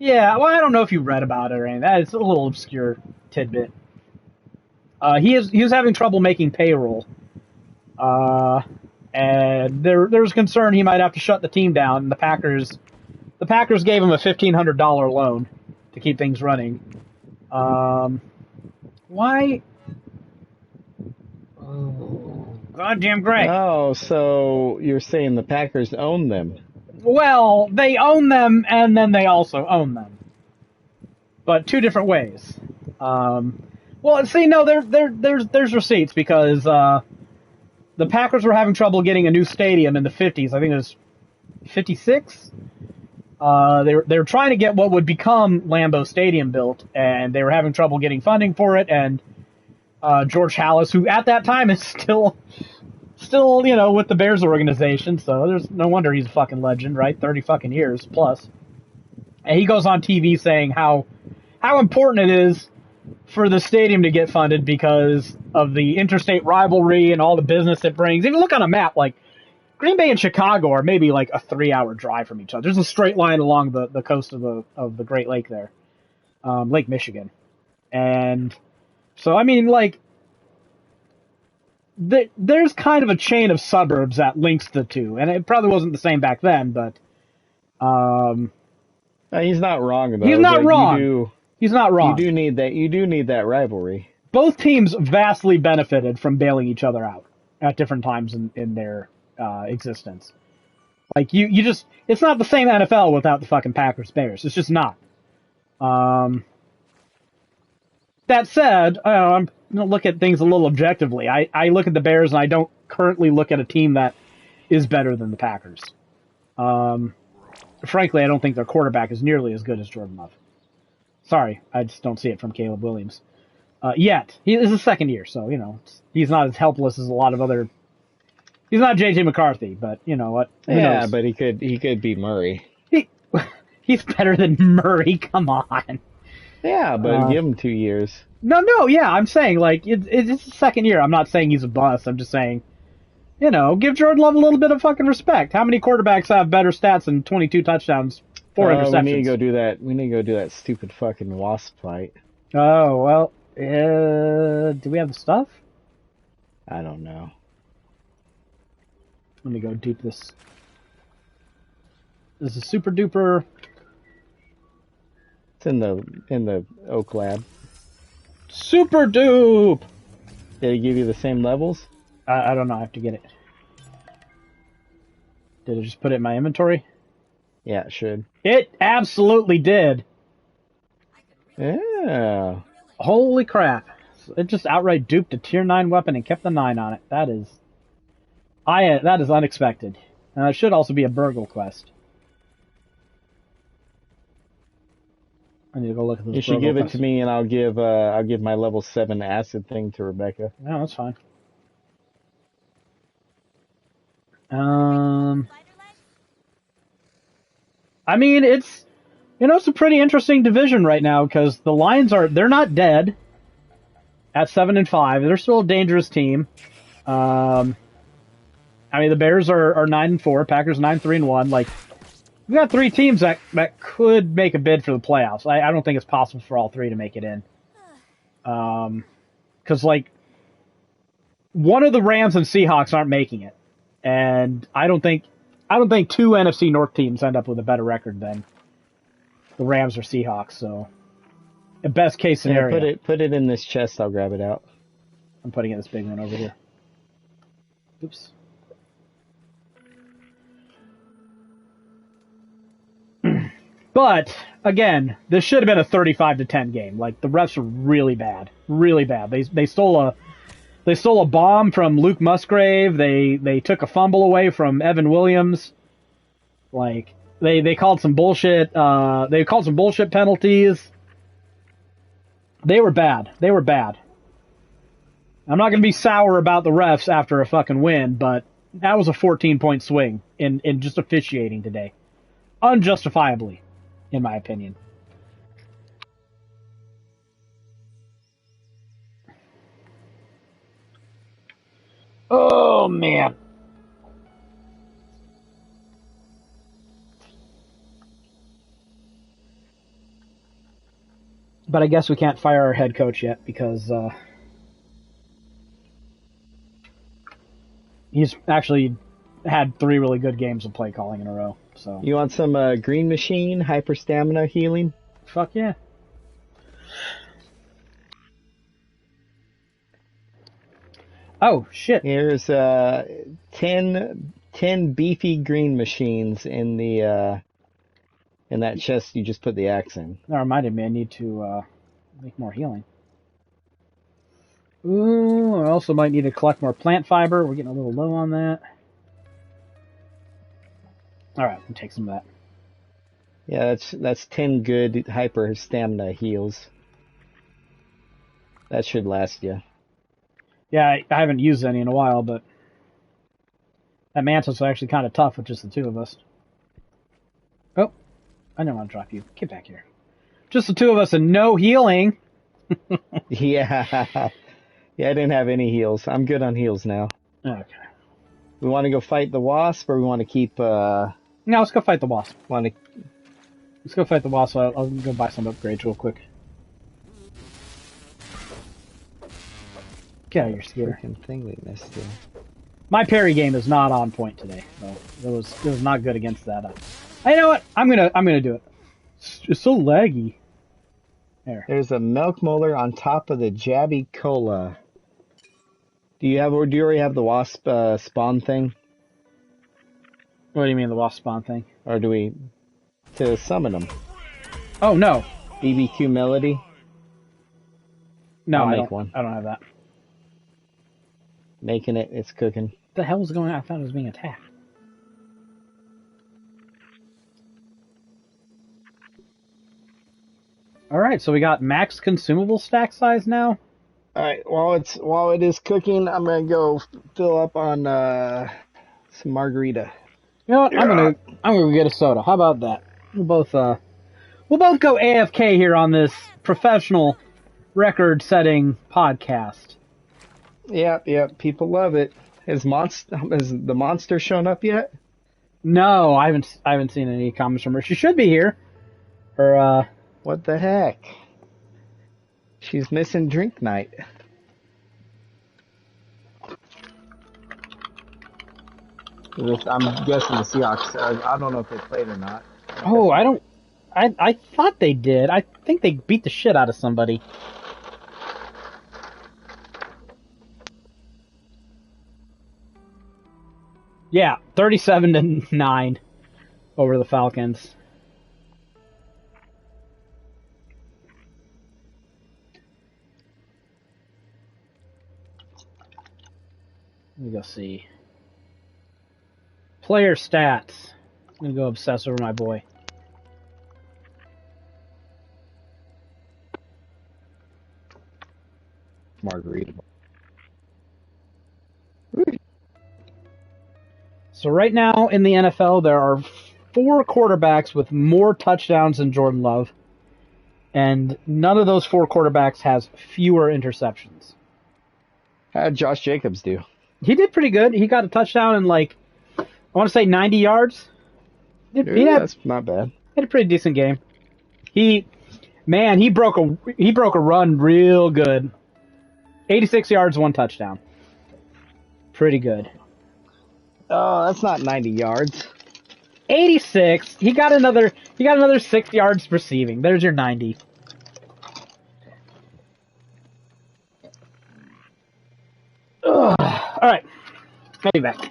[SPEAKER 1] Yeah, well, I don't know if you read about it or anything. It's a little obscure tidbit. He was having trouble making payroll, and there was concern he might have to shut the team down. And the Packers gave him a $1,500 loan to keep things running. Why? Oh, goddamn Greg.
[SPEAKER 2] Oh, so you're saying the Packers own them?
[SPEAKER 1] Well, they own them, and then they also own them, but two different ways. Well, see, no, there's receipts because the Packers were having trouble getting a new stadium in the 50s. I think it was 56. They were trying to get what would become Lambeau Stadium built, and they were having trouble getting funding for it. And George Halas, who at that time is still with the Bears organization, so there's no wonder he's a fucking legend, right? 30 fucking years plus. And he goes on TV saying how important it is for the stadium to get funded because of the interstate rivalry and all the business it brings. If you look on a map, like Green Bay and Chicago are maybe like a 3-hour drive from each other. There's a straight line along the coast of the Great Lake there, Lake Michigan, and so I mean like there's kind of a chain of suburbs that links the two, and it probably wasn't the same back then, but
[SPEAKER 2] he's not wrong though.
[SPEAKER 1] He's not wrong. He's not wrong.
[SPEAKER 2] You do need that rivalry.
[SPEAKER 1] Both teams vastly benefited from bailing each other out at different times in their existence. Like you just, it's not the same NFL without the fucking Packers Bears. It's just not. That said, I'm gonna look at things a little objectively. I look at the Bears and I don't currently look at a team that is better than the Packers. Frankly, I don't think their quarterback is nearly as good as Jordan Love. Sorry, I just don't see it from Caleb Williams. Yet. He is his second year, so, he's not as helpless as a lot of other... He's not J.J. McCarthy, but, you know what? Who knows?
[SPEAKER 2] But he could be Murray.
[SPEAKER 1] He's better than Murray, come on.
[SPEAKER 2] Yeah, but give him 2 years.
[SPEAKER 1] No, yeah, I'm saying, like, it's his second year. I'm not saying he's a bust. I'm just saying, give Jordan Love a little bit of fucking respect. How many quarterbacks have better stats than 22 touchdowns, 4 interceptions?
[SPEAKER 2] We need to go do that. We need to go do that stupid fucking wasp fight.
[SPEAKER 1] Oh, well, do we have the stuff?
[SPEAKER 2] I don't know.
[SPEAKER 1] Let me go dupe this. This is super duper.
[SPEAKER 2] It's in the Oak Lab.
[SPEAKER 1] Super dupe!
[SPEAKER 2] Did it give you the same levels?
[SPEAKER 1] I don't know. I have to get it. Did it just put it in my inventory?
[SPEAKER 2] Yeah, it should.
[SPEAKER 1] It absolutely did.
[SPEAKER 2] Yeah.
[SPEAKER 1] Holy crap. It just outright duped a tier 9 weapon and kept the 9 on it. That is unexpected. And it should also be a burgle quest. I need to go look at this.
[SPEAKER 2] You should give it to me, and I'll give my level 7 acid thing to Rebecca.
[SPEAKER 1] No, that's fine. I mean, it's it's a pretty interesting division right now because the Lions they're not dead at 7-5. They're still a dangerous team. I mean, the Bears are 9-4, Packers 9-3-1. Like, we got 3 teams that could make a bid for the playoffs. I don't think it's possible for all 3 to make it in. Because like, one of the Rams and Seahawks aren't making it, and I don't think 2 NFC North teams end up with a better record than the Rams or Seahawks. So, the best case scenario.
[SPEAKER 2] Yeah, put it in this chest. I'll grab it out.
[SPEAKER 1] I'm putting it in this big one over here. Oops. But again, this should have been a 35-10 game. Like, the refs are really bad, really bad. They stole a bomb from Luke Musgrave. They took a fumble away from Evan Williams. Like, they called some bullshit. They called some bullshit penalties. They were bad. They were bad. I'm not gonna be sour about the refs after a fucking win, but that was a 14-point swing in just officiating today, unjustifiably, in my opinion. Oh, man. But I guess we can't fire our head coach yet because he's actually had 3 really good games of play calling in a row. So
[SPEAKER 2] you want some green machine hyper stamina healing?
[SPEAKER 1] Fuck yeah. Oh shit!
[SPEAKER 2] Here's 10 beefy green machines in the in that chest you just put the axe in.
[SPEAKER 1] That reminded me, I need to make more healing. Ooh, I also might need to collect more plant fiber. We're getting a little low on that. All right, we'll take some of that.
[SPEAKER 2] Yeah, that's 10 good hyper stamina heals. That should last you.
[SPEAKER 1] Yeah, I haven't used any in a while, but that mantis is actually kind of tough with just the 2 of us. Oh, I didn't want to drop you. Get back here. Just the 2 of us and no healing.
[SPEAKER 2] Yeah. Yeah, I didn't have any heals. I'm good on heals now.
[SPEAKER 1] Okay.
[SPEAKER 2] We want to go fight the wasp, or we want to keep...
[SPEAKER 1] No, let's go fight the wasp.
[SPEAKER 2] Let's
[SPEAKER 1] go fight the wasp. I'll go buy some upgrades real quick. Get out of here, Skeeter.
[SPEAKER 2] Freaking thing we missed here.
[SPEAKER 1] My parry game is not on point today, so it was not good against that. You know what? I'm gonna do it. It's so laggy.
[SPEAKER 2] There's a milk molar on top of the Jabby Cola. Do you already have the wasp spawn thing?
[SPEAKER 1] What do you mean, the wasp spawn thing?
[SPEAKER 2] Or do we to summon them?
[SPEAKER 1] Oh no.
[SPEAKER 2] BBQ Melody?
[SPEAKER 1] No,
[SPEAKER 2] I'll make one.
[SPEAKER 1] I don't have that.
[SPEAKER 2] Making it, it's cooking.
[SPEAKER 1] What the hell was going on? I thought it was being attacked. Alright, so we got max consumable stack size now.
[SPEAKER 2] Alright, while it is cooking, I'm gonna go fill up on some margarita.
[SPEAKER 1] You know what? I'm gonna get a soda. How about that? We'll both go AFK here on this professional record-setting podcast.
[SPEAKER 2] Yep. People love it. Has the monster shown up yet?
[SPEAKER 1] No, I haven't seen any comments from her. She should be here.
[SPEAKER 2] What the heck? She's missing drink night. I'm guessing the Seahawks. I don't know if they played or not.
[SPEAKER 1] Oh, I thought they did. I think they beat the shit out of somebody. Yeah, 37-9 over the Falcons. Let me go see. Player stats. I'm gonna go obsess over my boy.
[SPEAKER 2] margarita.
[SPEAKER 1] So right now in the NFL, there are 4 quarterbacks with more touchdowns than Jordan Love, and none of those 4 quarterbacks has fewer interceptions.
[SPEAKER 2] How did Josh Jacobs do?
[SPEAKER 1] He did pretty good. He got a touchdown in I want to say 90 yards.
[SPEAKER 2] That's not bad.
[SPEAKER 1] Had a pretty decent game. He broke a run real good. 86 yards, 1 touchdown. Pretty good.
[SPEAKER 2] Oh, that's not 90 yards.
[SPEAKER 1] 86. He got another 6 yards receiving. There's your 90. Ugh. All right. I'll be back.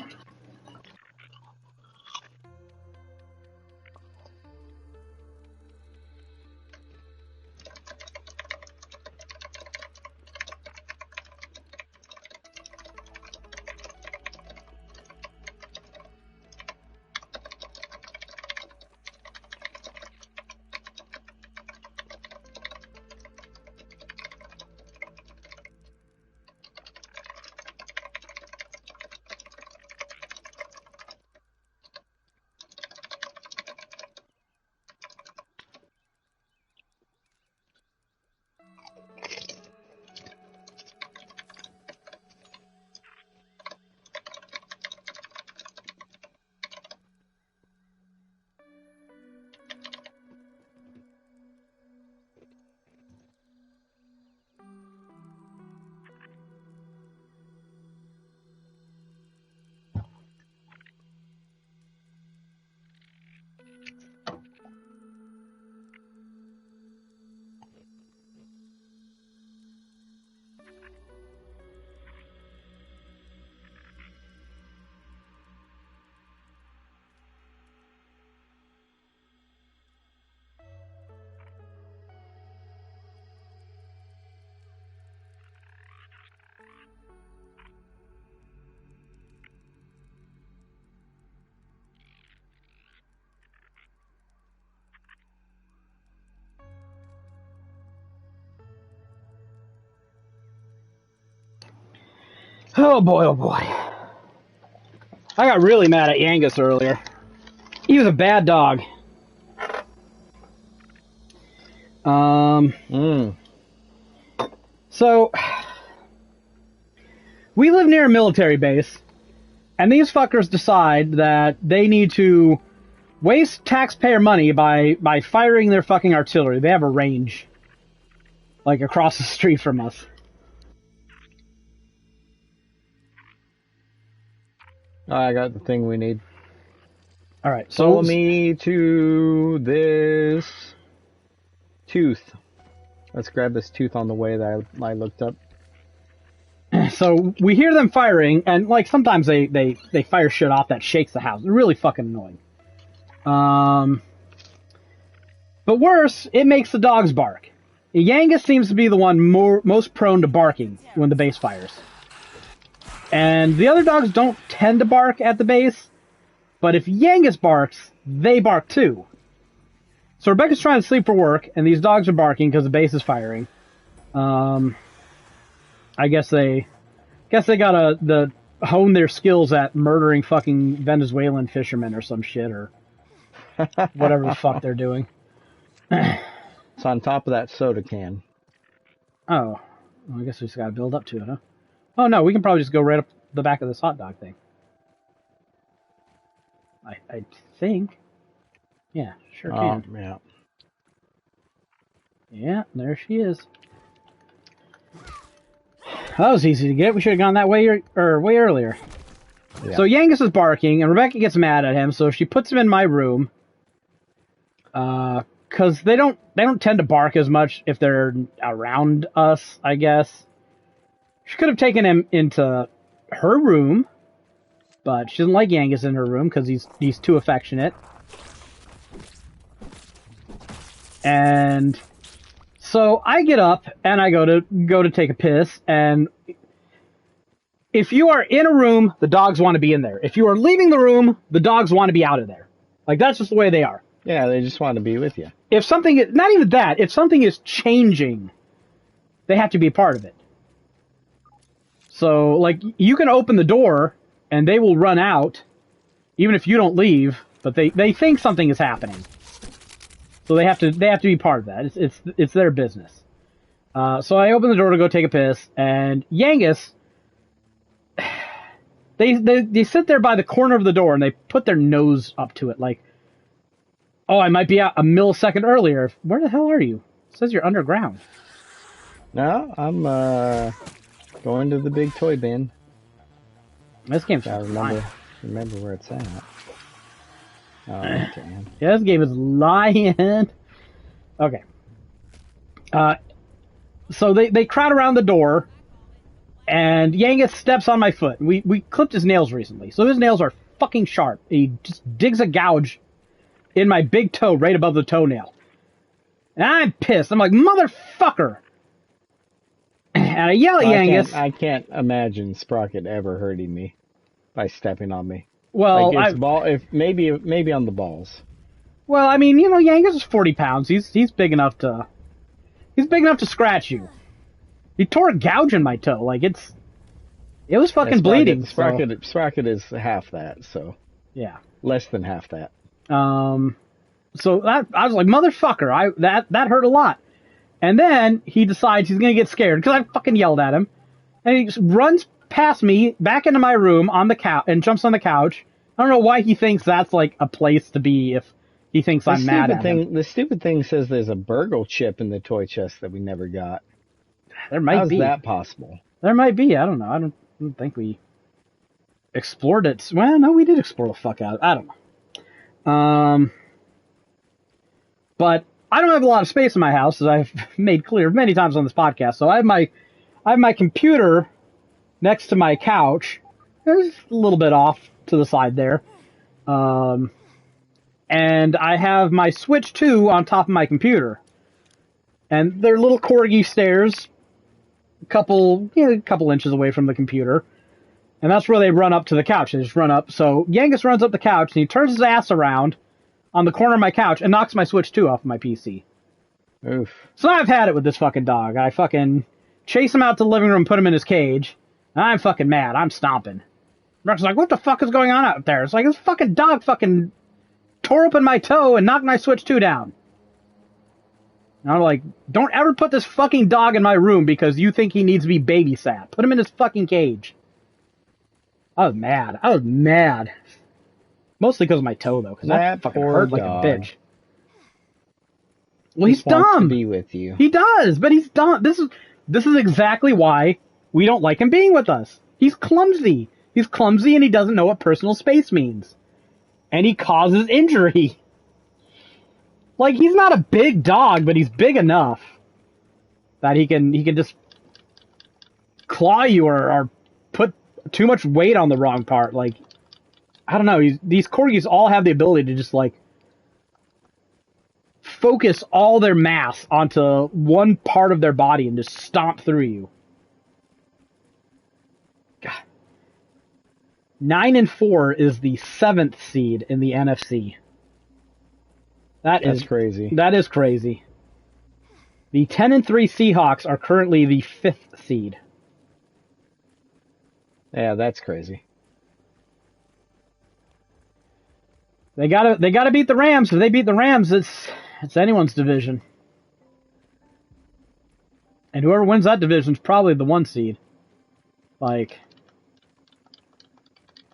[SPEAKER 1] Oh boy, oh boy. I got really mad at Yangus earlier. He was a bad dog. So, we live near a military base, and these fuckers decide that they need to waste taxpayer money by firing their fucking artillery. They have a range, across the street from us.
[SPEAKER 2] I got the thing we need.
[SPEAKER 1] All right, so
[SPEAKER 2] follow me to this tooth. Let's grab this tooth on the way that I looked up.
[SPEAKER 1] So we hear them firing, and sometimes they fire shit off that shakes the house. It's really fucking annoying. But worse, it makes the dogs bark. Yangus seems to be the one most prone to barking when the base fires. And the other dogs don't tend to bark at the base, but if Yangus barks, they bark too. So Rebecca's trying to sleep for work, and these dogs are barking because the base is firing. I guess they gotta hone their skills at murdering fucking Venezuelan fishermen or some shit, or whatever the fuck they're doing.
[SPEAKER 2] It's on top of that soda can.
[SPEAKER 1] Oh, well, I guess we just gotta build up to it, huh? Oh no, we can probably just go right up the back of this hot dog thing. I think. Yeah, sure can.
[SPEAKER 2] Yeah.
[SPEAKER 1] Yeah, there she is. That was easy to get. We should have gone that way way earlier. Yeah. So Yangus is barking, and Rebecca gets mad at him, so she puts him in my room. Because they don't tend to bark as much if they're around us, I guess. She could have taken him into her room, but she doesn't like Yangus in her room because he's too affectionate. And so I get up and I go to take a piss, and if you are in a room, the dogs want to be in there. If you are leaving the room, the dogs want to be out of there. That's just the way they are.
[SPEAKER 2] Yeah, they just want to be with you.
[SPEAKER 1] If something, not even that, if something is changing, they have to be a part of it. So, like, you can open the door, and they will run out, even if you don't leave, but they think something is happening. So they have to be part of that. It's their business. So I open the door to go take a piss, and Yangus, they sit there by the corner of the door, and they put their nose up to it, like, oh, I might be out a millisecond earlier. Where the hell are you? It says you're underground.
[SPEAKER 2] No, I'm going to the big toy bin.
[SPEAKER 1] This game's
[SPEAKER 2] remember where it's at. Oh, damn.
[SPEAKER 1] Yeah, this game is lying. Okay. So they crowd around the door, and Yangus steps on my foot. We clipped his nails recently, so his nails are fucking sharp. He just digs a gouge in my big toe right above the toenail. And I'm pissed. I'm like, motherfucker! And I yell at Yangus.
[SPEAKER 2] I can't imagine Sprocket ever hurting me by stepping on me.
[SPEAKER 1] Well,
[SPEAKER 2] like maybe on the balls.
[SPEAKER 1] Well, I mean, Yangus is 40 pounds. He's big enough to scratch you. He tore a gouge in my toe. Like it was fucking bleeding.
[SPEAKER 2] Sprocket is half that, so
[SPEAKER 1] yeah,
[SPEAKER 2] less than half that.
[SPEAKER 1] So that I was like, motherfucker, that hurt a lot. And then he decides he's gonna get scared because I fucking yelled at him, and he just runs past me back into my room on the couch and jumps on the couch. I don't know why he thinks that's like a place to be if he thinks I'm mad at him.
[SPEAKER 2] The stupid thing says there's a burgle chip in the toy chest that we never got.
[SPEAKER 1] There might be.
[SPEAKER 2] How's that possible?
[SPEAKER 1] There might be. I don't know. I don't think we explored it. Well, no, we did explore the fuck out of it. I don't know. But I don't have a lot of space in my house, as I've made clear many times on this podcast. So I have my computer next to my couch. It's a little bit off to the side there. And I have my Switch 2 on top of my computer. And they're little corgi stairs, a couple inches away from the computer. And that's where they run up to the couch. They just run up. So Yangus runs up the couch, and he turns his ass around on the corner of my couch and knocks my Switch 2 off of my PC.
[SPEAKER 2] Oof.
[SPEAKER 1] So now I've had it with this fucking dog. I fucking chase him out to the living room, put him in his cage. And I'm fucking mad. I'm stomping. Rex is like, what the fuck is going on out there? It's like, this fucking dog fucking tore open my toe and knocked my Switch 2 down. And I'm like, don't ever put this fucking dog in my room because you think he needs to be babysat. Put him in his fucking cage. I was mad. Mostly because of my toe, though, because that fucking hurt like a bitch. Well, he's dumb.
[SPEAKER 2] Wants to be with you.
[SPEAKER 1] He does, but he's dumb. This is exactly why we don't like him being with us. He's clumsy. He's clumsy, and he doesn't know what personal space means. And he causes injury. Like, he's not a big dog, but he's big enough that he can just claw you or put too much weight on the wrong part. Like, I don't know. These corgis all have the ability to just, like, focus all their mass onto one part of their body and just stomp through you. God. 9-4 is the 7th seed in the NFC. That's
[SPEAKER 2] crazy.
[SPEAKER 1] That is crazy. The 10-3 Seahawks are currently the 5th seed.
[SPEAKER 2] Yeah, that's crazy.
[SPEAKER 1] They gotta beat the Rams. If they beat the Rams, it's anyone's division. And whoever wins that division is probably the 1 seed. Like,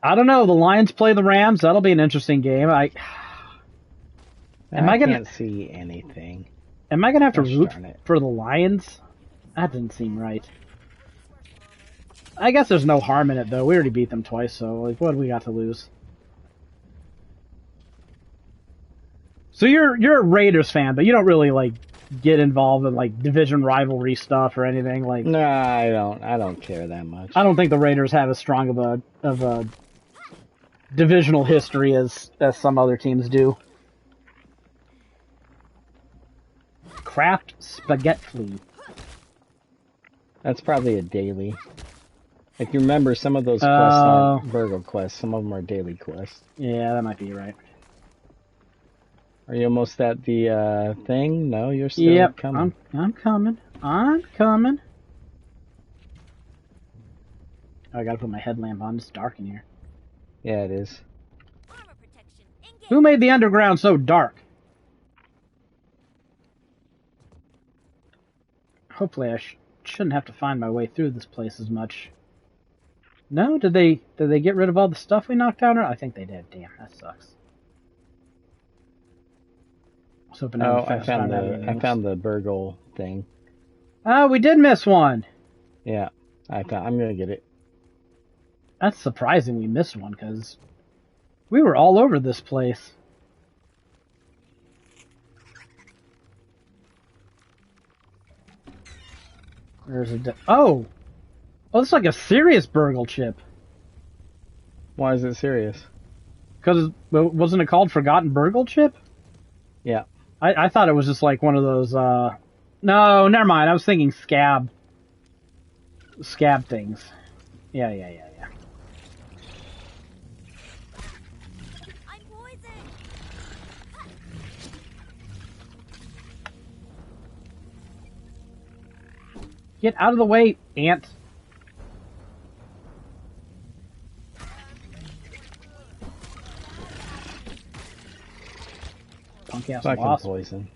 [SPEAKER 1] I don't know. The Lions play the Rams. That'll be an interesting game. I
[SPEAKER 2] can't see anything.
[SPEAKER 1] Am I gonna have to root for the Lions? That didn't seem right. I guess there's no harm in it, though. We already beat them twice, so like, what do we got to lose? So you're a Raiders fan, but you don't really like get involved in like division rivalry stuff or anything like.
[SPEAKER 2] No, I don't care that much.
[SPEAKER 1] I don't think the Raiders have as strong of a divisional history as some other teams do. Craft spaghetti.
[SPEAKER 2] That's probably a daily. Like, you remember, some of those quests aren't burgle quests. Some of them are daily quests.
[SPEAKER 1] Yeah, that might be right.
[SPEAKER 2] Are you almost at the thing? No, you're still coming.
[SPEAKER 1] I'm coming. I'm coming. Oh, I gotta put my headlamp on. It's dark in here.
[SPEAKER 2] Yeah, it is.
[SPEAKER 1] Who made the underground so dark? Hopefully I shouldn't have to find my way through this place as much. No? Did they get rid of all the stuff we knocked down? I think they did. Damn, that sucks. I was hoping
[SPEAKER 2] I found the burgle thing.
[SPEAKER 1] Oh, we did miss one.
[SPEAKER 2] Yeah, I'm gonna get it.
[SPEAKER 1] That's surprising we missed one, because we were all over this place. There's a... Oh! Oh, it's like a serious burgle chip.
[SPEAKER 2] Why is it serious?
[SPEAKER 1] Because, wasn't it called Forgotten Burgle Chip?
[SPEAKER 2] Yeah.
[SPEAKER 1] I thought it was just like one of those, No, never mind. I was thinking scab things. Yeah.
[SPEAKER 4] I'm poisoned.
[SPEAKER 1] Get out of the way, ant. Punk ass
[SPEAKER 2] Fucking
[SPEAKER 1] wasp.
[SPEAKER 2] poison.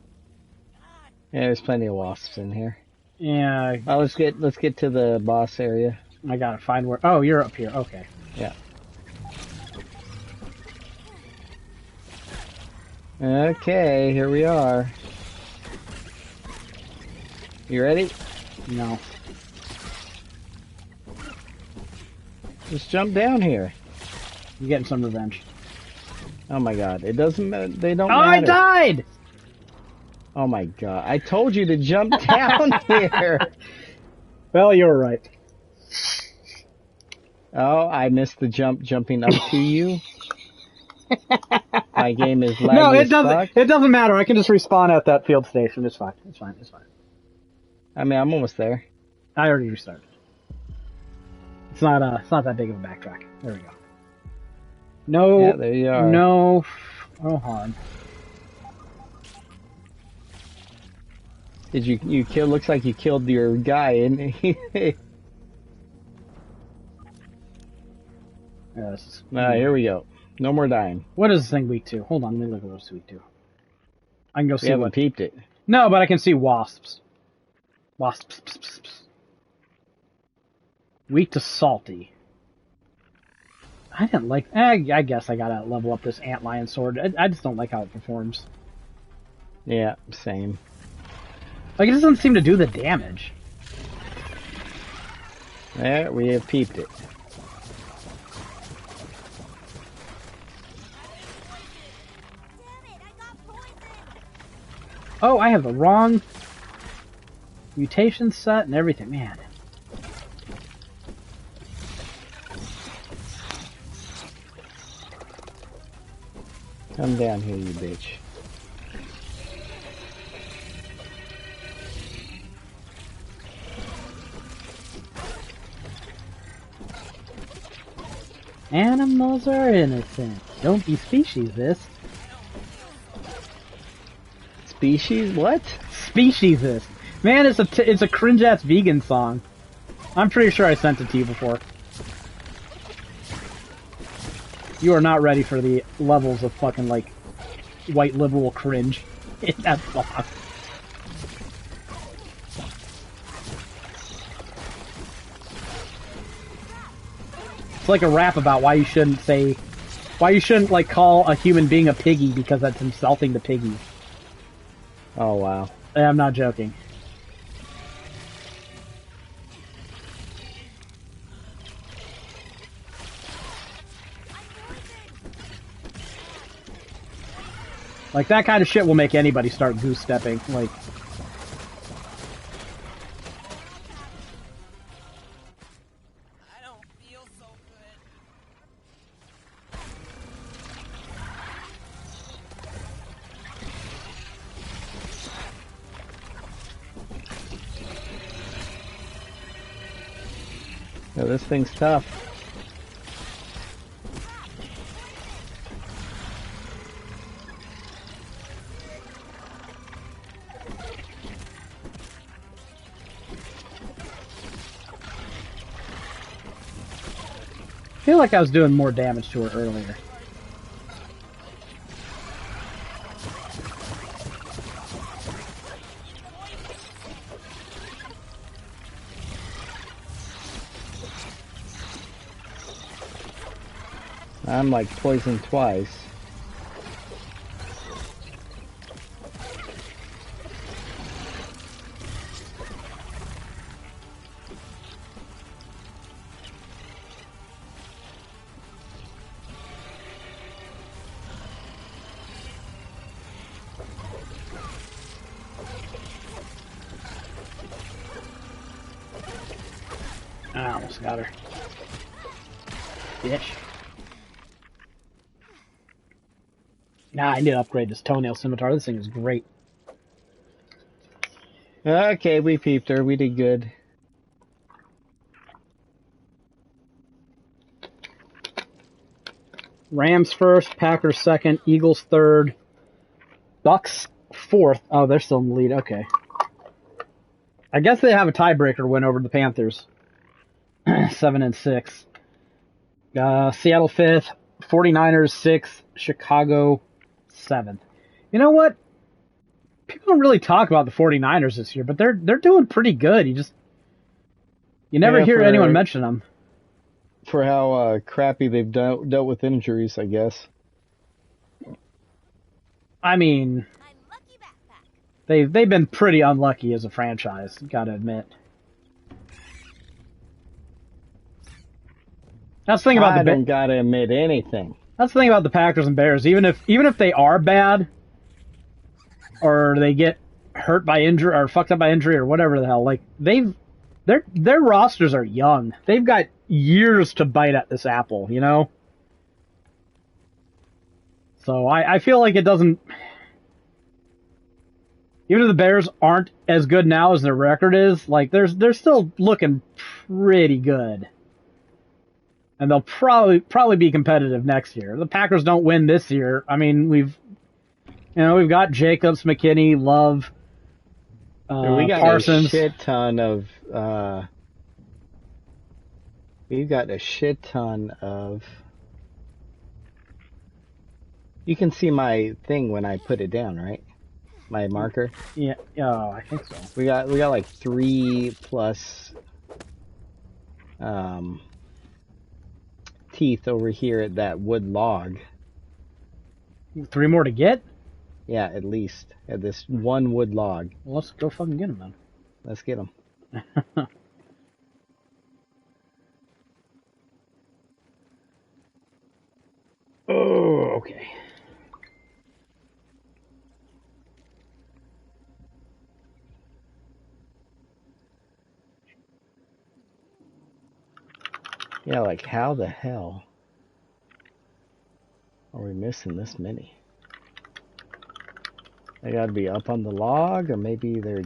[SPEAKER 2] Yeah, there's plenty of wasps in here.
[SPEAKER 1] Yeah.
[SPEAKER 2] Let's get to the boss area.
[SPEAKER 1] I gotta find where... Oh, you're up here. Okay.
[SPEAKER 2] Yeah. Okay, here we are. You ready?
[SPEAKER 1] No.
[SPEAKER 2] Just jump down here.
[SPEAKER 1] I'm getting some revenge.
[SPEAKER 2] Oh my god, it doesn't matter. They don't
[SPEAKER 1] Oh,
[SPEAKER 2] matter.
[SPEAKER 1] I died!
[SPEAKER 2] Oh my god, I told you to jump down here.
[SPEAKER 1] Well, you were right.
[SPEAKER 2] Oh, I missed the jumping up to you. My game is laggy
[SPEAKER 1] No, it
[SPEAKER 2] as
[SPEAKER 1] doesn't.
[SPEAKER 2] fuck.
[SPEAKER 1] It doesn't matter. I can just respawn at that field station. It's fine. It's fine. It's fine.
[SPEAKER 2] I mean, I'm almost there.
[SPEAKER 1] I already restarted. It's not that big of a backtrack. There we go. No.
[SPEAKER 2] Yeah, there you are.
[SPEAKER 1] No. Oh, hard.
[SPEAKER 2] Did you kill? Looks like you killed your guy, and
[SPEAKER 1] Yes.
[SPEAKER 2] here we go. No more dying.
[SPEAKER 1] What is this thing weak to? Hold on, let me look at what's weak to. I can go
[SPEAKER 2] We
[SPEAKER 1] see
[SPEAKER 2] haven't
[SPEAKER 1] what.
[SPEAKER 2] peeped it.
[SPEAKER 1] No, but I can see wasps. Wasps. Weak to salty. I didn't like. I guess I gotta level up this antlion sword. I just don't like how it performs.
[SPEAKER 2] Yeah, same.
[SPEAKER 1] Like, it doesn't seem to do the damage.
[SPEAKER 2] There, we have peeped it.
[SPEAKER 4] Damn it, I got poisoned.
[SPEAKER 1] Oh, I have the wrong mutation set and everything. Man.
[SPEAKER 2] Come down here, you bitch.
[SPEAKER 1] Animals are innocent. Don't be speciesist.
[SPEAKER 2] Species? What?
[SPEAKER 1] Speciesist. Man, it's a cringe-ass vegan song. I'm pretty sure I sent it to you before. You are not ready for the levels of fucking, like, white liberal cringe in that song. It's like a rap about why you shouldn't, like, call a human being a piggy because that's insulting to piggies.
[SPEAKER 2] Oh, wow.
[SPEAKER 1] I'm not joking. Like, that kind of shit will make anybody start goose stepping. Like,
[SPEAKER 4] I don't feel so good.
[SPEAKER 2] Yeah, this thing's tough.
[SPEAKER 1] feel like I was doing more damage to her earlier.
[SPEAKER 2] I'm like poisoned twice.
[SPEAKER 1] I almost got her. Bitch. Nah, I need to upgrade this toenail scimitar. This thing is great.
[SPEAKER 2] Okay, we peeped her. We did good.
[SPEAKER 1] Rams first, Packers second, Eagles third, Bucks fourth. Oh, they're still in the lead. Okay. I guess they have a tiebreaker win over the Panthers. 7-6. Seattle fifth, 49ers sixth, Chicago seventh. You know what? People don't really talk about the 49ers this year, but they're doing pretty good. You never hear anyone mention them.
[SPEAKER 2] For how crappy they've dealt with injuries, I guess.
[SPEAKER 1] I mean, they've been pretty unlucky as a franchise, gotta admit. That's the thing about
[SPEAKER 2] I don't gotta admit anything.
[SPEAKER 1] That's the thing about the Packers and Bears. Even if they are bad, or they get hurt by injury or fucked up by injury or whatever the hell, like their rosters are young. They've got years to bite at this apple, you know? So I feel like it doesn't... Even if the Bears aren't as good now as their record is, like they're still looking pretty good. And they'll probably be competitive next year. The Packers don't win this year. I mean, we've got Jacobs, McKinney, Love,
[SPEAKER 2] we got
[SPEAKER 1] Parsons.
[SPEAKER 2] A shit ton of we've got a shit ton of... You can see my thing when I put it down, right? My marker.
[SPEAKER 1] Yeah. Oh, I think so.
[SPEAKER 2] We got like 3+ teeth over here at that wood log.
[SPEAKER 1] 3 more to get?
[SPEAKER 2] Yeah, at least at this one wood log.
[SPEAKER 1] Well, let's go fucking get them then.
[SPEAKER 2] Let's get them.
[SPEAKER 1] Oh, okay.
[SPEAKER 2] Yeah, like how the hell are we missing this many? They gotta be up on the log, or maybe they're...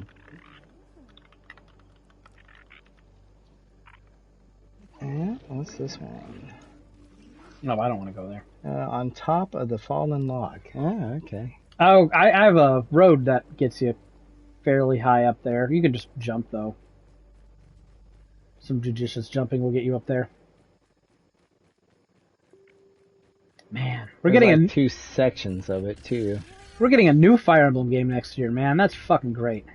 [SPEAKER 2] What's this one?
[SPEAKER 1] No, I don't want to go there.
[SPEAKER 2] On top of the fallen log. Ah, okay.
[SPEAKER 1] Oh, I have a road that gets you fairly high up there. You can just jump, though. Some judicious jumping will get you up there. Man, we're
[SPEAKER 2] There's
[SPEAKER 1] getting
[SPEAKER 2] like 2 sections of it, too.
[SPEAKER 1] We're getting a new Fire Emblem game next year, man. That's fucking great.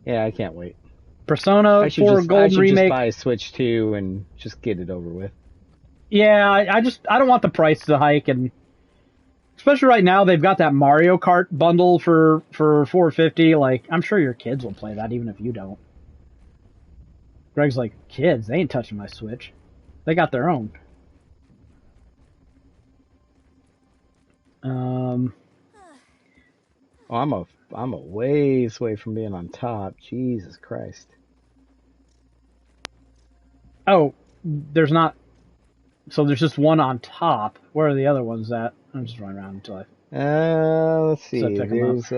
[SPEAKER 2] Yeah, I can't wait.
[SPEAKER 1] Persona 4 Golden Remake.
[SPEAKER 2] Just buy a Switch 2 and just get it over with.
[SPEAKER 1] Yeah, I don't want the price to hike, and especially right now they've got that Mario Kart bundle for $4.50. Like, I'm sure your kids will play that even if you don't. Greg's like, kids, they ain't touching my Switch. They got their own.
[SPEAKER 2] Oh, I'm a ways away from being on top. Jesus Christ.
[SPEAKER 1] Oh, there's not. So there's just one on top. Where are the other ones at? I'm just running around until I.
[SPEAKER 2] Let's see. There's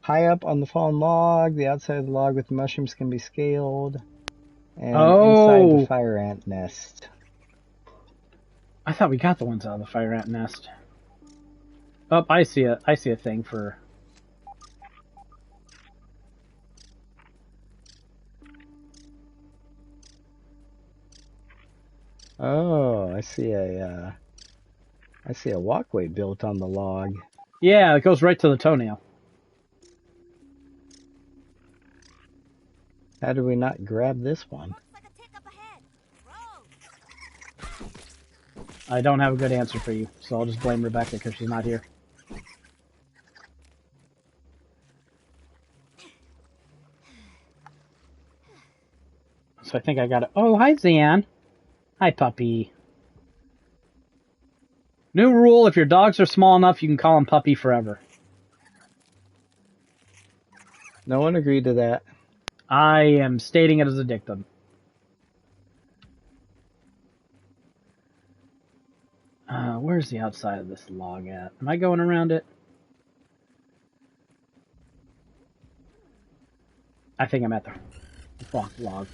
[SPEAKER 2] high up on the fallen log. The outside of the log with the mushrooms can be scaled. And inside the fire ant nest.
[SPEAKER 1] I thought we got the ones out of the fire ant nest. Oh, I see a thing for.
[SPEAKER 2] Oh, I see a walkway built on the log.
[SPEAKER 1] Yeah, it goes right to the toenail.
[SPEAKER 2] How do we not grab this one?
[SPEAKER 4] Looks like a tick up ahead. Road.
[SPEAKER 1] I don't have a good answer for you, so I'll just blame Rebecca because she's not here. So I think I got it. Oh, hi, Zan. Hi, puppy. New rule, if your dogs are small enough, you can call them puppy forever.
[SPEAKER 2] No one agreed to that.
[SPEAKER 1] I am stating it as a dictum. Where's the outside of this log at? Am I going around it? I think I'm at the wrong log.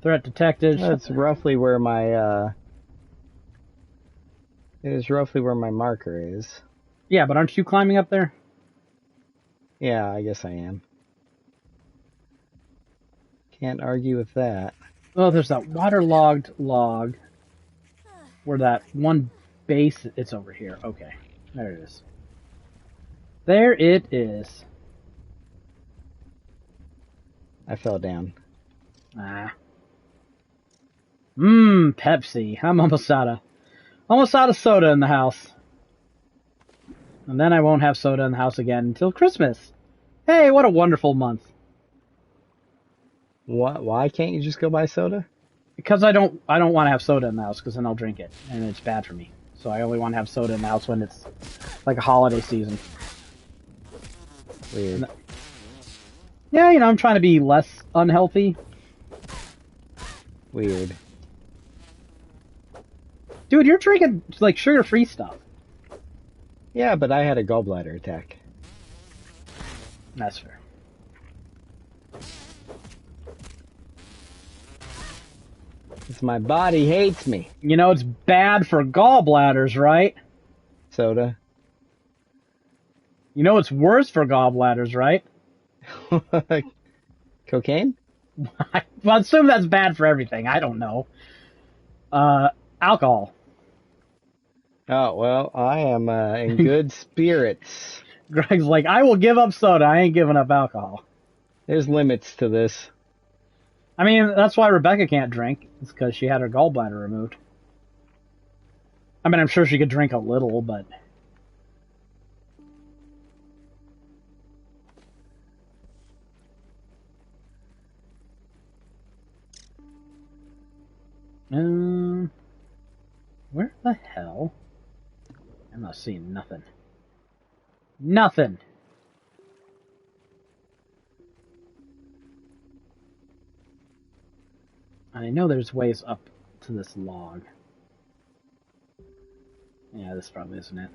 [SPEAKER 1] Threat detected.
[SPEAKER 2] That's roughly where my it is roughly where my marker is.
[SPEAKER 1] Yeah, but aren't you climbing up there?
[SPEAKER 2] Yeah, I guess I am. Can't argue with that.
[SPEAKER 1] Oh, there's that waterlogged log where that one base... It's over here. Okay. There it is. There it is.
[SPEAKER 2] I fell down.
[SPEAKER 1] Ah. Pepsi. I'm almost out of soda in the house. And then I won't have soda in the house again until Christmas. Hey, what a wonderful month.
[SPEAKER 2] What? Why can't you just go buy soda?
[SPEAKER 1] Because I don't want to have soda in the house because then I'll drink it and it's bad for me. So I only want to have soda in the house when it's like a holiday season.
[SPEAKER 2] Weird.
[SPEAKER 1] Yeah, I'm trying to be less unhealthy.
[SPEAKER 2] Weird.
[SPEAKER 1] Dude, you're drinking like sugar-free stuff.
[SPEAKER 2] Yeah, but I had a gallbladder attack.
[SPEAKER 1] That's fair.
[SPEAKER 2] It's my body hates me.
[SPEAKER 1] It's bad for gallbladders, right?
[SPEAKER 2] Soda.
[SPEAKER 1] It's worse for gallbladders, right?
[SPEAKER 2] Cocaine?
[SPEAKER 1] Well, I assume that's bad for everything. I don't know. Alcohol.
[SPEAKER 2] Oh, well, I am in good spirits.
[SPEAKER 1] Greg's like, I will give up soda. I ain't giving up alcohol.
[SPEAKER 2] There's limits to this.
[SPEAKER 1] I mean, that's why Rebecca can't drink. It's because she had her gallbladder removed. I mean, I'm sure she could drink a little, but... Where the hell? I'm not seeing nothing. Nothing! I know there's ways up to this log. Yeah, this probably isn't it.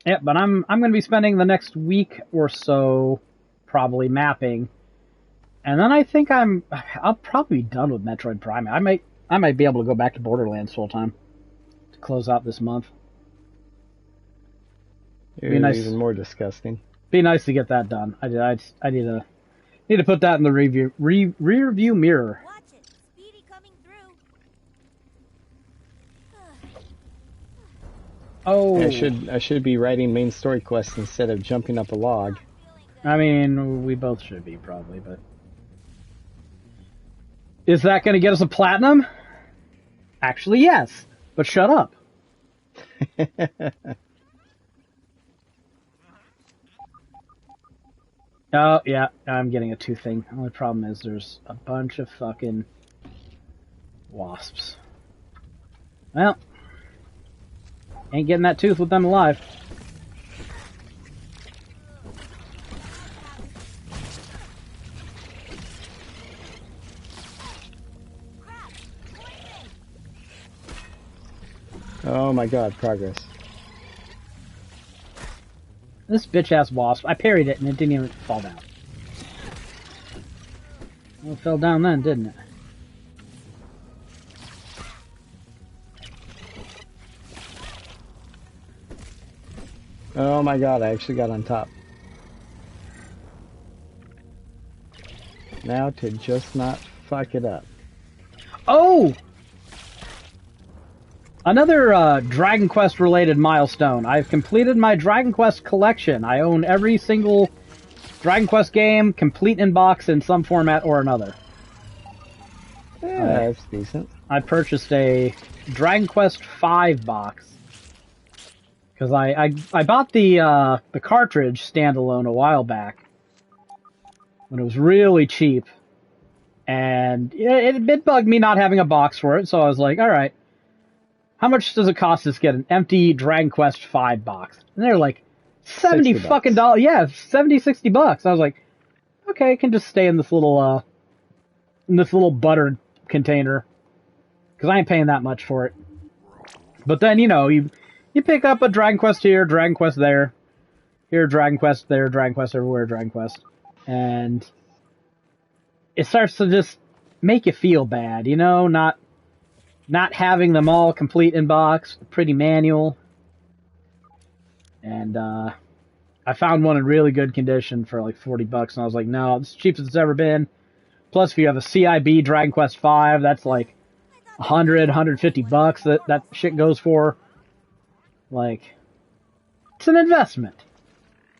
[SPEAKER 1] Yeah, but I'm going to be spending the next week or so probably mapping. And then I think I'll probably be done with Metroid Prime. I might be able to go back to Borderlands full time to close out this month.
[SPEAKER 2] You're nice. Even more disgusting.
[SPEAKER 1] Be nice to get that done. I need to put that in the rear view mirror.
[SPEAKER 4] Watch it. Speedy coming through.
[SPEAKER 1] Oh,
[SPEAKER 2] I should be writing main story quests instead of jumping up a log.
[SPEAKER 1] I mean, we both should be probably, but is that going to get us a platinum? Actually, yes. But shut up. Oh, yeah, I'm getting a 2 thing. The only problem is there's a bunch of fucking wasps. Well, ain't getting that tooth with them alive.
[SPEAKER 2] Oh my god, progress.
[SPEAKER 1] This bitch-ass wasp, I parried it and it didn't even fall down. Well, it fell down then, didn't it?
[SPEAKER 2] Oh my god, I actually got on top. Now to just not fuck it up.
[SPEAKER 1] Oh! Another Dragon Quest related milestone. I've completed my Dragon Quest collection. I own every single Dragon Quest game, complete in box in some format or another.
[SPEAKER 2] Yeah, that's decent.
[SPEAKER 1] I purchased a Dragon Quest V box. Because I bought the cartridge standalone a while back. When it was really cheap. And it bugged me not having a box for it, so I was like, alright. How much does it cost to get an empty Dragon Quest V box? And they're like, 70 fucking dollars. Yeah, 70, 60 bucks. I was like, okay, it can just stay in this little buttered container. Because I ain't paying that much for it. But then, you pick up a Dragon Quest here, Dragon Quest there. Here, Dragon Quest there, Dragon Quest everywhere, Dragon Quest. And it starts to just make you feel bad, not having them all complete in box, pretty manual. And I found one in really good condition for like 40 bucks, and I was like, no, it's the cheapest it's ever been. Plus, if you have a CIB Dragon Quest V, that's like 100, 150 bucks that shit goes for. Like, it's an investment.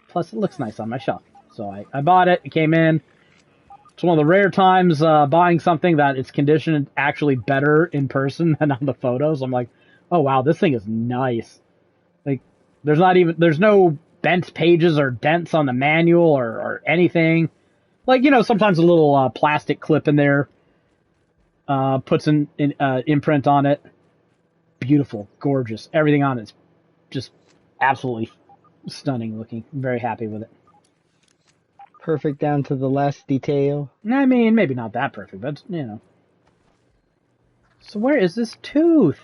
[SPEAKER 1] Plus, it looks nice on my shelf. So I bought it, it came in. It's one of the rare times buying something that it's conditioned actually better in person than on the photos. I'm like, oh wow, this thing is nice. Like, there's no bent pages or dents on the manual or anything. Like, sometimes a little plastic clip in there puts an imprint on it. Beautiful, gorgeous. Everything on it's just absolutely stunning looking. I'm very happy with it.
[SPEAKER 2] Perfect down to the last detail.
[SPEAKER 1] I mean, maybe not that perfect, but, So where is this tooth?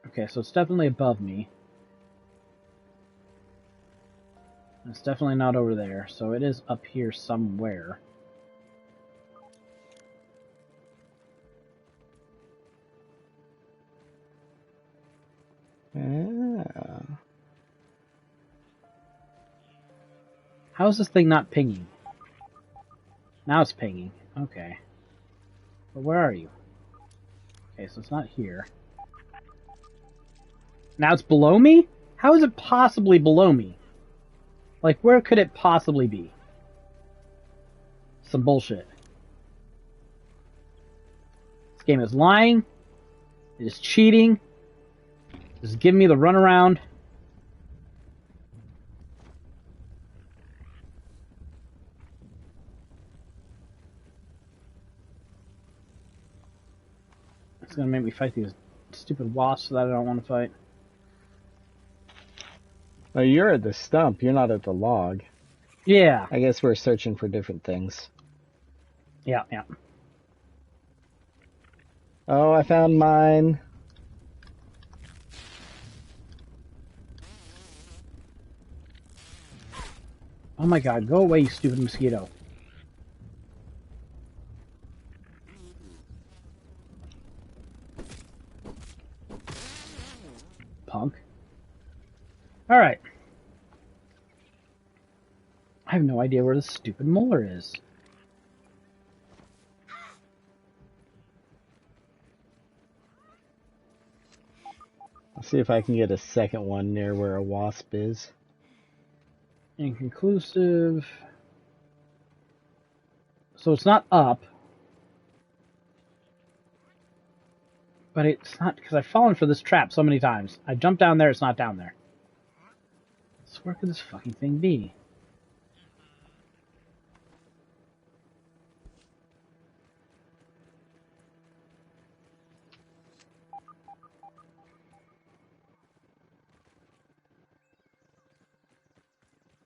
[SPEAKER 1] Okay, so it's definitely above me. It's definitely not over there, so it is up here somewhere.
[SPEAKER 2] Ah.
[SPEAKER 1] How is this thing not pinging? Now it's pinging. Okay. But where are you? Okay, so it's not here. Now it's below me? How is it possibly below me? Like, where could it possibly be? Some bullshit. This game is lying. It is cheating. Just give me the runaround. It's gonna make me fight these stupid wasps that I don't want to fight.
[SPEAKER 2] Well, you're at the stump. You're not at the log.
[SPEAKER 1] Yeah.
[SPEAKER 2] I guess we're searching for different things.
[SPEAKER 1] Yeah.
[SPEAKER 2] Oh, I found mine.
[SPEAKER 1] Oh my god, go away, you stupid mosquito. Punk. Alright. I have no idea where this stupid molar is.
[SPEAKER 2] I'll see if I can get a second one near where a wasp is.
[SPEAKER 1] Inconclusive. So it's not up. But it's not, because I've fallen for this trap so many times. I jumped down there, it's not down there. So where could this fucking thing be?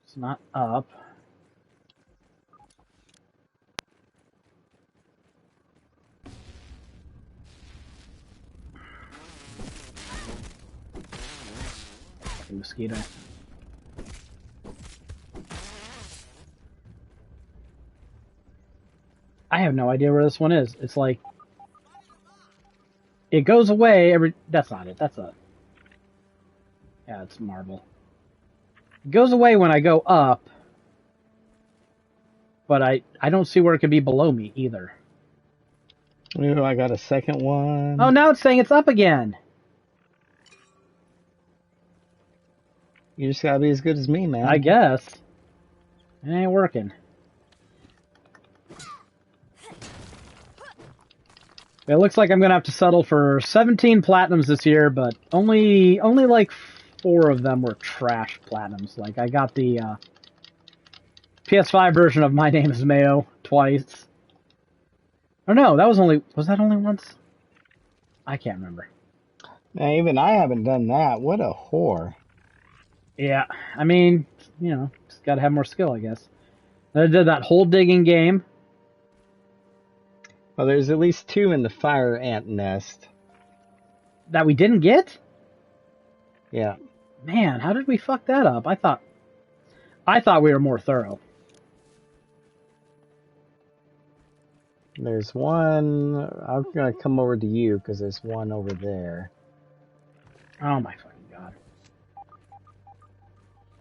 [SPEAKER 1] It's not up. Fucking mosquito. I have no idea where this one is. It's like, it goes away every, that's not it, that's a, Yeah, it's marble. It goes away when I go up, but I don't see where it could be below me either.
[SPEAKER 2] Ooh, I got a second one.
[SPEAKER 1] Oh, now it's saying it's up again.
[SPEAKER 2] You just gotta be as good as me, man.
[SPEAKER 1] I guess. It ain't working. It looks like I'm gonna have to settle for 17 platinums this year, but only like 4 of them were trash platinums. Like I got the PS5 version of My Name Is Mayo twice. Or no, was that only once? I can't remember.
[SPEAKER 2] Man, even I haven't done that. What a whore.
[SPEAKER 1] Yeah, I mean, you know, just gotta have more skill, I guess. I did that hole digging game.
[SPEAKER 2] Well, there's at least 2 in the fire ant nest.
[SPEAKER 1] That we didn't get?
[SPEAKER 2] Yeah.
[SPEAKER 1] Man, how did we fuck that up? I thought we were more thorough.
[SPEAKER 2] There's one. I'm gonna come over to you because there's one over there.
[SPEAKER 1] Oh my fucking god.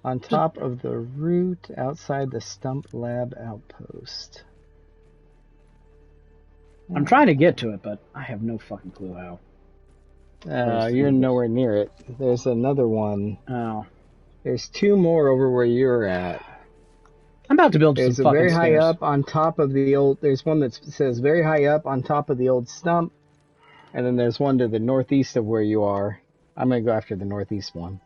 [SPEAKER 2] On top of the root outside the stump lab outpost.
[SPEAKER 1] I'm trying to get to it, but I have no fucking clue how.
[SPEAKER 2] You're nowhere near it. There's another one.
[SPEAKER 1] Oh.
[SPEAKER 2] There's 2 more over where you're at.
[SPEAKER 1] I'm about to build
[SPEAKER 2] There's
[SPEAKER 1] some
[SPEAKER 2] a
[SPEAKER 1] fucking
[SPEAKER 2] very high
[SPEAKER 1] stairs.
[SPEAKER 2] up on top of the old. There's one that says very high up on top of the old stump, and then there's one to the northeast of where you are. I'm gonna go after the northeast one.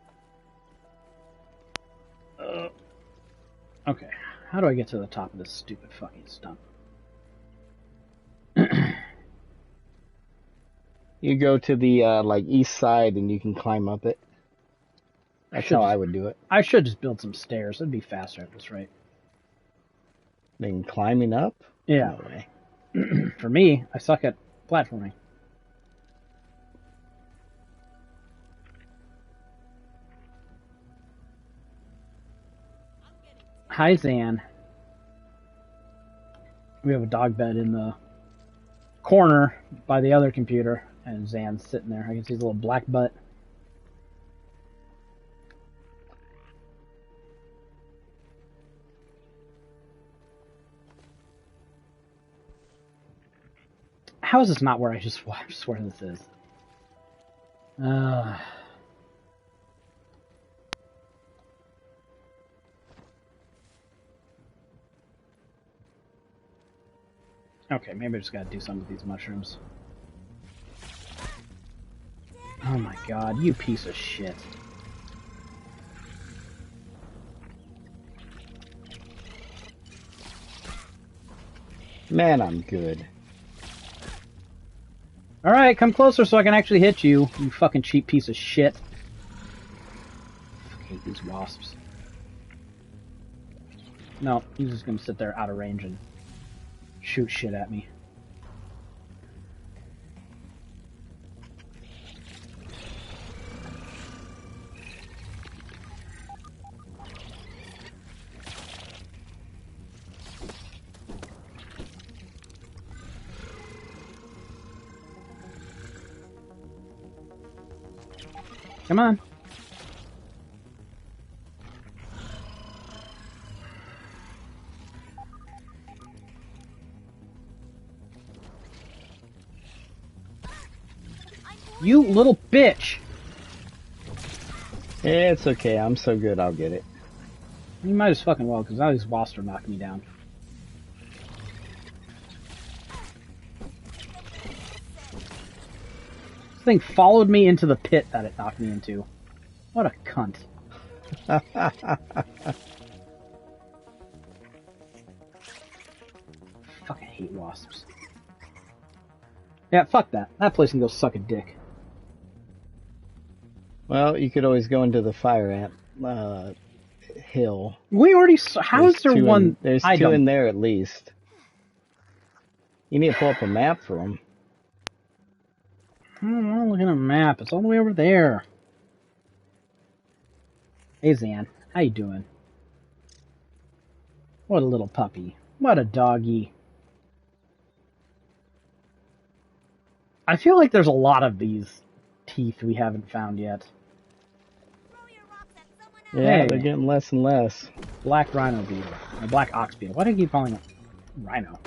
[SPEAKER 1] Okay, how do I get to the top of this stupid fucking stump?
[SPEAKER 2] You go to the like east side, and you can climb up it. That's how I would do it.
[SPEAKER 1] I should just build some stairs. It'd be faster at this rate.
[SPEAKER 2] Then climbing up?
[SPEAKER 1] Yeah.
[SPEAKER 2] No way.
[SPEAKER 1] For me, I suck at platforming. Hi, Zan. We have a dog bed in the corner by the other computer, and Zan's sitting there. I can see his little black butt. How is this not where I just swear this is? Okay, maybe I just gotta do something with these mushrooms. Oh my god, you piece of shit.
[SPEAKER 2] Man, I'm good.
[SPEAKER 1] Alright, come closer so I can actually hit you, you fucking cheap piece of shit. I hate these wasps. No, he's just gonna sit there out of range and shoot shit at me. Come on. You little bitch!
[SPEAKER 2] It's okay, I'm so good I'll get it.
[SPEAKER 1] You might as fucking well, because now these wasps are knocking me down. This thing followed me into the pit that it knocked me into. What a cunt. Fucking hate wasps. Yeah, fuck that. That place can go suck a dick.
[SPEAKER 2] Well, you could always go into the fire ant hill.
[SPEAKER 1] We already saw. How is there one?
[SPEAKER 2] There's two in there at least. You need to pull up a map for them.
[SPEAKER 1] I'm looking at a map. It's all the way over there. Hey, Zan. How you doing? What a little puppy. What a doggy. I feel like there's a lot of these teeth we haven't found yet.
[SPEAKER 2] Yeah,
[SPEAKER 1] Hey.
[SPEAKER 2] they're getting less and less.
[SPEAKER 1] Black rhino beetle. Or black ox beetle. Why do you keep calling it rhino?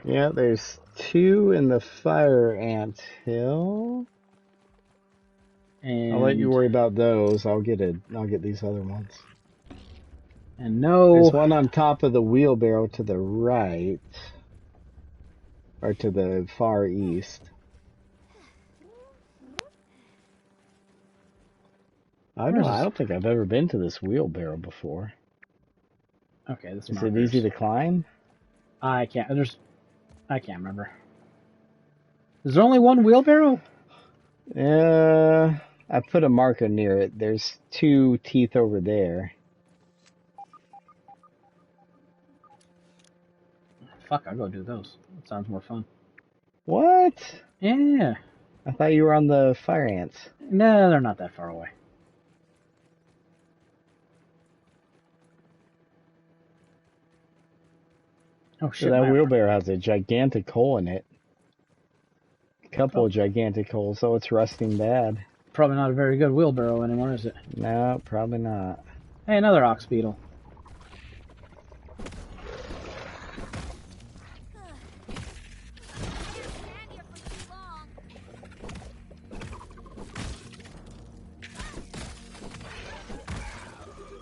[SPEAKER 2] Yeah, there's 2 in the fire ant hill.
[SPEAKER 1] And
[SPEAKER 2] I'll let you worry about those. I'll get these other ones.
[SPEAKER 1] And no.
[SPEAKER 2] There's one on top of the wheelbarrow to the right. Or to the far east. I don't think I've ever been to this wheelbarrow before.
[SPEAKER 1] Okay, this
[SPEAKER 2] is it easy to climb?
[SPEAKER 1] I can't remember. Is there only one wheelbarrow?
[SPEAKER 2] I put a marker near it. There's 2 teeth over there.
[SPEAKER 1] Fuck, I'll go do those. That sounds more fun.
[SPEAKER 2] What?
[SPEAKER 1] Yeah.
[SPEAKER 2] I thought you were on the fire ants.
[SPEAKER 1] No, they're not that far away. Oh shit.
[SPEAKER 2] So that wheelbarrow has a gigantic hole in it. A couple of gigantic holes, so it's rusting bad.
[SPEAKER 1] Probably not a very good wheelbarrow anymore, is it?
[SPEAKER 2] No, probably not.
[SPEAKER 1] Hey, another ox beetle.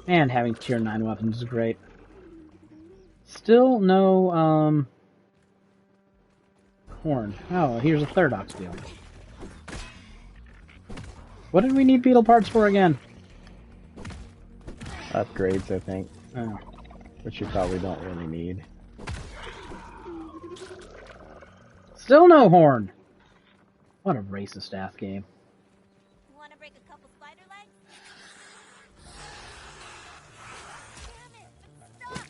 [SPEAKER 1] And having tier 9 weapons is great. Still no, horn. Oh, here's a third ox beetle. What did we need beetle parts for again?
[SPEAKER 2] Upgrades, I think.
[SPEAKER 1] Oh.
[SPEAKER 2] Which you probably don't really need.
[SPEAKER 1] Still no horn! What a racist ass game.
[SPEAKER 4] Wanna break a couple spider legs? Damn it, I'm stuck!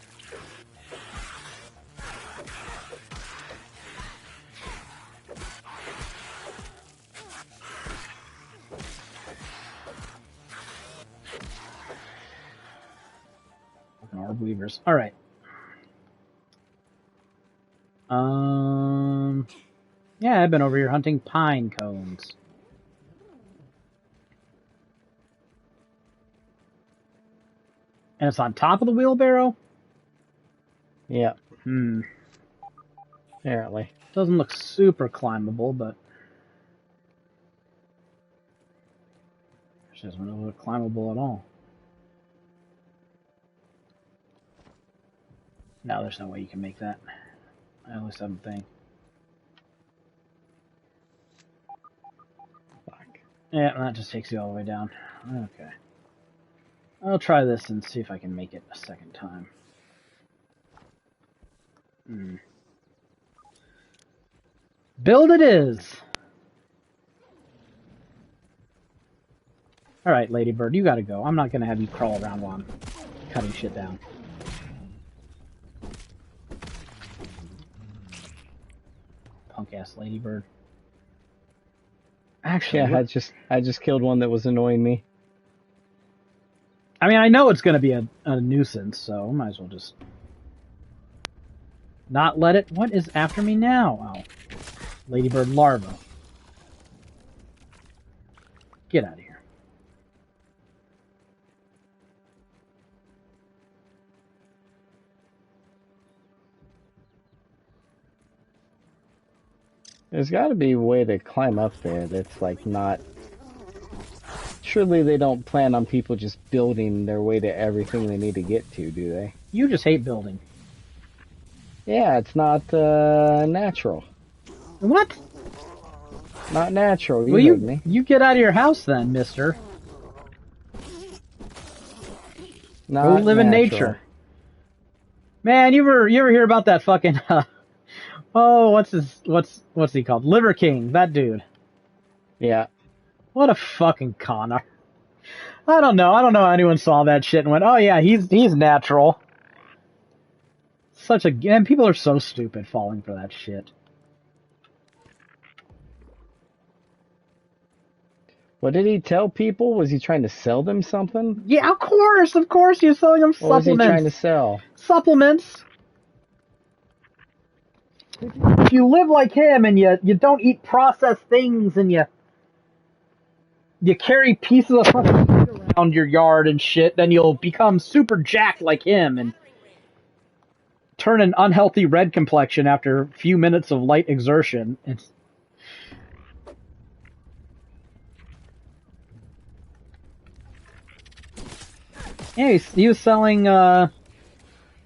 [SPEAKER 1] Orb weavers. Alright. Yeah, I've been over here hunting pine cones. And it's on top of the wheelbarrow?
[SPEAKER 2] Yeah.
[SPEAKER 1] Apparently. Doesn't look super climbable, but... It doesn't look climbable at all. No, there's no way you can make that. At least I don't think. Fuck. Yeah, that just takes you all the way down. Okay. I'll try this and see if I can make it a second time. Build it is! Alright, Ladybird, you gotta go. I'm not gonna have you crawl around while I'm cutting shit down. Punk-ass Ladybird. Actually,
[SPEAKER 2] yeah, I just killed one that was annoying me.
[SPEAKER 1] I mean, I know it's going to be a nuisance, so I might as well just not let it... What is after me now? Oh. Ladybird larva. Get out of here.
[SPEAKER 2] There's got to be a way to climb up there that's, like, not... Surely they don't plan on people just building their way to everything they need to get to, do they?
[SPEAKER 1] You just hate building.
[SPEAKER 2] Yeah, it's not natural.
[SPEAKER 1] What?
[SPEAKER 2] Not natural,
[SPEAKER 1] Well,
[SPEAKER 2] heard me.
[SPEAKER 1] You get out of your house then, mister. Go live in nature. Man, you ever hear about that fucking... oh, what's he called? Liver King, that dude.
[SPEAKER 2] Yeah.
[SPEAKER 1] What a fucking conner. I don't know how anyone saw that shit and went, oh yeah, he's natural. And people are so stupid falling for that shit.
[SPEAKER 2] What did he tell people? Was he trying to sell them something?
[SPEAKER 1] Yeah, of course, you're selling them
[SPEAKER 2] What was he
[SPEAKER 1] supplements.
[SPEAKER 2] trying to sell?
[SPEAKER 1] Supplements. If you live like him and you don't eat processed things and you carry pieces of fucking meat around your yard and shit, then you'll become super jacked like him and turn an unhealthy red complexion after a few minutes of light exertion. Yeah, he was selling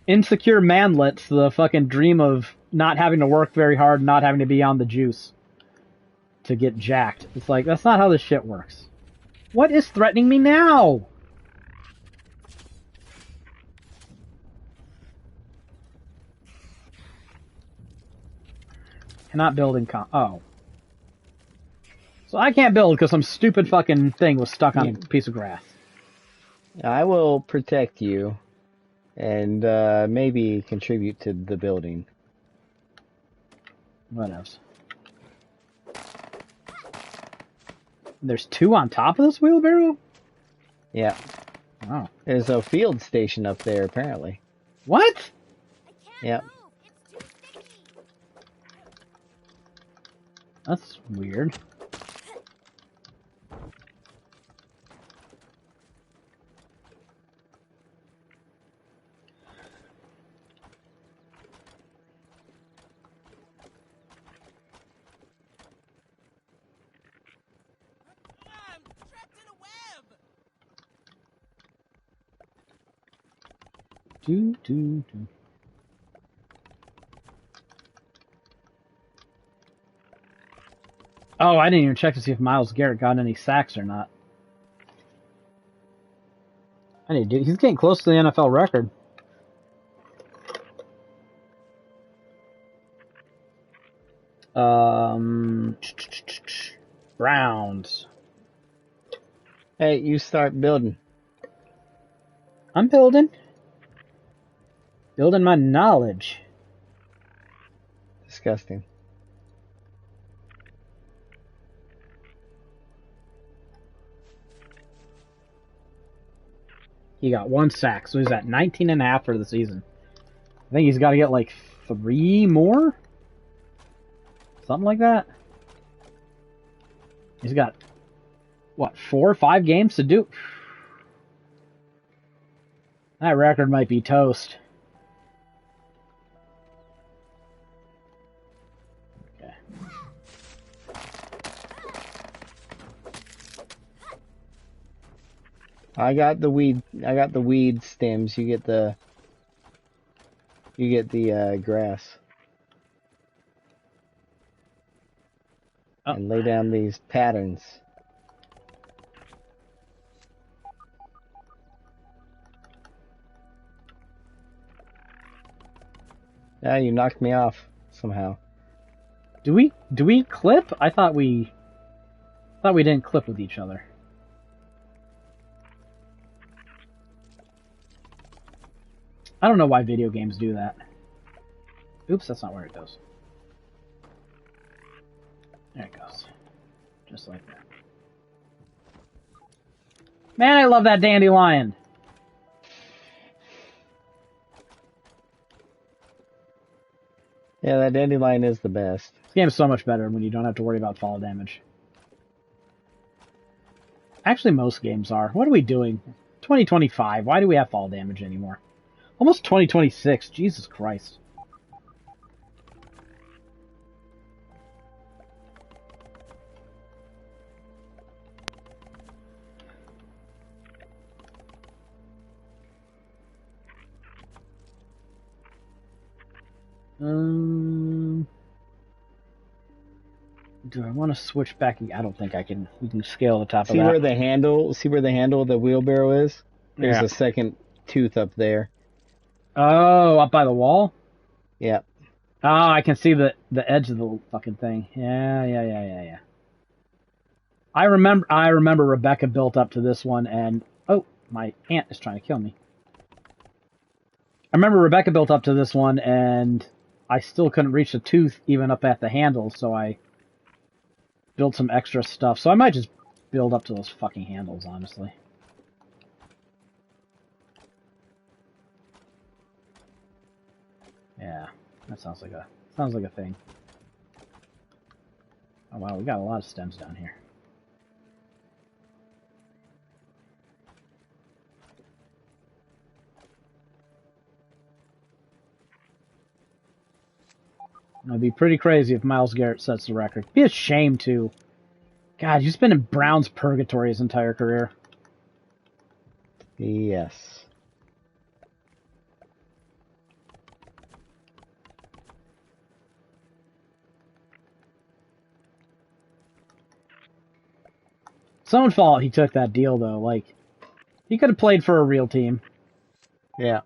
[SPEAKER 1] insecure manlets, the fucking dream of not having to work very hard, not having to be on the juice to get jacked. It's like, that's not how this shit works. What is threatening me now? Cannot build in oh. So I can't build because some stupid fucking thing was stuck on a piece of grass.
[SPEAKER 2] I will protect you and maybe contribute to the building.
[SPEAKER 1] What else? There's two on top of this wheelbarrow?
[SPEAKER 2] Yeah.
[SPEAKER 1] Wow.
[SPEAKER 2] There's a field station up there, apparently.
[SPEAKER 1] What?
[SPEAKER 2] Yep.
[SPEAKER 1] That's weird. Do. Oh, I didn't even check to see if Myles Garrett got any sacks or not. I need to do. He's getting close to the NFL record. Browns.
[SPEAKER 2] Hey, you start building.
[SPEAKER 1] I'm building. Building my knowledge.
[SPEAKER 2] Disgusting.
[SPEAKER 1] He got 1 sack, so he's at 19.5 for the season. I think he's got to get like 3 more? Something like that. He's got, what, 4 or 5 games to do? That record might be toast. Okay.
[SPEAKER 2] I got the weed stems. You get the grass.
[SPEAKER 1] Oh.
[SPEAKER 2] And lay down these patterns. Yeah, you knocked me off somehow.
[SPEAKER 1] Do we clip? I thought we didn't clip with each other. I don't know why video games do that. Oops, that's not where it goes. There it goes. Just like that. Man, I love that dandelion.
[SPEAKER 2] Yeah, that dandelion is the best.
[SPEAKER 1] This game is so much better when you don't have to worry about fall damage. Actually, most games are. What are we doing? 2025. Why do we have fall damage anymore? Almost 2026. Jesus Christ. Do I want to switch back? I don't think I can. We can scale the top of that.
[SPEAKER 2] See where the handle of the wheelbarrow is? There's
[SPEAKER 1] Yeah.
[SPEAKER 2] a second tooth up there.
[SPEAKER 1] Oh, up by the wall?
[SPEAKER 2] Yep.
[SPEAKER 1] Oh, I can see the edge of the fucking thing. Yeah. I remember Rebecca built up to this one and oh, my ant is trying to kill me. I remember Rebecca built up to this one and I still couldn't reach the tooth even up at the handle, so I built some extra stuff. So I might just build up to those fucking handles, honestly. Yeah, that sounds like a thing. Oh wow, we got a lot of stems down here. It'd be pretty crazy if Myles Garrett sets the record. It'd be a shame too. God, he's been in Brown's purgatory his entire career.
[SPEAKER 2] Yes.
[SPEAKER 1] It's own fault he took that deal though. Like, he could have played for a real team.
[SPEAKER 2] Yeah.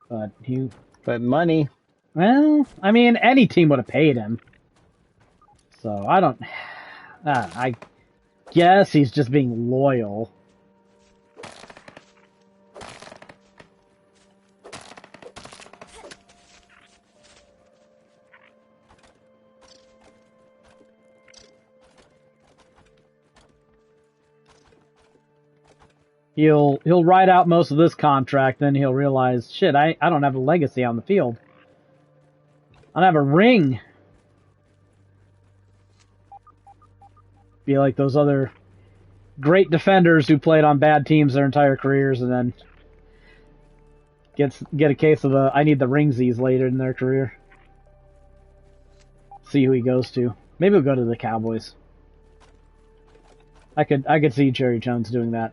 [SPEAKER 1] But
[SPEAKER 2] money.
[SPEAKER 1] Well, I mean, any team would have paid him. So I don't. I guess he's just being loyal. He'll ride out most of this contract, then he'll realize, shit, I don't have a legacy on the field. I don't have a ring. Be like those other great defenders who played on bad teams their entire careers and then get a case of the I need the ringsies later in their career. See who he goes to. Maybe he'll go to the Cowboys. I could see Jerry Jones doing that.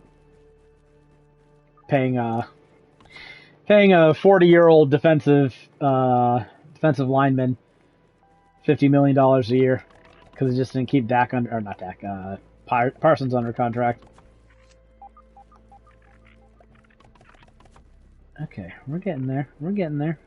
[SPEAKER 1] Paying a 40-year-old defensive lineman $50 million a year because he just didn't keep Parsons under contract. Okay, we're getting there. We're getting there.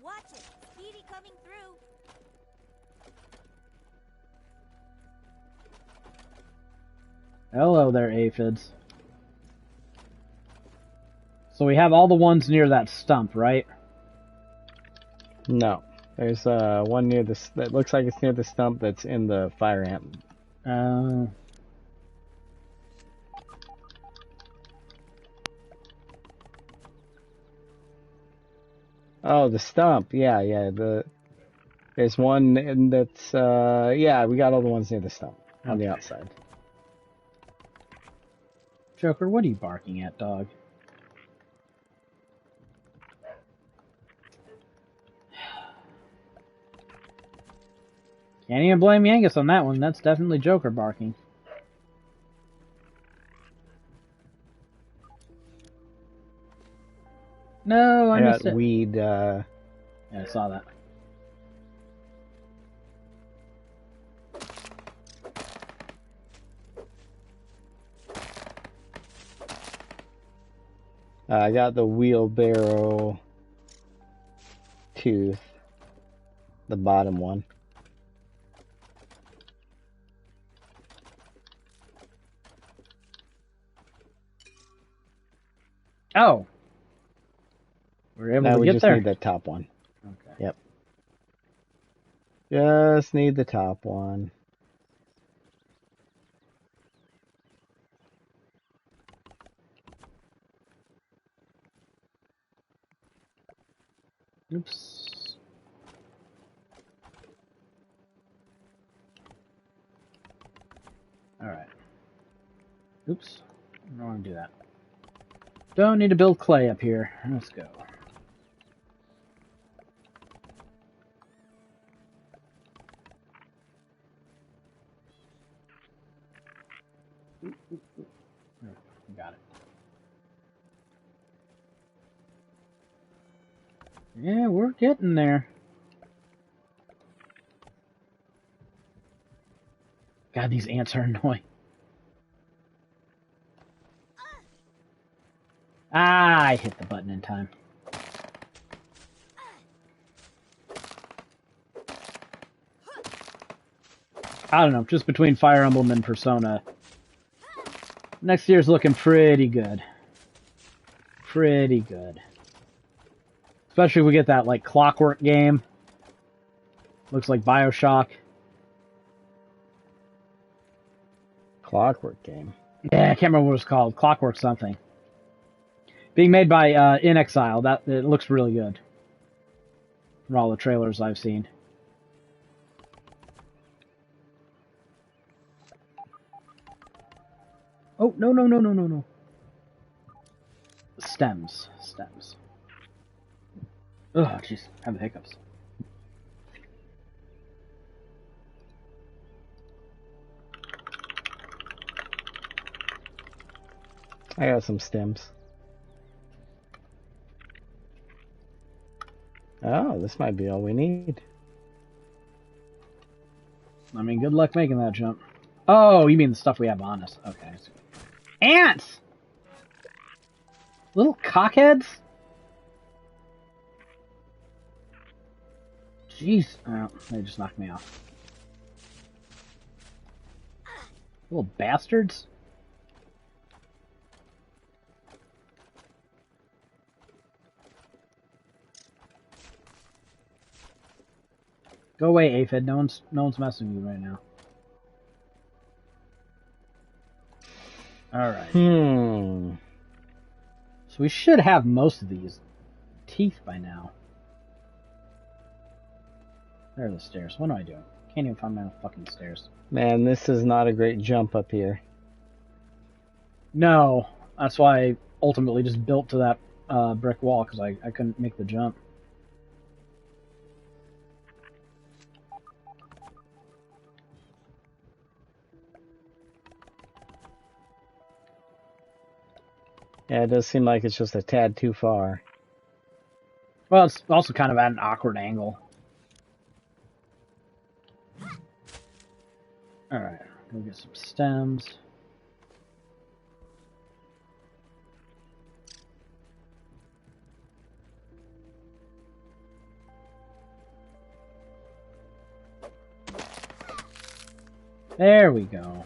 [SPEAKER 4] Watch it. Speedy coming through.
[SPEAKER 1] Hello there, aphids. So we have all the ones near that stump, right?
[SPEAKER 2] No. There's one near the that looks like it's near the stump that's in the fire ant. Oh, the stump. Yeah. There's one that's yeah, we got all the ones near the stump on the outside.
[SPEAKER 1] Joker, what are you barking at, dog? Can't even blame Yangus on that one. That's definitely Joker barking. No, I missed it.
[SPEAKER 2] Weed.
[SPEAKER 1] Yeah, I saw that.
[SPEAKER 2] I got the wheelbarrow tooth, the bottom one.
[SPEAKER 1] Oh. We're able to get there.
[SPEAKER 2] We just need that top one.
[SPEAKER 1] Okay.
[SPEAKER 2] Yep. Just need the top one.
[SPEAKER 1] Oops. Alright. Oops. I don't want to do that. Don't need to build clay up here. Let's go. Got it. Yeah, we're getting there. God, these ants are annoying. Ah, I hit the button in time. I don't know, just between Fire Emblem and Persona, next year's looking pretty good. Pretty good. Especially if we get that, like, Clockwork game. Looks like BioShock.
[SPEAKER 2] Clockwork game.
[SPEAKER 1] Yeah, I can't remember what it's called. Clockwork something. Being made by In Exile. That it looks really good. From all the trailers I've seen. Oh, no. Stems. Ugh, jeez, having hiccups.
[SPEAKER 2] I got some stems. Oh, this might be all we need.
[SPEAKER 1] I mean, good luck making that jump. Oh, you mean the stuff we have on us. Okay. Ants! Little cockheads? Jeez. Oh, they just knocked me off. Little bastards. Go away, Aphid. No one's messing with you right now. Alright. So we should have most of these teeth by now. There are the stairs. What am I doing? Can't even find my fucking stairs.
[SPEAKER 2] Man, this is not a great jump up here.
[SPEAKER 1] No. That's why I ultimately just built to that brick wall, because I couldn't make the jump.
[SPEAKER 2] Yeah, it does seem like it's just a tad too far.
[SPEAKER 1] Well, it's also kind of at an awkward angle. Alright, go get some stems. There we go.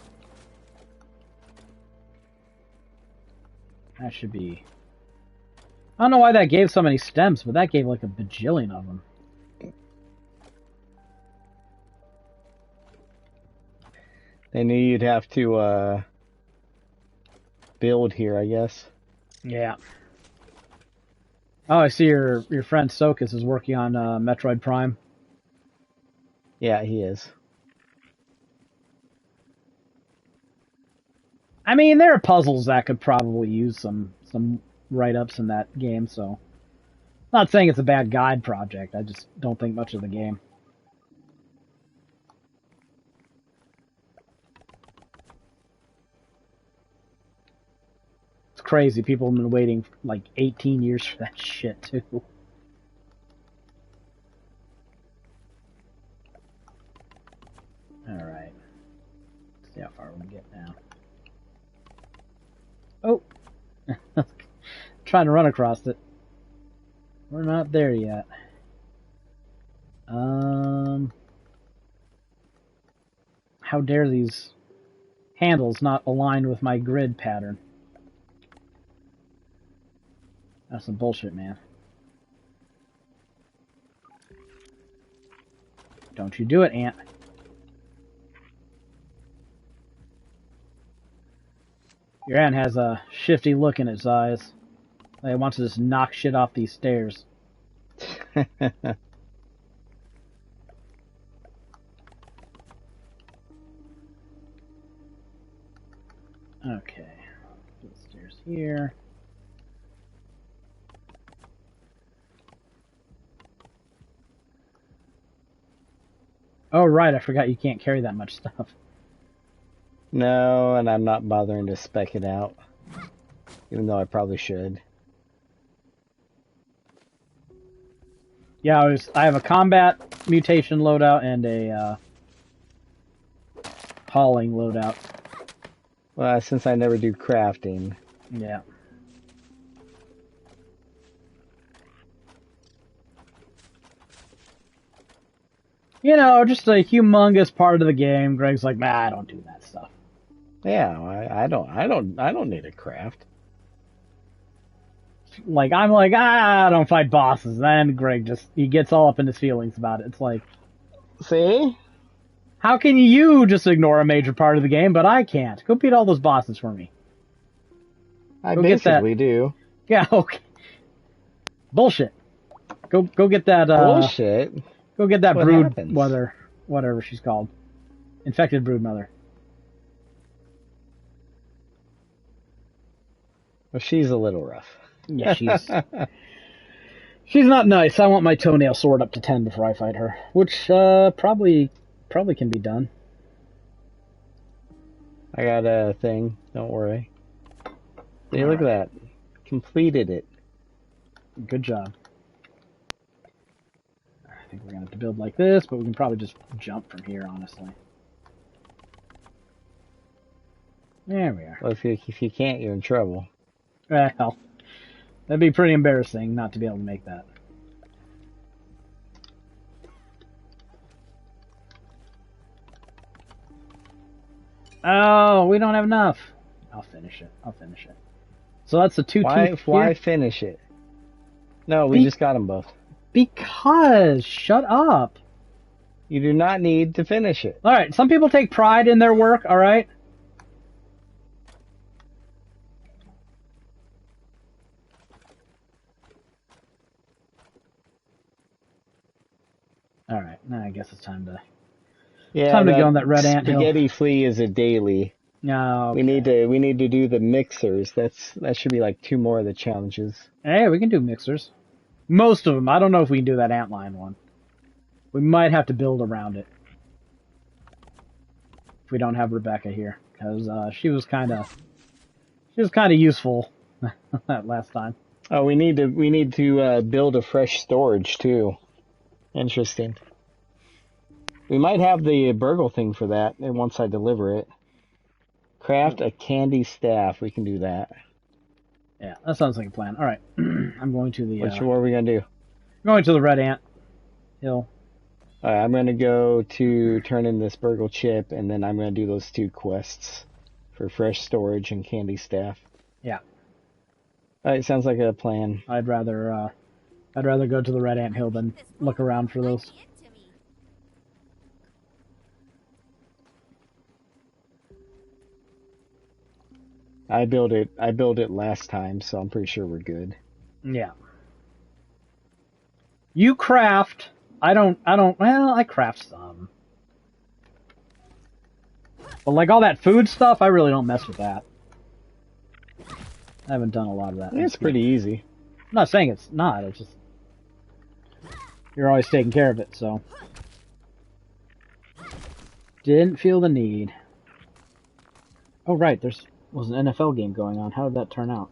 [SPEAKER 1] That should be... I don't know why that gave so many stems, but that gave like a bajillion of them.
[SPEAKER 2] They knew you'd have to build here, I guess.
[SPEAKER 1] Yeah. Oh, I see your friend Sokus is working on Metroid Prime.
[SPEAKER 2] Yeah, he is.
[SPEAKER 1] I mean, there are puzzles that could probably use some write-ups in that game, so... Not saying it's a bad guide project, I just don't think much of the game. It's crazy, people have been waiting like 18 years for that shit, too. Alright. Let's see how far we can get now. Oh! Trying to run across it. We're not there yet. How dare these handles not align with my grid pattern? That's some bullshit, man. Don't you do it, Ant. Your ant has a shifty look in its eyes. Like it wants to just knock shit off these stairs. Okay. Put the stairs here. Oh, right. I forgot you can't carry that much stuff.
[SPEAKER 2] No, and I'm not bothering to spec it out. Even though I probably should.
[SPEAKER 1] Yeah, I have a combat mutation loadout and a hauling loadout.
[SPEAKER 2] Well, since I never do crafting.
[SPEAKER 1] Yeah. You know, just a humongous part of the game. Greg's like, nah, I don't do that stuff.
[SPEAKER 2] Yeah, I don't need a craft.
[SPEAKER 1] like, I'm like, I don't fight bosses. Then Greg he gets all up in his feelings about it. It's like,
[SPEAKER 2] See?
[SPEAKER 1] how can you just ignore a major part of the game, but I can't? Go beat all those bosses for me.
[SPEAKER 2] I
[SPEAKER 1] Go get that.
[SPEAKER 2] basically do.
[SPEAKER 1] Yeah, okay. Bullshit. Go get that,
[SPEAKER 2] Bullshit?
[SPEAKER 1] Go get that
[SPEAKER 2] What
[SPEAKER 1] brood
[SPEAKER 2] happens?
[SPEAKER 1] mother, whatever she's called. Infected brood mother.
[SPEAKER 2] Well, she's a little rough.
[SPEAKER 1] Yeah, she's not nice. I want my toenail sword up to 10 before I fight her, which probably can be done.
[SPEAKER 2] I got a thing. Don't worry. See, look at that. Completed it.
[SPEAKER 1] Good job. I think we're gonna have to build like this, but we can probably just jump from here, honestly. There we are.
[SPEAKER 2] Well, if you can't, you're in trouble.
[SPEAKER 1] Well, that'd be pretty embarrassing not to be able to make that. Oh, we don't have enough. I'll finish it. So that's the two teeth.
[SPEAKER 2] Why finish it? No, we just got them both.
[SPEAKER 1] Because, shut up.
[SPEAKER 2] You do not need to finish it.
[SPEAKER 1] Alright, some people take pride in their work, alright? Alright, now I guess it's time to
[SPEAKER 2] Yeah,
[SPEAKER 1] time to go on that red ant hill.
[SPEAKER 2] Spaghetti flea is a daily.
[SPEAKER 1] No.
[SPEAKER 2] We need to do the mixers. That should be like 2 more of the challenges.
[SPEAKER 1] Hey, we can do mixers. Most of them. I don't know if we can do that antlion one. We might have to build around it. If we don't have Rebecca here, because she was kind of useful that last time.
[SPEAKER 2] Oh, we need to build a fresh storage too. Interesting. We might have the burgle thing for that, and once I deliver it. Craft a candy staff. We can do that.
[SPEAKER 1] Yeah, that sounds like a plan. All right, I'm going to the.
[SPEAKER 2] What are we gonna do?
[SPEAKER 1] Going to the red ant hill.
[SPEAKER 2] All right, I'm gonna go to turn in this burgle chip, and then I'm gonna do those 2 quests for fresh storage and candy staff.
[SPEAKER 1] Yeah.
[SPEAKER 2] All right, sounds like a plan.
[SPEAKER 1] I'd rather go to the red ant hill than look around for those.
[SPEAKER 2] I built it last time, so I'm pretty sure we're good.
[SPEAKER 1] Yeah. You craft. I don't, well, I craft some. But like all that food stuff, I really don't mess with that. I haven't done a lot of that.
[SPEAKER 2] It's pretty easy.
[SPEAKER 1] I'm not saying it's not, it's just... You're always taking care of it, so... Didn't feel the need. Oh right, was an NFL game going on. How did that turn out?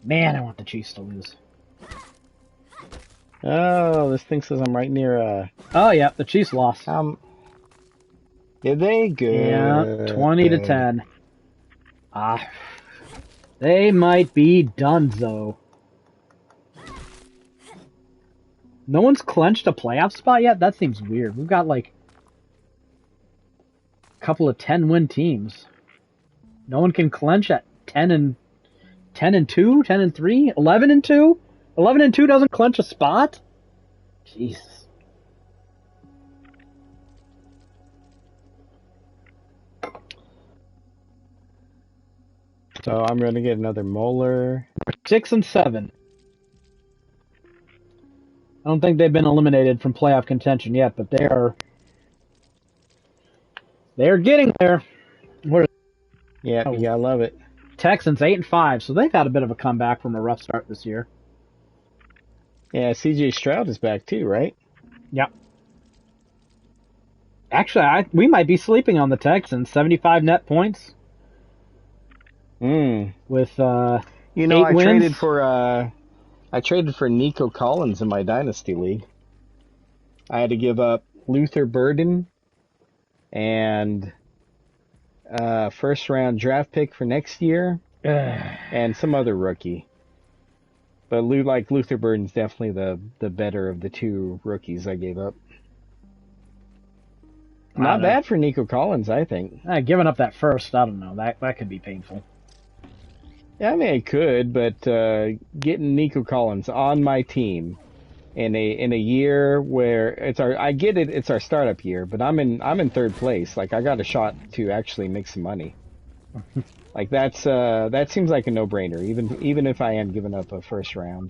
[SPEAKER 1] Man, I want the Chiefs to lose.
[SPEAKER 2] Oh, this thing says I'm right near
[SPEAKER 1] Oh yeah, the Chiefs lost.
[SPEAKER 2] Did they? Good.
[SPEAKER 1] Yeah, 20 to 10. Ah, they might be donezo. No one's clinched a playoff spot yet? That seems weird. We've got like a couple of 10-win teams. No one can clinch at 10-2, 10-3, 11-2. 11-2 doesn't clinch a spot? Jesus.
[SPEAKER 2] So I'm going to get another molar.
[SPEAKER 1] 6 and 7. I don't think they've been eliminated from playoff contention yet, but they're getting there.
[SPEAKER 2] Yeah, I love it.
[SPEAKER 1] Texans 8 and 5, so they've had a bit of a comeback from a rough start this year.
[SPEAKER 2] Yeah, CJ Stroud is back too, right?
[SPEAKER 1] Yep. Actually, we might be sleeping on the Texans. 75 net points. With 8 wins.
[SPEAKER 2] I traded for Nico Collins in my Dynasty League. I had to give up Luther Burden and first round draft pick for next year and some other rookie. But Luther Burden's definitely the better of the 2 rookies I gave up. Not bad for Nico Collins, I think.
[SPEAKER 1] Giving up that first, I don't know. That could be painful.
[SPEAKER 2] Yeah, I mean, I could, but getting Nico Collins on my team in a year where it's our startup year, but I'm in third place. Like, I got a shot to actually make some money. Like, that seems like a no-brainer, even if I am giving up a first round.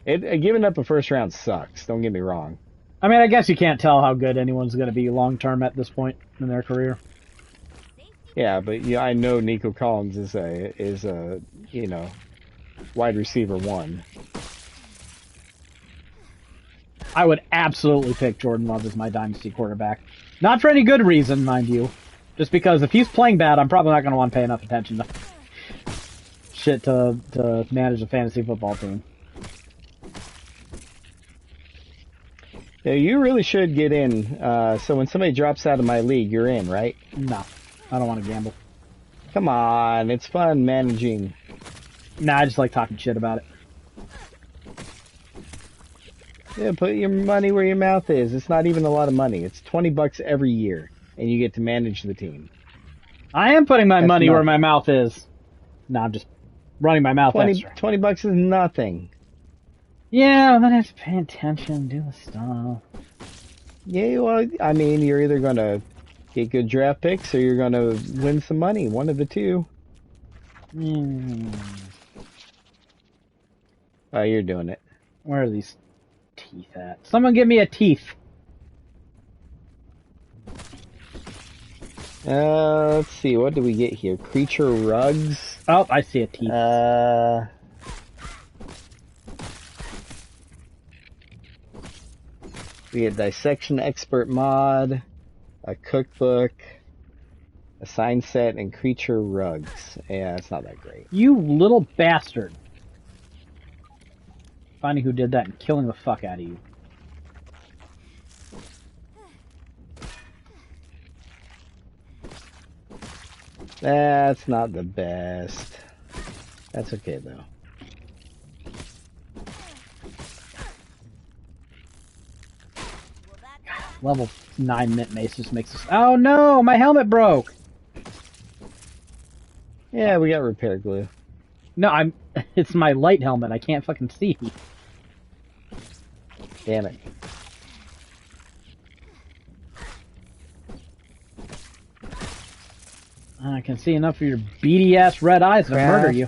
[SPEAKER 2] Giving up a first round sucks. Don't get me wrong.
[SPEAKER 1] I mean, I guess you can't tell how good anyone's going to be long term at this point in their career.
[SPEAKER 2] Yeah, but yeah, I know Nico Collins is a wide receiver 1.
[SPEAKER 1] I would absolutely pick Jordan Love as my dynasty quarterback. Not for any good reason, mind you. Just because if he's playing bad, I'm probably not going to want to pay enough attention to shit to manage a fantasy football team.
[SPEAKER 2] Yeah, you really should get in. So when somebody drops out of my league, you're in, right?
[SPEAKER 1] No, I don't want to gamble.
[SPEAKER 2] Come on, it's fun managing.
[SPEAKER 1] Nah, I just like talking shit about it.
[SPEAKER 2] Yeah, put your money where your mouth is. It's not even a lot of money. It's $20 every year, and you get to manage the team.
[SPEAKER 1] I am putting my money
[SPEAKER 2] nothing.
[SPEAKER 1] where my mouth is. No, I'm just running my mouth extra.
[SPEAKER 2] $20 is nothing.
[SPEAKER 1] Yeah, then I have to pay attention, do the stuff.
[SPEAKER 2] Yeah, well, I mean, you're either going to get good draft picks or you're going to win some money. One of the two. Oh, you're doing it.
[SPEAKER 1] Where are these teeth at? Someone give me a teeth.
[SPEAKER 2] Let's see. What do we get here? Creature rugs.
[SPEAKER 1] Oh, I see a teeth.
[SPEAKER 2] We get dissection expert mod, a cookbook, a sign set, and creature rugs. Yeah, it's not that great.
[SPEAKER 1] You little bastard. Finding who did that and killing the fuck out of you.
[SPEAKER 2] That's not the best. That's okay, though.
[SPEAKER 1] Level 9 mint mace just makes us... Oh no! My helmet broke!
[SPEAKER 2] Yeah, we got repair glue.
[SPEAKER 1] No, it's my light helmet. I can't fucking see.
[SPEAKER 2] Damn it.
[SPEAKER 1] I can see enough of your beady ass red eyes to murder you.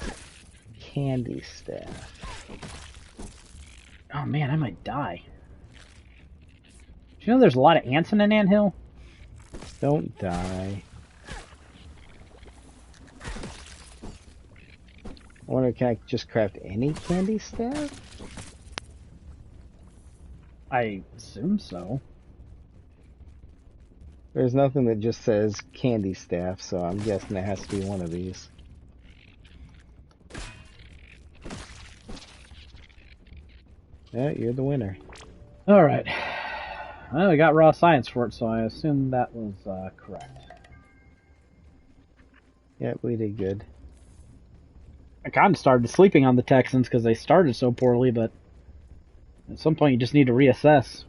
[SPEAKER 2] Candy staff.
[SPEAKER 1] Oh man, I might die. Do you know there's a lot of ants in an anthill?
[SPEAKER 2] Don't die. I wonder, can I just craft any candy staff?
[SPEAKER 1] I assume so.
[SPEAKER 2] There's nothing that just says candy staff, so I'm guessing it has to be one of these. Yeah, you're the winner.
[SPEAKER 1] Alright. Well, we got raw science for it, so I assume that was correct.
[SPEAKER 2] Yeah, we did good.
[SPEAKER 1] I kind of started sleeping on the Texans because they started so poorly, but at some point you just need to reassess.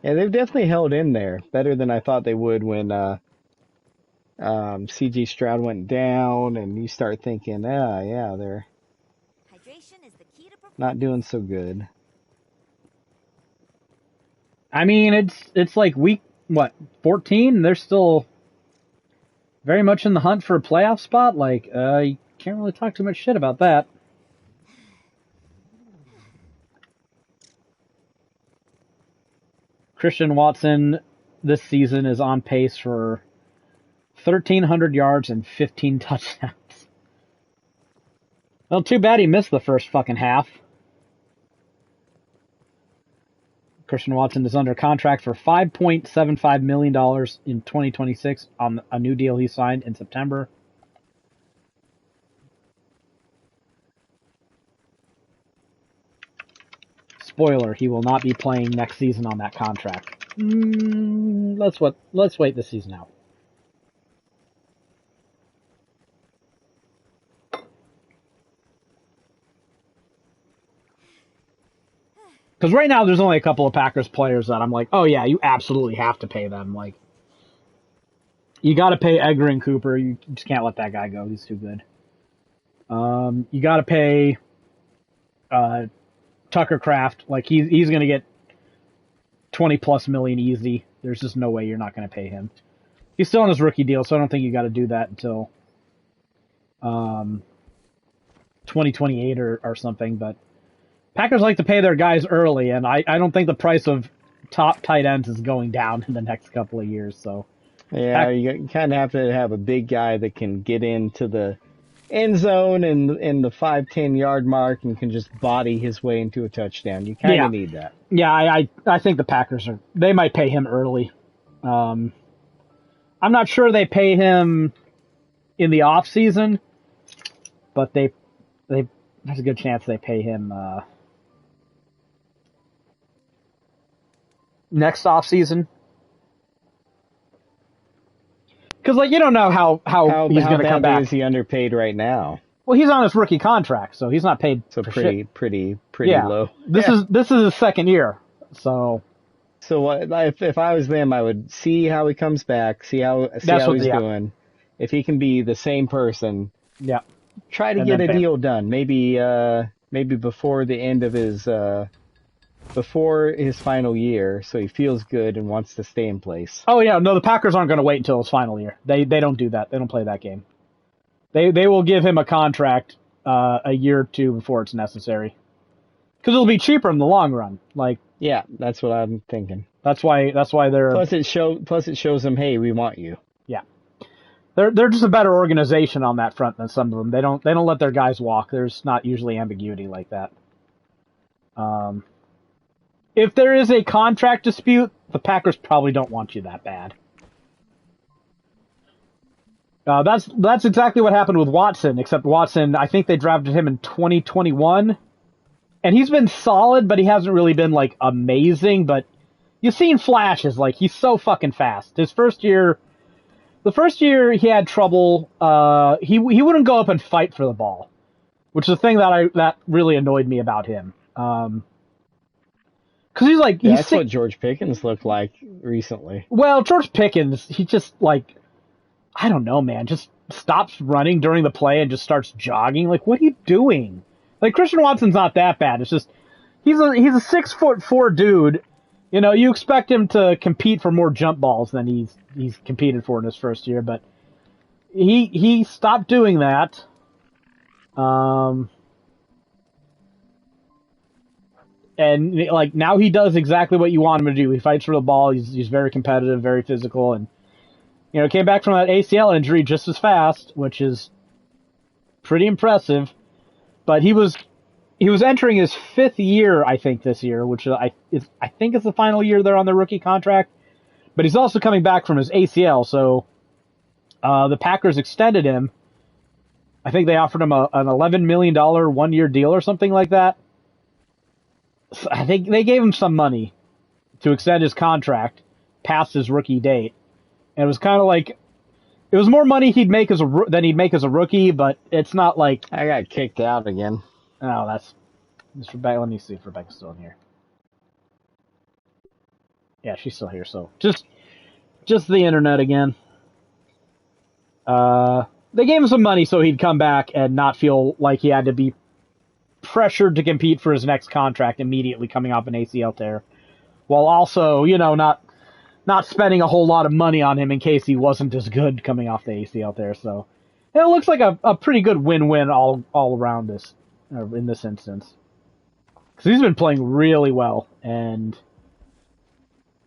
[SPEAKER 2] Yeah, they've definitely held in there better than I thought they would when CG Stroud went down, and you start thinking, yeah, they're not doing so good.
[SPEAKER 1] I mean, it's like week, 14? They're still very much in the hunt for a playoff spot. Like, you can't really talk too much shit about that. Christian Watson this season is on pace for 1,300 yards and 15 touchdowns. Well, too bad he missed the first fucking half. Christian Watson is under contract for $5.75 million in 2026 on a new deal he signed in September. Spoiler, he will not be playing next season on that contract. Let's wait the season out. Because right now there's only a couple of Packers players that I'm like, oh yeah, you absolutely have to pay them. Like, you got to pay Edgar and Cooper. You just can't let that guy go. He's too good. You got to pay Tucker Kraft. Like, he's going to get 20+ million easy. There's just no way you're not going to pay him. He's still on his rookie deal, so I don't think you got to do that until 2028 or something. But Packers like to pay their guys early, and I don't think the price of top tight ends is going down in the next couple of years. So
[SPEAKER 2] yeah, you kind of have to have a big guy that can get into the end zone and in the 5-10 yard mark and can just body his way into a touchdown. You kind of need that.
[SPEAKER 1] Yeah, I think the Packers they might pay him early. I'm not sure they pay him in the off season, but there's a good chance they pay him next off season. Because, like, you don't know how he's going to come back.
[SPEAKER 2] Is he underpaid right now?
[SPEAKER 1] Well, he's on his rookie contract, so he's not paid.
[SPEAKER 2] So
[SPEAKER 1] for
[SPEAKER 2] pretty
[SPEAKER 1] yeah.
[SPEAKER 2] low.
[SPEAKER 1] This is his second year, so.
[SPEAKER 2] So if I was them, I would see how he comes back, see how he's doing. If he can be the same person, try to get a deal done. Maybe before the end of his before his final year, so he feels good and wants to stay in place.
[SPEAKER 1] Oh yeah, no, the Packers aren't going to wait until his final year. They don't do that. They don't play that game. They will give him a contract a year or two before it's necessary, because it'll be cheaper in the long run. Like,
[SPEAKER 2] yeah, that's what I'm thinking.
[SPEAKER 1] That's why they're.
[SPEAKER 2] Plus it shows them, hey, we want you.
[SPEAKER 1] Yeah, they're just a better organization on that front than some of them. They don't let their guys walk. There's not usually ambiguity like that. If there is a contract dispute, the Packers probably don't want you that bad. That's exactly what happened with Watson, except Watson, I think they drafted him in 2021, and he's been solid, but he hasn't really been, like, amazing, but you've seen flashes. Like, he's so fucking fast. The first year he had trouble, he wouldn't go up and fight for the ball, which is the thing that really annoyed me about him. Because he's like...
[SPEAKER 2] Yeah, that's what George Pickens looked like recently.
[SPEAKER 1] Well, George Pickens, he just, like... I don't know, man. Just stops running during the play and just starts jogging. Like, what are you doing? Like, Christian Watson's not that bad. It's just... He's a 6'4" dude. You know, you expect him to compete for more jump balls than he's competed for in his first year, but... He stopped doing that. And, like, now he does exactly what you want him to do. He fights for the ball. He's very competitive, very physical, and, you know, came back from that ACL injury just as fast, which is pretty impressive. But he was entering his 5th year, I think, this year, which I think is the final year they're on their rookie contract. But he's also coming back from his ACL, so the Packers extended him. I think they offered him an $11 million one-year deal or something like that. I think they gave him some money to extend his contract past his rookie date. And it was kind of like, it was more money than he'd make as a rookie, but it's not like...
[SPEAKER 2] I got kicked out again.
[SPEAKER 1] Oh, that's Rebecca. Let me see if Rebecca's still in here. Yeah, she's still here, so just the internet again. They gave him some money so he'd come back and not feel like he had to be pressured to compete for his next contract immediately coming off an ACL tear, while also, you know, not spending a whole lot of money on him in case he wasn't as good coming off the ACL tear. So it looks like a pretty good win-win all around this, in this instance, because he's been playing really well, and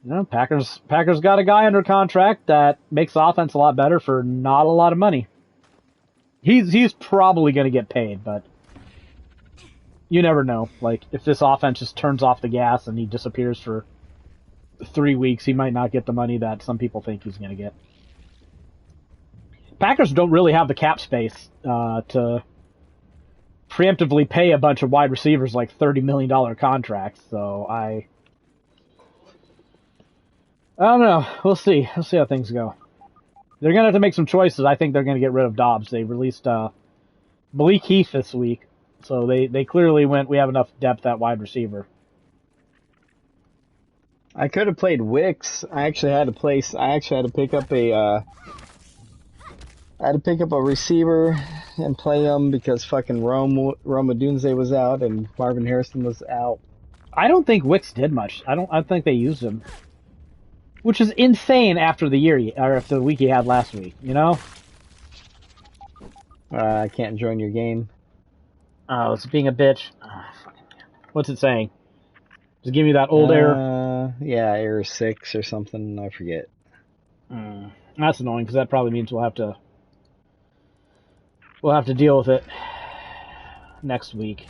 [SPEAKER 1] you know, Packers got a guy under contract that makes the offense a lot better for not a lot of money. He's probably going to get paid, but you never know. Like, if this offense just turns off the gas and he disappears for 3 weeks, he might not get the money that some people think he's going to get. Packers don't really have the cap space to preemptively pay a bunch of wide receivers like $30 million contracts, so I don't know. We'll see. We'll see how things go. They're going to have to make some choices. I think they're going to get rid of Dobbs. They released Malik Heath this week. So they clearly went, we have enough depth at wide receiver.
[SPEAKER 2] I could have played Wix. I actually had to pick up a receiver and play them because fucking Rome Odunze was out and Marvin Harrison was out.
[SPEAKER 1] I don't think Wix did much. I think they used him, which is insane after the week he had last week. You know.
[SPEAKER 2] I can't join your game.
[SPEAKER 1] Oh, it's being a bitch. Oh, what's it saying? Just give me that old error.
[SPEAKER 2] Yeah, error 6 or something. I forget.
[SPEAKER 1] That's annoying because that probably means we'll have to deal with it next week.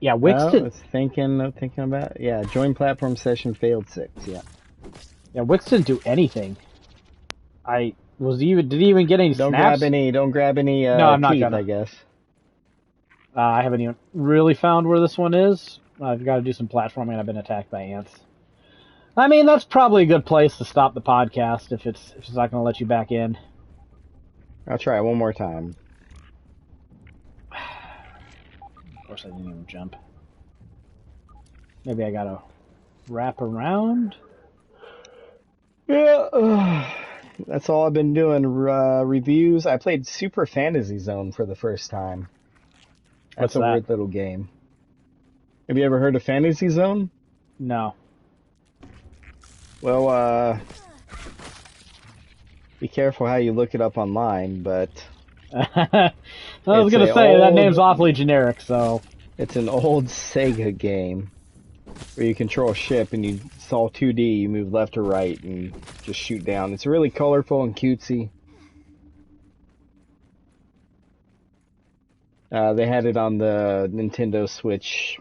[SPEAKER 1] Yeah, Wix did.
[SPEAKER 2] It's thinking about. Yeah, join platform session failed 6. Yeah.
[SPEAKER 1] Yeah, Wix didn't do anything. Did he even get any snaps?
[SPEAKER 2] Don't grab any.
[SPEAKER 1] No, I'm not
[SPEAKER 2] teeth,
[SPEAKER 1] gonna.
[SPEAKER 2] I guess.
[SPEAKER 1] I haven't even really found where this one is. I've got to do some platforming. I've been attacked by ants. I mean, that's probably a good place to stop the podcast if it's not going to let you back in.
[SPEAKER 2] I'll try it one more time.
[SPEAKER 1] Of course, I didn't even jump. Maybe I got to wrap around.
[SPEAKER 2] Yeah, that's all I've been doing. Reviews. I played Super Fantasy Zone for the first time. That's a weird little game. Have you ever heard of Fantasy Zone?
[SPEAKER 1] No.
[SPEAKER 2] Well, be careful how you look it up online, but...
[SPEAKER 1] I was going to say, that name's awfully generic, so...
[SPEAKER 2] It's an old Sega game where you control a ship and it's all 2D, you move left or right and just shoot down. It's really colorful and cutesy. They had it on the Nintendo Switch.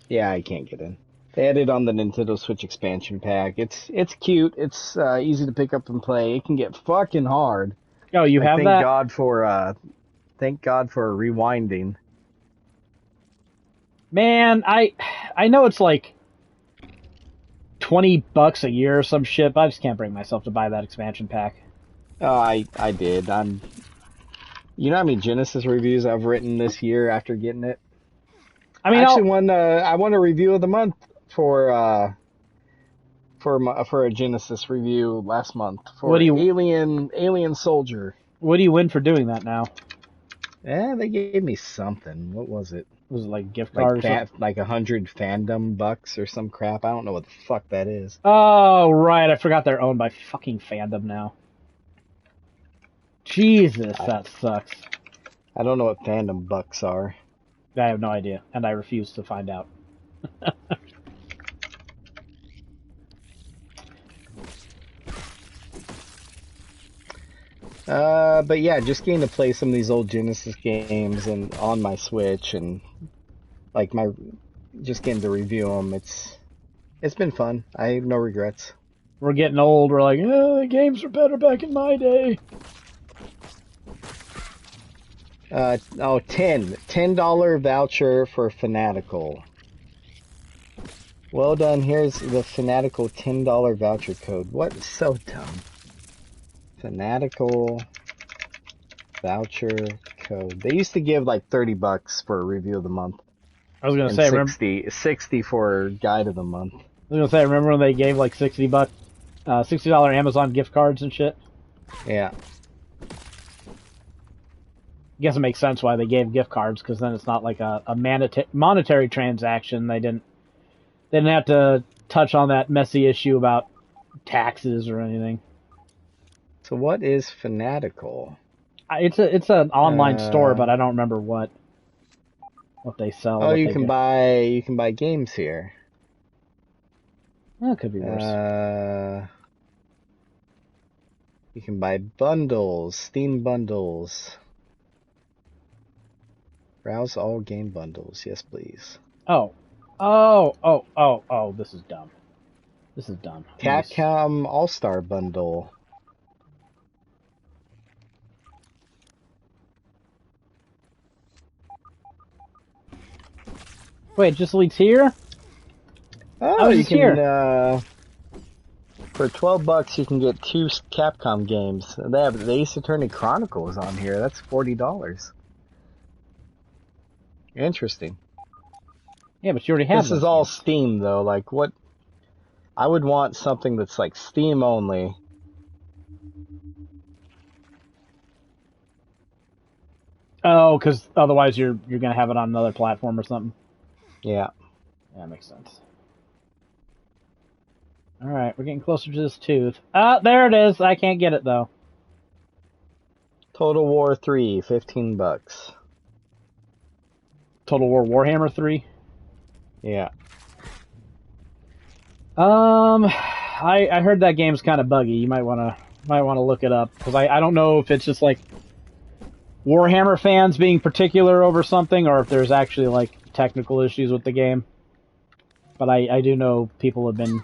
[SPEAKER 2] Yeah, I can't get in. They had it on the Nintendo Switch expansion pack. It's cute. It's easy to pick up and play. It can get fucking hard.
[SPEAKER 1] Oh, you have that?
[SPEAKER 2] Thank God for rewinding.
[SPEAKER 1] Man, I know it's like $20 a year or some shit, but I just can't bring myself to buy that expansion pack.
[SPEAKER 2] Oh, I did. You know how many Genesis reviews I've written this year after getting it? I mean, I won a review of the month for a Genesis review last month for Alien Soldier.
[SPEAKER 1] What do you win for doing that now?
[SPEAKER 2] Yeah, they gave me something. What was it?
[SPEAKER 1] Was it like gift card or something?
[SPEAKER 2] Like 100 fandom bucks or some crap. I don't know what the fuck that is.
[SPEAKER 1] Oh, right. I forgot they're owned by fucking Fandom now. Jesus, that sucks.
[SPEAKER 2] I don't know what fandom bucks are.
[SPEAKER 1] I have no idea, and I refuse to find out.
[SPEAKER 2] But yeah, just getting to play some of these old Genesis games and on my Switch and like just getting to review them. It's been fun. I have no regrets.
[SPEAKER 1] We're getting old. We're like, the games were better back in my day.
[SPEAKER 2] $10 voucher for Fanatical. Well done. Here's the Fanatical $10 voucher code. What? So dumb. Fanatical voucher code. They used to give like $30 for a review of the month.
[SPEAKER 1] I was gonna say,
[SPEAKER 2] 60 for guide of the month.
[SPEAKER 1] I was gonna say, remember when they gave like $60 Amazon gift cards and shit?
[SPEAKER 2] Yeah.
[SPEAKER 1] I guess it makes sense why they gave gift cards, because then it's not like a monetary transaction. They didn't have to touch on that messy issue about taxes or anything.
[SPEAKER 2] So what is Fanatical?
[SPEAKER 1] It's an online store, but I don't remember what they sell.
[SPEAKER 2] Oh, you can buy games here.
[SPEAKER 1] Well, it could be worse.
[SPEAKER 2] You can buy bundles, Steam bundles. Browse all game bundles. Yes, please.
[SPEAKER 1] Oh, this is dumb. This is dumb.
[SPEAKER 2] Capcom All-Star Bundle.
[SPEAKER 1] Wait, just leads here?
[SPEAKER 2] Oh, you can, for $12 you can get 2 Capcom games. They have the Ace Attorney Chronicles on here. That's $40. Interesting.
[SPEAKER 1] Yeah, but you already have
[SPEAKER 2] This
[SPEAKER 1] those
[SPEAKER 2] is all
[SPEAKER 1] games.
[SPEAKER 2] Steam, though. Like, what? I would want something that's like Steam only.
[SPEAKER 1] Oh, because otherwise you're gonna have it on another platform or something.
[SPEAKER 2] Yeah.
[SPEAKER 1] Yeah, that makes sense. All right, we're getting closer to this tooth. Ah, there it is. I can't get it though.
[SPEAKER 2] Total War 3, $15.
[SPEAKER 1] Total War Warhammer 3.
[SPEAKER 2] Yeah.
[SPEAKER 1] I heard that game's kind of buggy. You might wanna look it up because I don't know if it's just like Warhammer fans being particular over something or if there's actually like technical issues with the game. But I do know people have been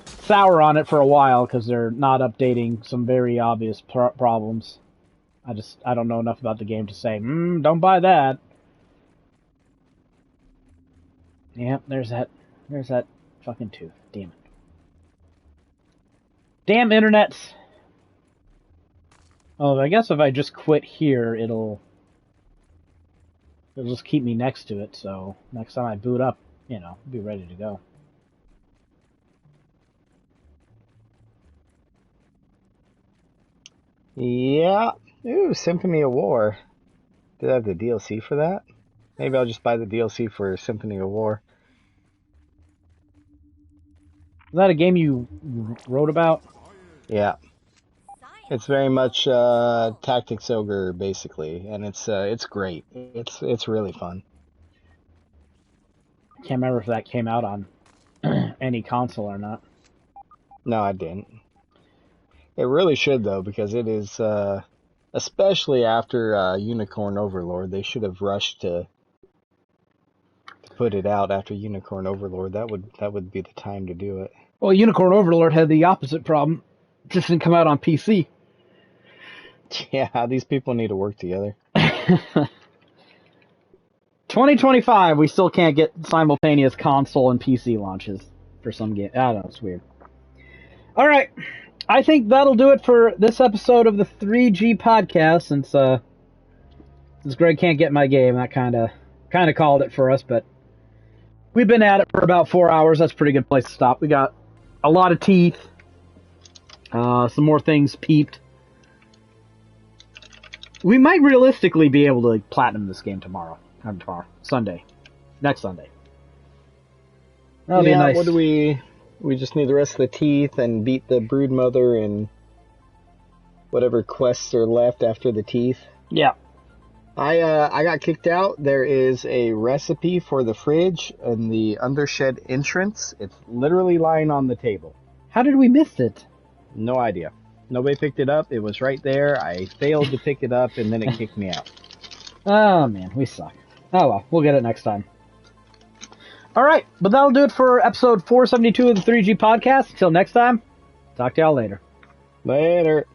[SPEAKER 1] sour on it for a while because they're not updating some very obvious problems. I don't know enough about the game to say, don't buy that. Yep, there's that fucking tooth. Damn it. Damn internet. Oh, I guess if I just quit here, it'll just keep me next to it. So next time I boot up, be ready to go.
[SPEAKER 2] Yeah. Ooh, Symphony of War. Did I have the DLC for that? Maybe I'll just buy the DLC for Symphony of War.
[SPEAKER 1] Is that a game you wrote about?
[SPEAKER 2] Yeah. It's very much Tactics Ogre, basically, and it's great. It's really fun.
[SPEAKER 1] Can't remember if that came out on any console or not.
[SPEAKER 2] No, I didn't. It really should, though, because it is, especially after Unicorn Overlord, they should have rushed to put it out after Unicorn Overlord. That would be the time to do it.
[SPEAKER 1] Well, Unicorn Overlord had the opposite problem. It just didn't come out on PC.
[SPEAKER 2] Yeah, these people need to work together.
[SPEAKER 1] 2025, we still can't get simultaneous console and PC launches for some game. I don't know, it's weird. All right, I think that'll do it for this episode of the 3G podcast. Since Greg can't get my game, that kind of called it for us. But we've been at it for about 4 hours. That's a pretty good place to stop. We got a lot of teeth, some more things peeped. We might realistically be able to platinum this game Sunday. Next Sunday. That'll be nice.
[SPEAKER 2] What do we just need the rest of the teeth and beat the Broodmother and whatever quests are left after the teeth.
[SPEAKER 1] Yeah.
[SPEAKER 2] I got kicked out. There is a recipe for the fridge in the undershed entrance. It's literally lying on the table.
[SPEAKER 1] How did we miss it?
[SPEAKER 2] No idea. Nobody picked it up. It was right there. I failed to pick it up, and then it kicked me out.
[SPEAKER 1] Oh, man, we suck. Oh, well, we'll get it next time. All right, but that'll do it for episode 472 of the 3G podcast. Until next time, talk to y'all later.
[SPEAKER 2] Later.